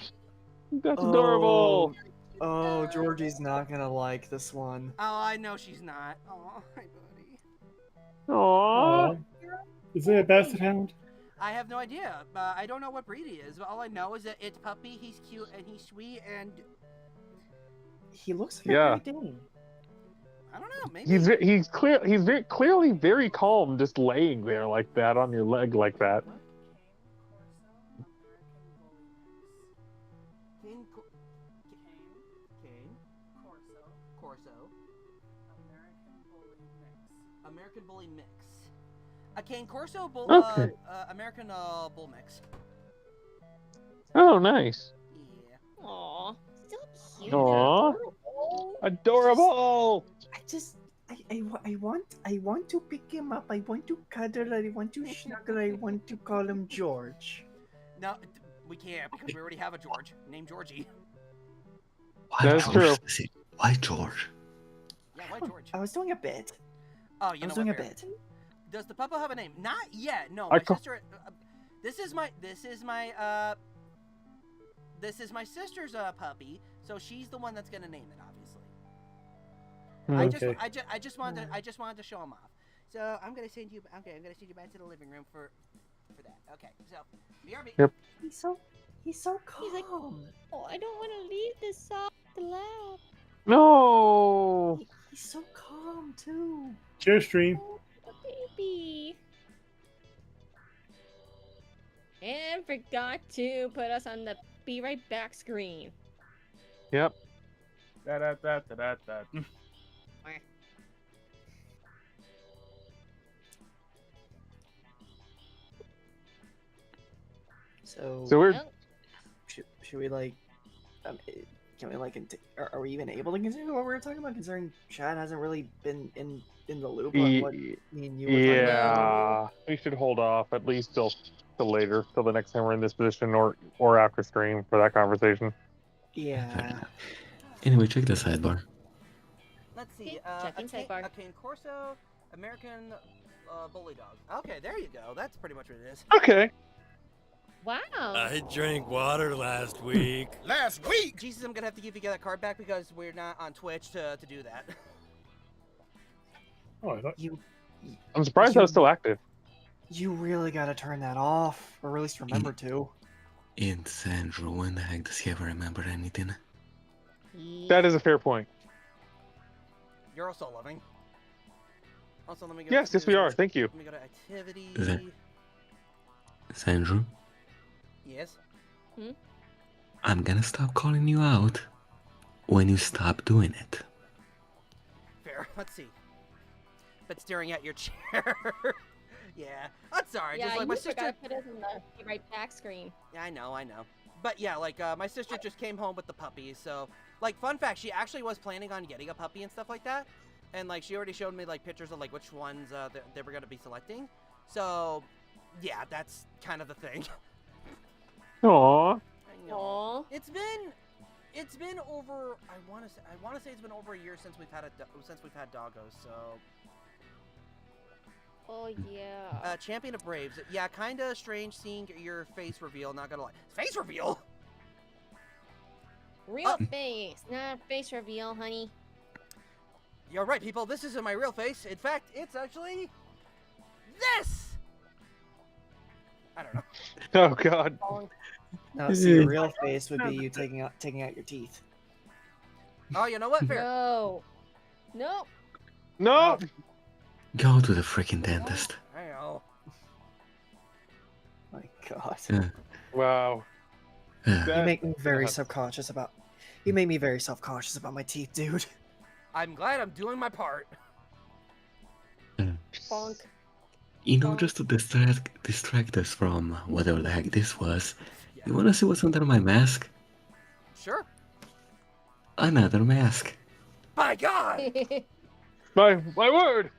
That's adorable. Oh, Georgie's not gonna like this one. Oh, I know she's not. Oh, hi, buddy. Aww. Aw. Is it a basset hound? I have no idea. I don't know what breed he is, but all I know is that it's puppy. He's cute and he's sweet, and He looks like Yeah. a Great Dane. I don't know. Maybe He's very clearly very calm, just laying there like that on your leg like that. Corso. American Bully Mix. A Cane Corso Bull, Okay. American Bull Mix. Oh, nice. Yeah. Aw, so cute. Aww. Adorable. I want to pick him up. I want to cuddle. I want to snuggle. I want to call him George. No, we can't because we already have a George named Georgie. Why That's George? true. Is it- Why George? Yeah, why George? I was doing a bit. Oh, you I know was doing what? a Fair. bit. Does the puppo have a name? Not yet. No, I my ca- sister. This is my sister's puppy, so she's the one that's gonna name it, obviously. Okay. I just wanted to show him off. So I'm gonna send you. Okay, I'm gonna send you back to the living room for that. Okay, so BRB. Yep. He's so calm. He's like, oh, I don't want to leave this soft lap. No. He's so calm too. Share stream. Oh, baby. And forgot to put us on the be right back screen. Yep. Da da da da da da. So, So we're Well, should we like, can we like, are we even able to continue what we were talking about? Considering Chad hasn't really been in the loop on what me and you were talking about. yeah. We should hold off at least till later, till the next time we're in this position, or after stream for that conversation. Yeah. Anyway, check the sidebar. Let's see. Okay, checking sidebar. A Cane Corso, American Bully Dog. Okay, there you go. That's pretty much what it is. Okay. wow. I drank water last week. Last week! Jesus, I'm gonna have to give you that card back because we're not on Twitch to do that. Oh, I thought I'm surprised that was still active. You really gotta turn that off, or at least remember to. And Xandrew, when the heck does he ever remember anything? That is a fair point. You're also loving. Also, let me go. Yes, yes, we are. Thank you. Let me go to activity. That- Xandrew, Yes. I'm gonna stop calling you out when you stop doing it. Fair. Let's see. But staring at your chair. Yeah. I'm sorry. Yeah, just like you my sister. forgot to put us on the be right back screen. Yeah, I know. But yeah, like my sister just came home with the puppy, so like fun fact, she actually was planning on getting a puppy and stuff like that, and like she already showed me like pictures of like which ones they were gonna be selecting. So yeah, that's kind of the thing. Aww. I know. Aw. It's been over. I want to say it's been over a year since we've had doggos. So Oh yeah. Champion of Braves. Yeah, kind of strange seeing your face reveal. Not gonna lie. Face reveal. Real face, not face reveal, honey. You're right, people. This isn't my real face. In fact, it's actually this. I don't know. Oh God. No, see, your real face would be you taking out your teeth. Oh, you know what? Fair. No. No. No. Go to the freaking dentist. I know. My God. Wow. You That- make me very subconscious about. You make me very self-conscious about my teeth, dude. I'm glad I'm doing my part. Bonk. You know, just to distract us from whatever the heck this was, you wanna see what's under my mask? Sure. Another mask. My God. My word.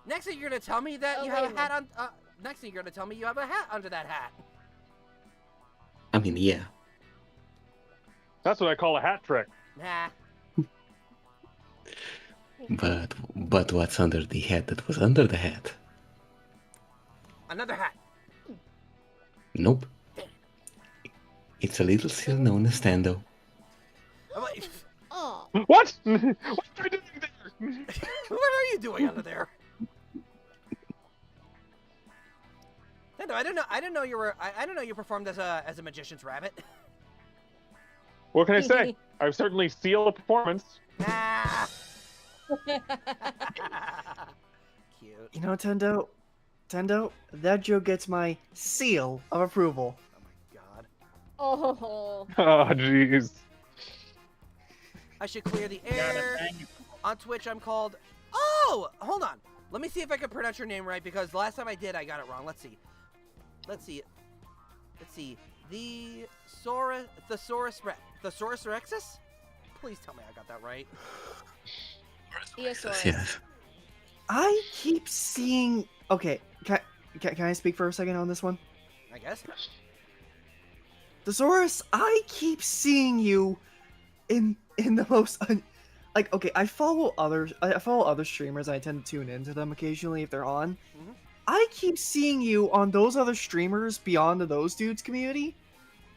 Next thing you're gonna tell me that you have a hat on. Next thing you're gonna tell me you have a hat under that hat. I mean, yeah. That's what I call a hat trick. Nah. But what's under the hat that was under the hat? Another hat. Nope. It's a little seal known as Stando. Oh. What? What are you doing there? What are you doing under there? No, I don't know. I didn't know you were. I don't know you performed as a magician's rabbit. What can I say? I've certainly sealed a performance. Ah. Cute. You know, Tendo, that joke gets my seal of approval. Oh my God. Oh. Oh, jeez. I should clear the air. On Twitch, I'm called. Oh, hold on. Let me see if I can pronounce your name right because last time I did, I got it wrong. Let's see. The Thesaurus Rexus? Please tell me I got that right. Theosaurus. Yes. I keep seeing. Okay, can I speak for a second on this one? I guess. Thesaurus, I keep seeing you in the most like. Okay, I follow other streamers. I tend to tune into them occasionally if they're on. Mhm. I keep seeing you on those other streamers beyond those dudes community,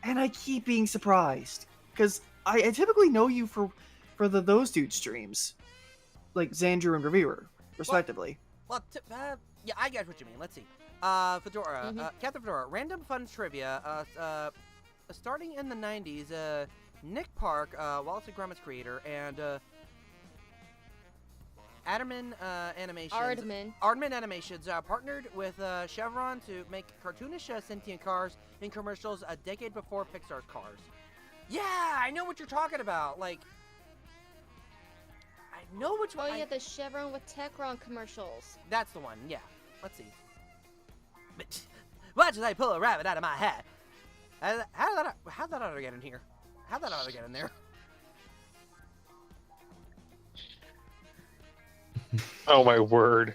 and I keep being surprised because I typically know you for the those dudes streams, like Xandrew and Reviewer, respectively. Well, yeah, I get what you mean. Let's see. Fedora, Captain Fedora, random fun trivia. Starting in the 90s, Nick Park, Wallace and Gromit's creator, and Aardman Animations partnered with Chevron to make cartoonish sentient cars in commercials a decade before Pixar's Cars. Yeah, I know what you're talking about. Like, I know which one. Oh yeah, the Chevron with Techron commercials. That's the one. Yeah. Let's see. But why did I pull a rabbit out of my hat? How'd that oughta get in here? How'd that oughta get in there? Oh my word.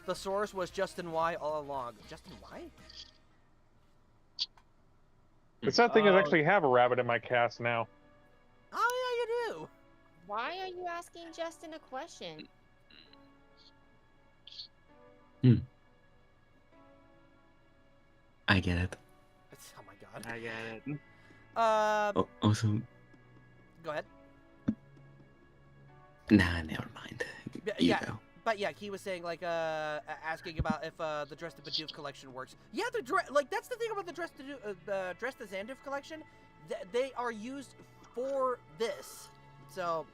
The source was Justin Y all along. Justin Y? It's that thing I actually have a rabbit in my cast now. Oh yeah, you do. Why are you asking Justin a question? I get it. Oh my God. I get it. Also, Go ahead. nah, never mind. You go. But yeah, he was saying like asking about if the Dress to Bidoof collection works. Yeah, that's the thing about the Dress to Xandrew collection. They are used for this. So,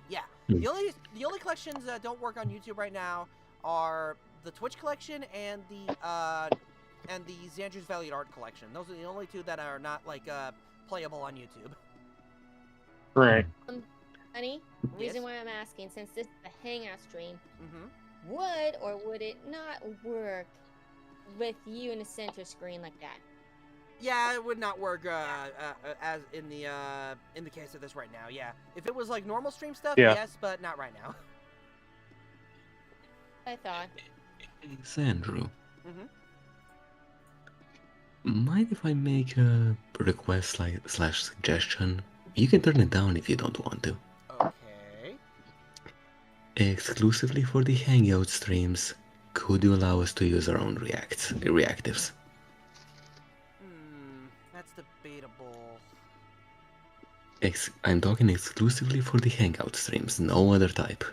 yeah. The only collections that don't work on YouTube right now are the Twitch collection and the Xandrew's Valued Art collection. Those are the only two that are not like playable on YouTube. Right. Honey, Yes? reason why I'm asking, since this is a Hangout stream, would or would it not work with you in a center screen like that? Yeah, it would not work as in the case of this right now. Yeah, if it was like normal stream stuff, Yeah. yes, but not right now. I thought. Xandrew, mind if I make a request slash suggestion? You can turn it down if you don't want to. Okay. Exclusively for the Hangout streams, could you allow us to use our own reactives? That's debatable. I'm talking exclusively for the Hangout streams, no other type.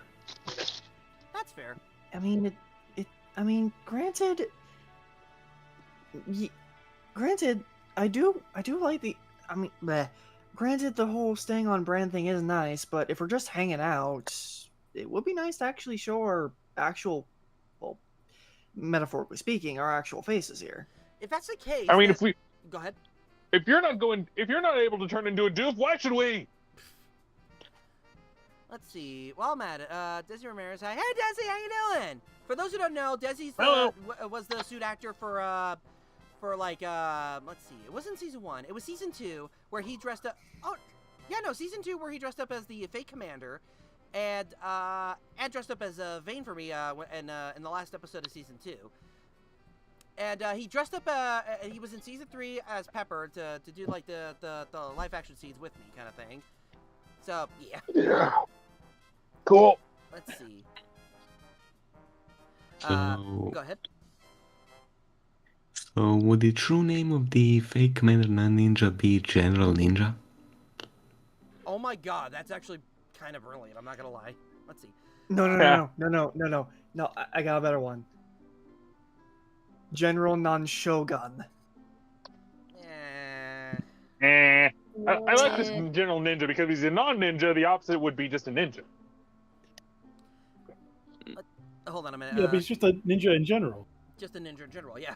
I mean, I mean, granted, granted, I do like the. I mean, bleh. Granted, the whole staying on brand thing is nice, but if we're just hanging out, it would be nice to actually show our actual, well, metaphorically speaking, our actual faces here. If that's the case, I mean, then... if we, Go ahead. if you're not able to turn into a doof, why should we? Let's see. While I'm at it, Desi Ramirez. Hey, Desi, how you doing? For those who don't know, Desi's was the suit actor for like let's see. It wasn't season 1. It was season 2 where he dressed up. Oh, yeah, no, season 2 where he dressed up as the fake commander, and dressed up as Vane for me in the last episode of season 2. And he dressed up. He was in season 3 as Pepper to do like the live action scenes with me kind of thing. So yeah. Yeah. Cool. Let's see. So, Go ahead. so would the true name of the fake Commander Non-Ninja be General Ninja? Oh my god, that's actually kind of brilliant. I'm not gonna lie. Let's see. No, I got a better one. General Non-Shogun. I like this General Ninja because if he's a non-ninja, the opposite would be just a ninja. Hold on a minute. Yeah, but he's just a ninja in general. Just a ninja in general, yeah.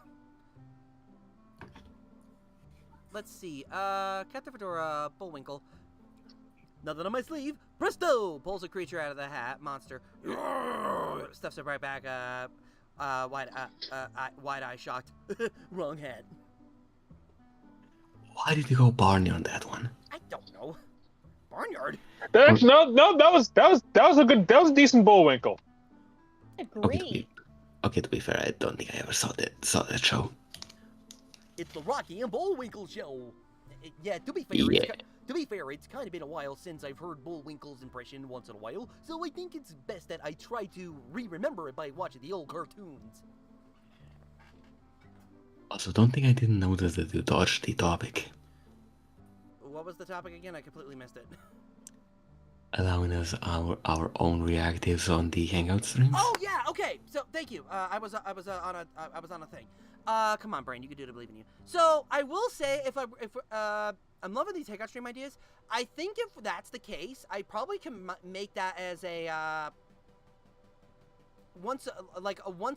Let's see. Cat the Fedora, Bullwinkle. Nothing on my sleeve. Presto! Pulls a creature out of the hat. Monster. Stuffs it right back. Wide-eye shocked. Wrong hat. Why did you go Barney on that one? I don't know. Barnyard. That was a decent Bullwinkle. Agree. Okay, to be fair, I don't think I ever saw that show. It's the Rocky and Bullwinkle show. Yeah, to be fair, it's kind of been a while since I've heard Bullwinkle's impression once in a while, so I think it's best that I try to remember it by watching the old cartoons. Also, don't think I didn't notice that you dodged the topic. What was the topic again? I completely missed it. Allowing us our own reactives on the Hangout streams. Oh yeah, okay. So thank you. I was on a thing. Come on, Brain, you can do it. I believe in you. So I will say, if I'm loving these Hangout stream ideas. I think if that's the case, I probably can make that as a once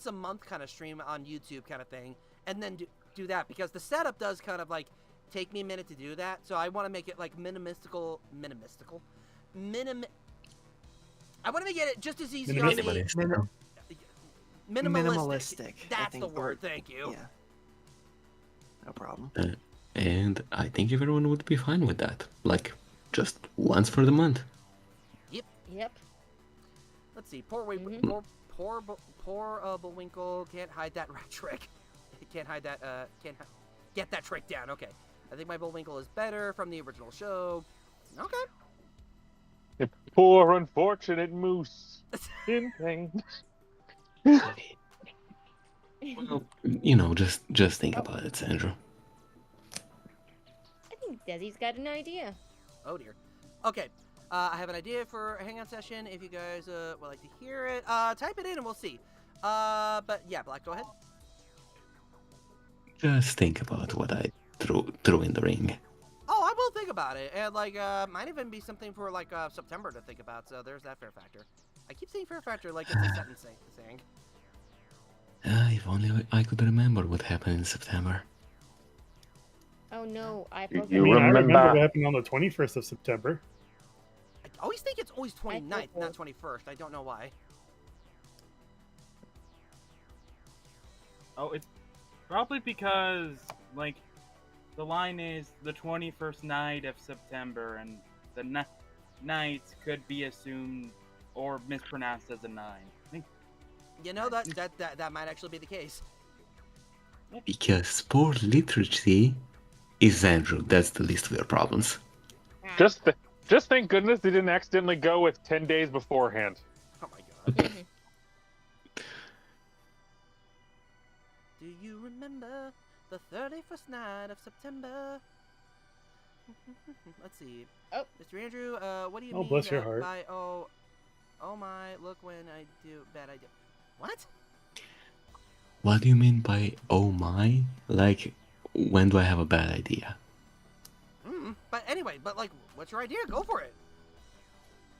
a month kind of stream on YouTube kind of thing, and then do that, because the setup does kind of like take me a minute to do that. So I want to make it like minimalistic. I want to make it just as easy on the minimalistic. That's the word. Thank you. Yeah. No problem. And I think everyone would be fine with that. Like, just once for the month. Yep. Let's see. Poor Bullwinkle can't hide that rat trick. Can't hide that. Can't get that trick down. Okay. I think my Bullwinkle is better from the original show. Okay. A poor unfortunate moose in pain. Well, you know, just think about it, Xandrew. I think Desi's got an idea. Oh dear. Okay. I have an idea for a hangout session. If you guys would like to hear it, type it in and we'll see. But yeah, Black, go ahead. Just think about what I threw in the ring. Oh, I will think about it, and like might even be something for like September to think about. So there's that fair factor. I keep saying fair factor like it's a sentence saying. If only I could remember what happened in September. Oh no, I I forgot. remember what happened on the 21st of September. I always think it's always 29th, not 21st. I don't know why. Oh, it's probably because, like, the line is the 21st night of September, and the night could be assumed or mispronounced as a 9. You know, that might actually be the case. Because sport literacy is Xandrew. That's the least of your problems. Just thank goodness they didn't accidentally go with 10 days beforehand. Oh my god. Do you remember the 31st night of September? Let's see. Oh, Mr. Andrew, what do you Oh, mean bless your heart. by oh my, look when I do bad idea. What? What do you mean by oh my? Like, when do I have a bad idea? But anyway, like, what's your idea? Go for it.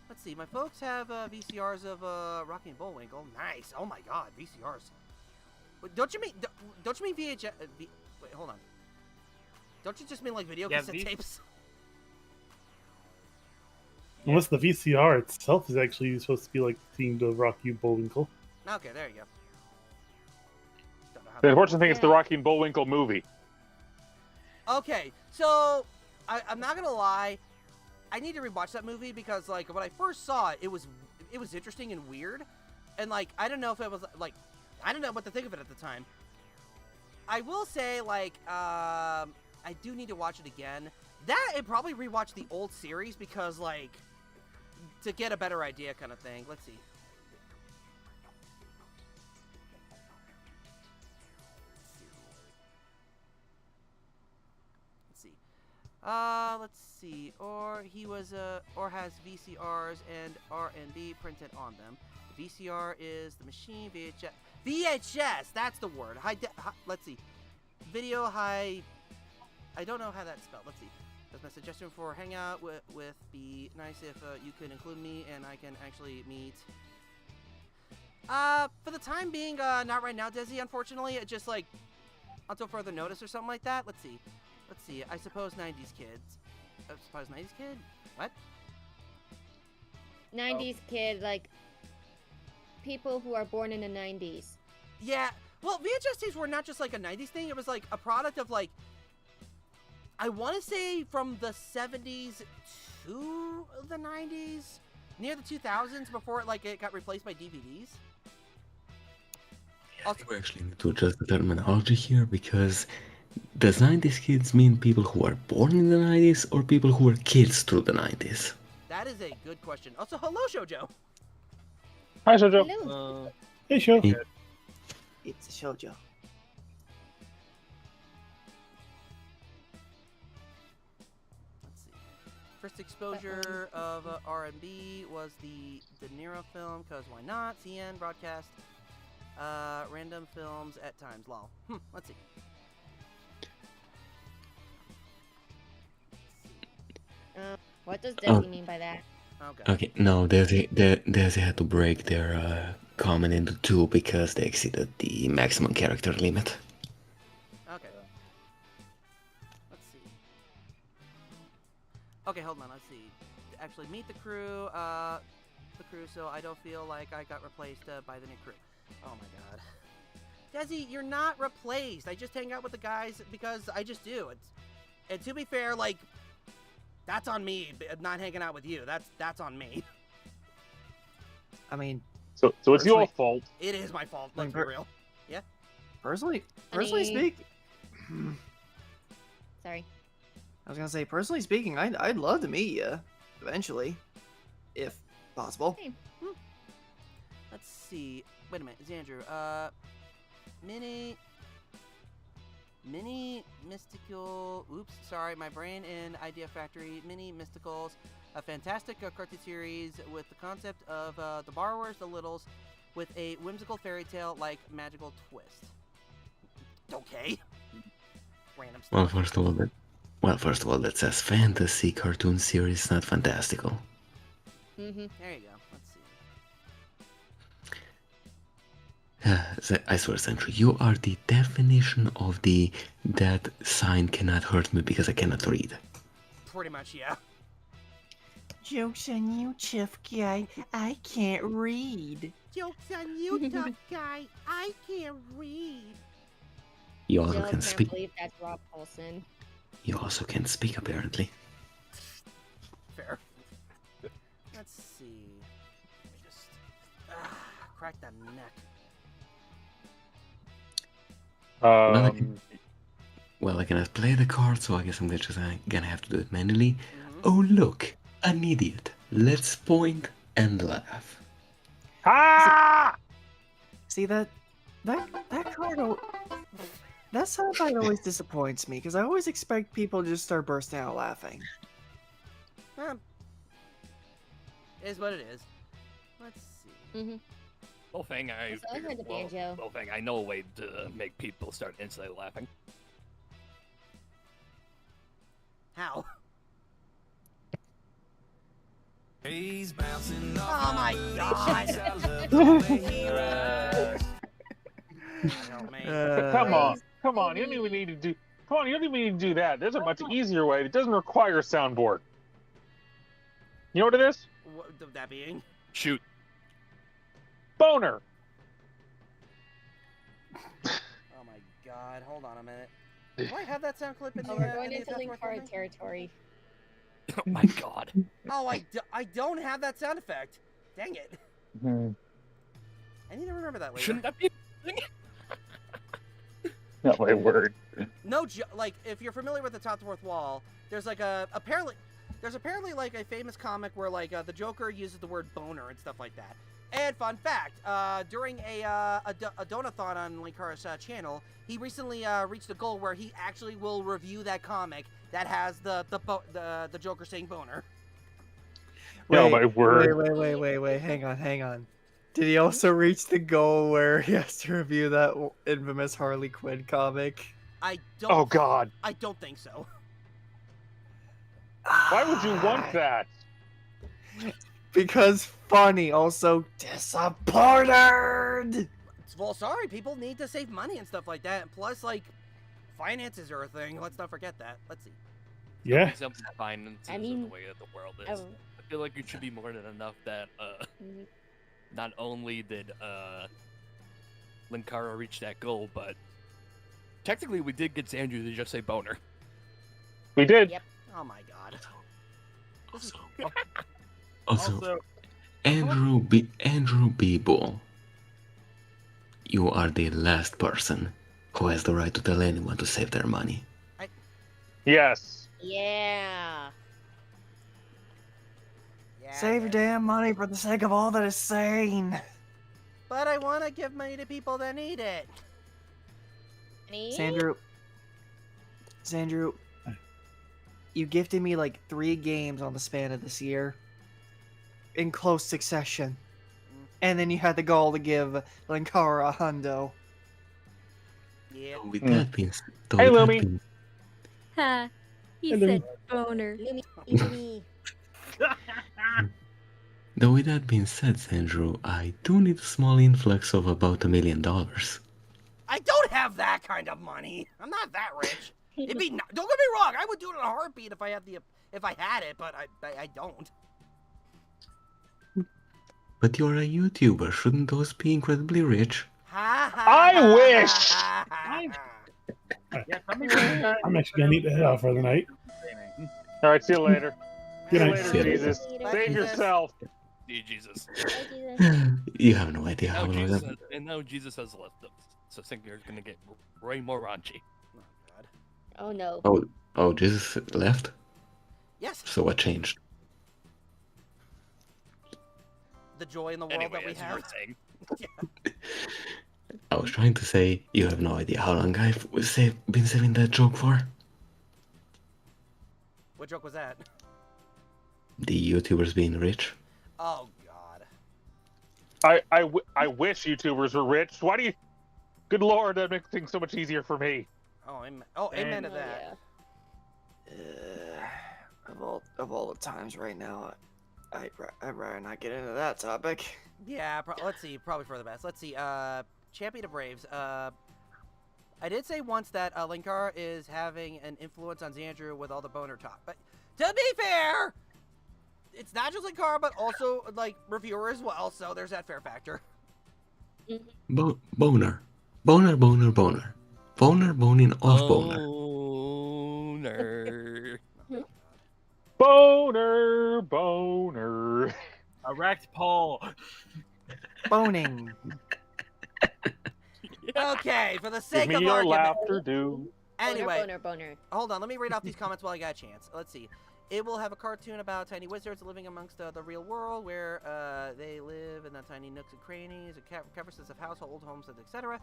Let's see. My folks have VCRs of Rocky and Bullwinkle. Nice. Oh my God, VCRs. Don't you mean VHS? Wait, hold on. Don't you just mean like video cassette tapes? Unless the VCR itself is actually supposed to be like themed to Rocky and Bullwinkle. Okay, there you go. The unfortunate thing is the Rocky and Bullwinkle movie. Okay, so I'm not gonna lie, I need to rewatch that movie because like when I first saw it, it was interesting and weird, and like I don't know if it was like I don't know what to think of it at the time. I will say like I do need to watch it again. That and probably rewatch the old series because like to get a better idea kind of thing. Let's see. Let's see. Or he was or has VCRs and R&B printed on them. The VCR is the machine. VHS. That's the word. Let's see. Video high. I don't know how that's spelled. Let's see. That's my suggestion for Hangout with be nice if you could include me and I can actually meet. For the time being, not right now, Desi. Unfortunately, it just like until further notice or something like that. Let's see. Let's see. I suppose 90s kids. I suppose 90s kid? What? 90s kid, like people who are born in the 90s. Yeah. Well, VHS tapes were not just like a 90s thing. It was like a product of like, I want to say from the 70s to the 90s, near the 2000s before it got replaced by DVDs. Yeah, I think we actually need to adjust the terminology here because does 90s kids mean people who are born in the 90s or people who were kids through the 90s? That is a good question. Also, hello, Shoujo. Hi, Shoujo. Hello. Hey, Sho. Hey. It's Shoujo. Let's see. First exposure of R&B was the De Niro film, because why not? CN broadcast random films at times. Lol. Let's see. What does Desi mean by that? Okay, no, they had to break their comment into two because they exceeded the maximum character limit. Okay. Let's see. Okay, hold on. Let's see. Actually, meet the crew. So I don't feel like I got replaced by the new crew. Oh my god. Desi, you're not replaced. I just hang out with the guys because I just do. And to be fair, like, that's on me. Not hanging out with you. That's on me. I mean, so it's your fault. It is my fault. Let's be real. Yeah. Personally speaking. Sorry. I was gonna say, personally speaking, I'd love to meet you eventually, if possible. Hey. Let's see. Wait a minute, Xandrew. Mini mystical. Oops, sorry, my brain in Idea Factory. Mini mysticals, a fantastic cartoon series with the concept of the borrowers, the littles, with a whimsical fairy tale like magical twist. Okay. Random stuff. Well, first of all, that says fantasy cartoon series, not fantastical. There you go. Let's see. I swear, Xandrew, you are the definition of the that sign cannot hurt me because I cannot read. Pretty much, yeah. Joke's on you, tough guy. I can't read. Joke's on you, tough guy. I can't read. You also Still can can't speak. believe that's Rob Paulson. You also can speak, apparently. Fair. Let's see. Let me just crack that neck. Well, I cannot play the card, so I guess I'm just gonna have to do it manually. Oh, look, an idiot. Let's point and laugh. See that card. That soundbite always disappoints me because I always expect people to just start bursting out laughing. It is what it is. Let's see. Well, Fang, I heard the banjo. Well, Fang, I know a way to make people start instantly laughing. How? He's bouncing Oh my god! Come on, you don't even need to do. Come on, you don't even need to do that. There's a much easier way. It doesn't require a soundboard. You know what it is? What, that being? Shoot. Boner. Oh my god! Hold on a minute. Do I have that sound clip in Oh, the? we're going in the into Death Link North Card thing? territory. Oh my god. Oh, I don't have that sound effect. Dang it. I need to remember that later. Shouldn't that be? Not my word. No, like if you're familiar with the Top Fourth Wall, there's like apparently like a famous comic where like the Joker uses the word boner and stuff like that. And fun fact, during a donathon on Linkara's channel, he recently reached a goal where he actually will review that comic that has the Joker saying boner. Oh my word. Wait, hang on. Did he also reach the goal where he has to review that infamous Harley Quinn comic? I don't. Oh god. I don't think so. Why would you want that? Because funny, also disappointed. Well, sorry, people need to save money and stuff like that. And plus, like, finances are a thing. Let's not forget that. Let's see. Yeah. Finances I mean, are the way that the world is. I feel like it should be more than enough that not only did Linkara reach that goal, but technically we did get Xandrew to just say boner. We did. Yep. Oh my god. Also, Andrew Beeble, you are the last person who has the right to tell anyone to save their money. Yes. Yeah. Save your damn money for the sake of all that is sane. But I want to give money to people that need it. Xandrew, you gifted me like 3 games on the span of this year. In close succession. And then you had the goal to give Linkara a hundo. Yeah. With that being said, Hey, Lumi. Ha. He Hello. said boner. Lumi. though with that being said, Xandrew, I do need a small influx of about $1 million. I don't have that kind of money. I'm not that rich. It'd be don't get me wrong. I would do it in a heartbeat if I had it, but I don't. But you're a YouTuber, shouldn't those be incredibly rich? I wish! I'm actually gonna need to head out for the night. Alright, see you later. Good See you night. later, Jesus. Save yourself. Dear Jesus. You have no idea how long that... Now Jesus has left us, so Singer's gonna get way more raunchy. Oh no. Oh, Jesus left? Yes. So what changed? The joy in the world that we as you have. were saying. Yeah. I was trying to say, you have no idea how long I've been saving that joke for. What joke was that? The YouTubers being rich. Oh god. I wish YouTubers were rich. Why do you... Good lord, that makes things so much easier for me. Oh, amen to that. Of all the times right now, I'd rather not get into that topic. Yeah, let's see. Probably for the best. Let's see. Champion of Braves. I did say once that Linkara is having an influence on Xandrew with all the boner talk. But to be fair, it's not just Linkara, but also like reviewer as well. So there's that fair factor. Boner. Boner, boner, boner. Boner, boning off boner. Boner. Boner. Erect Paul. Boning. Okay, for the sake Give of me your argument. laughter do. Anyway, Boner. hold on. Let me read off these comments while I got a chance. Let's see. It will have a cartoon about tiny wizards living amongst the real world, where they live in the tiny nooks and crannies, and crevices of household, homes, etc.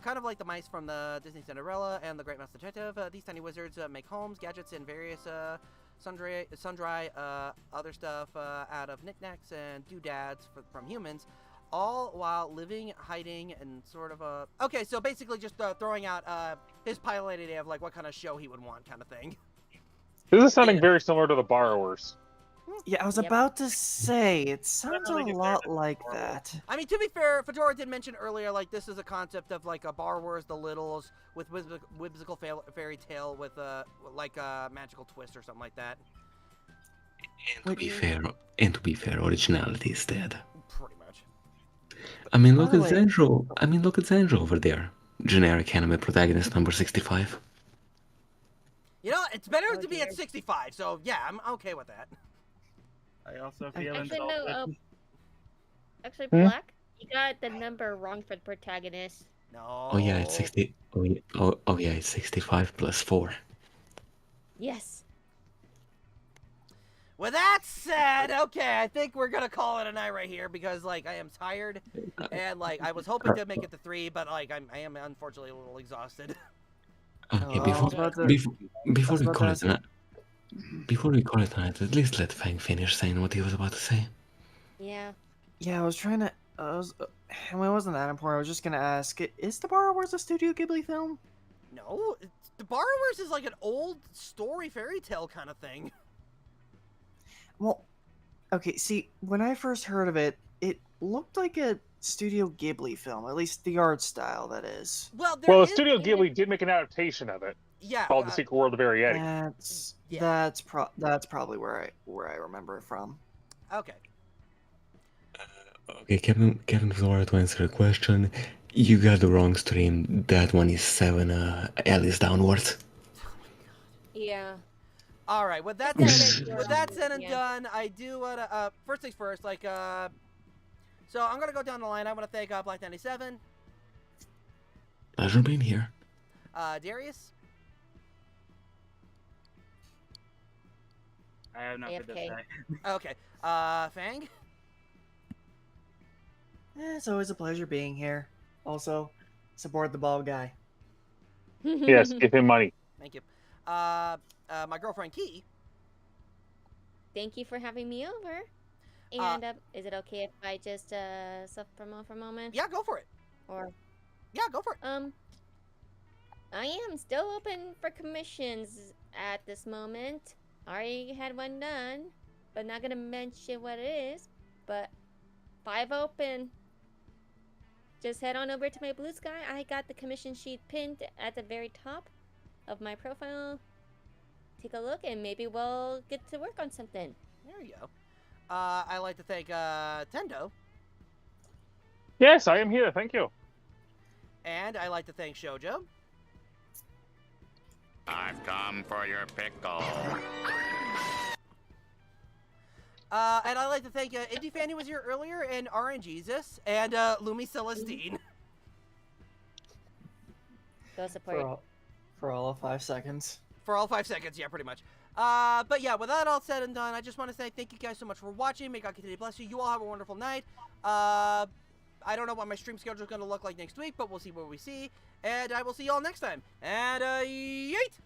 Kind of like the mice from the Disney Cinderella and the Great Mouse Detective. These tiny wizards make homes, gadgets, and various sundry other stuff out of knickknacks and doodads from humans. all while living, hiding, and sort of a... Okay, so basically just throwing out his pilot idea of like what kind of show he would want kind of thing. This is sounding very similar to The Borrowers. Yeah, I was about to say, it sounds a lot like that. I mean, to be fair, Fedora did mention earlier, like, this is a concept of, like, a Borrowers, The Littles, with whimsical fairy tale with, like, a magical twist or something like that. And to be fair, originality is dead. Pretty much. I mean, look at Xandrew. Look at Xandrew over there. Generic anime protagonist number 65. You know, it's better to be at 65, so yeah, I'm okay with that. I also feel Actually, insulted. no. Actually, Black, you got the number wrong for the protagonist. No. Oh yeah, it's 60. Oh yeah, it's 65 plus 4. Yes. With that said, okay, I think we're gonna call it a night right here because, like, I am tired and, like, I was hoping to make it to 3, but, like, I am unfortunately a little exhausted. Okay, before we call it a night, at least let Fang finish saying what he was about to say. Yeah. Yeah, I was trying to. I mean, it wasn't that important. I was just gonna ask: is The Borrowers a Studio Ghibli film? No, The Borrowers is like an old story fairy tale kind of thing. Well, okay. See, when I first heard of it, it looked like a Studio Ghibli film, at least the art style, that is. Well, Studio Ghibli did make an adaptation of it. Yeah. Called The Secret World of Ariete. That's probably where I remember it from. Okay. Okay, Kevin Flora, to answer the question, you got the wrong stream. That one is 7 Alice downwards. Yeah. All right. With that said and done, I do wanna first things first. Like so I'm gonna go down the line. I want to thank Black 97. Pleasure being here. Darius. I have nothing to say. Okay. Fang. It's always a pleasure being here. Also, support the bald guy. Yes, give him money. Thank you. My girlfriend Key. Thank you for having me over. And is it okay if I just self-promote for a moment? Yeah, go for it. Or yeah, go for it. I am still open for commissions at this moment. Already had one done, but not gonna mention what it is. But 5 open. Just head on over to my Blue Sky. I got the commission sheet pinned at the very top of my profile. Take a look and maybe we'll get to work on something. There you go. I'd like to thank Tendo. Yes, I am here. Thank you. And I'd like to thank Shoujo. I've come for your pickle. And I'd like to thank Indie Fan who was here earlier, and RNGesus, and Lumi Celestine. Go support. For all of 5 seconds. For all 5 seconds, yeah, pretty much. But yeah, with that all said and done, I just want to say thank you guys so much for watching. May God continue to bless you. You all have a wonderful night. I don't know what my stream schedule is going to look like next week, but we'll see what we see. And I will see you all next time. And, yeet!